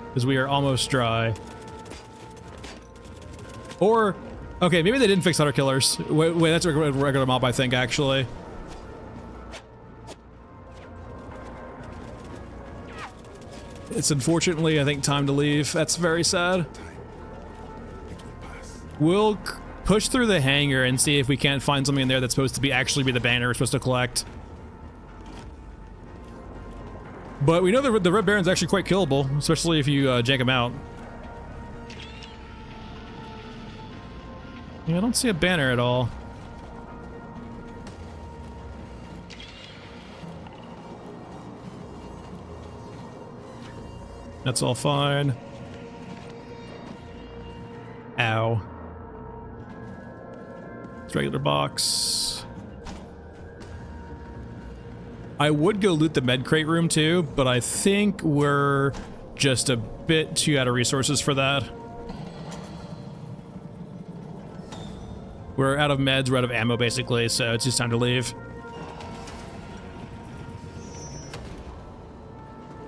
because we are almost dry. Or, okay, maybe they didn't fix hunter killers. Wait, that's a regular mob, I think, actually. It's unfortunately, I think, time to leave. That's very sad. We'll push through the hangar and see if we can't find something in there that's supposed to be actually be the banner we're supposed to collect. But we know the Red Baron's actually quite killable, especially if you jank him out. Yeah, I don't see a banner at all. That's all fine. Ow. It's regular box. I would go loot the med crate room too, but I think we're just a bit too out of resources for that. We're out of meds, we're out of ammo basically, so it's just time to leave.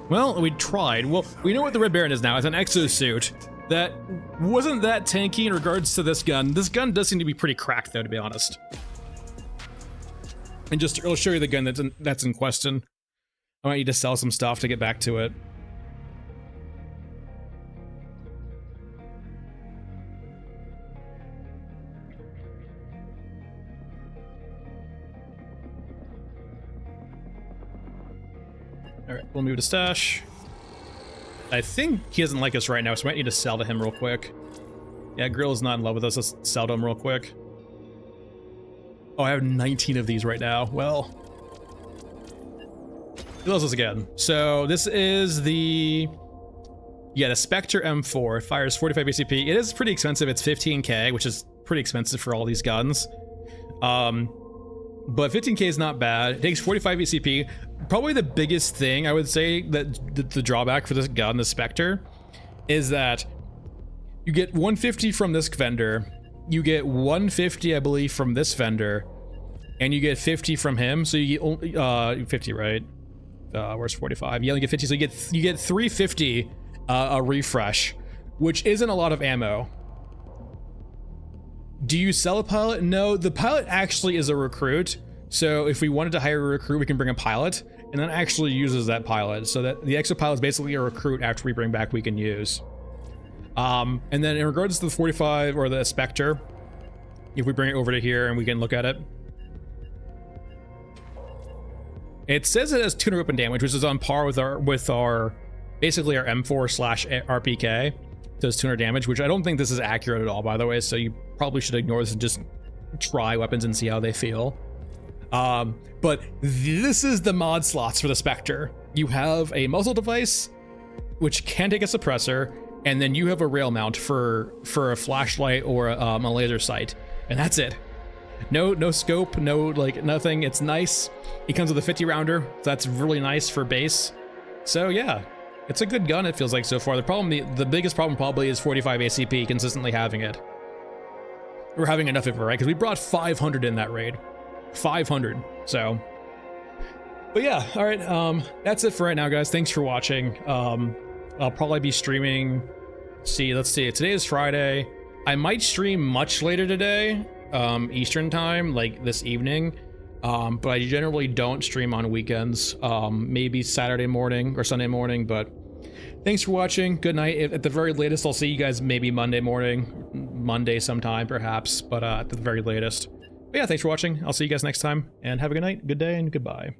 Well, we tried. Well, we know what the Red Baron is now. It's an exosuit that wasn't that tanky in regards to this gun. This gun does seem to be pretty cracked, though, to be honest. And just, I'll show you the gun that's in question. I might need to sell some stuff to get back to it. Alright, we'll move to stash. I think he doesn't like us right now, so I might need to sell to him real quick. Yeah, Grill is not in love with us. Let's sell them real quick. Oh, I have 19 of these right now. Well, let's this again. So this is the Spectre M4. It fires 45 ACP. It is pretty expensive. It's 15k, which is pretty expensive for all these guns. But 15k is not bad. It takes 45 ACP. Probably the biggest thing I would say that the drawback for this gun, the Spectre, is that you get 150 from this vendor, you get 150, I believe, from this vendor, and you get 50 from him. So you get only 50, right? Where's 45? You only get 50, so you get 350 a refresh, which isn't a lot of ammo. Do you sell a pilot? No, the pilot actually is a recruit. So if we wanted to hire a recruit, we can bring a pilot, and then actually uses that pilot. So that the exopilot is basically a recruit after we bring back we can use. And then in regards to the 45 or the Spectre, if we bring it over to here and we can look at it, it says it has 200 weapon damage, which is on par with our basically our M4/RPK. Does 200 damage, which I don't think this is accurate at all, by the way. So you probably should ignore this and just try weapons and see how they feel. But this is the mod slots for the Spectre. You have a muzzle device, which can take a suppressor, and then you have a rail mount for a flashlight or a laser sight, and that's it. No scope, no like nothing. It's nice. It comes with a 50 rounder. So that's really nice for base. So yeah, it's a good gun. It feels like so far. The biggest problem probably is 45 ACP consistently having it. We're having enough of it, right? Because we brought 500 in that raid. 500. So, but yeah, all right. That's it for right now, guys. Thanks for watching. I'll probably be streaming. Let's see. Today is Friday. I might stream much later today, Eastern time, like this evening. But I generally don't stream on weekends. Maybe Saturday morning or Sunday morning. But thanks for watching. Good night. At the very latest, I'll see you guys maybe Monday morning, Monday sometime perhaps. But at the very latest. But yeah, thanks for watching. I'll see you guys next time, and have a good night, good day, and goodbye.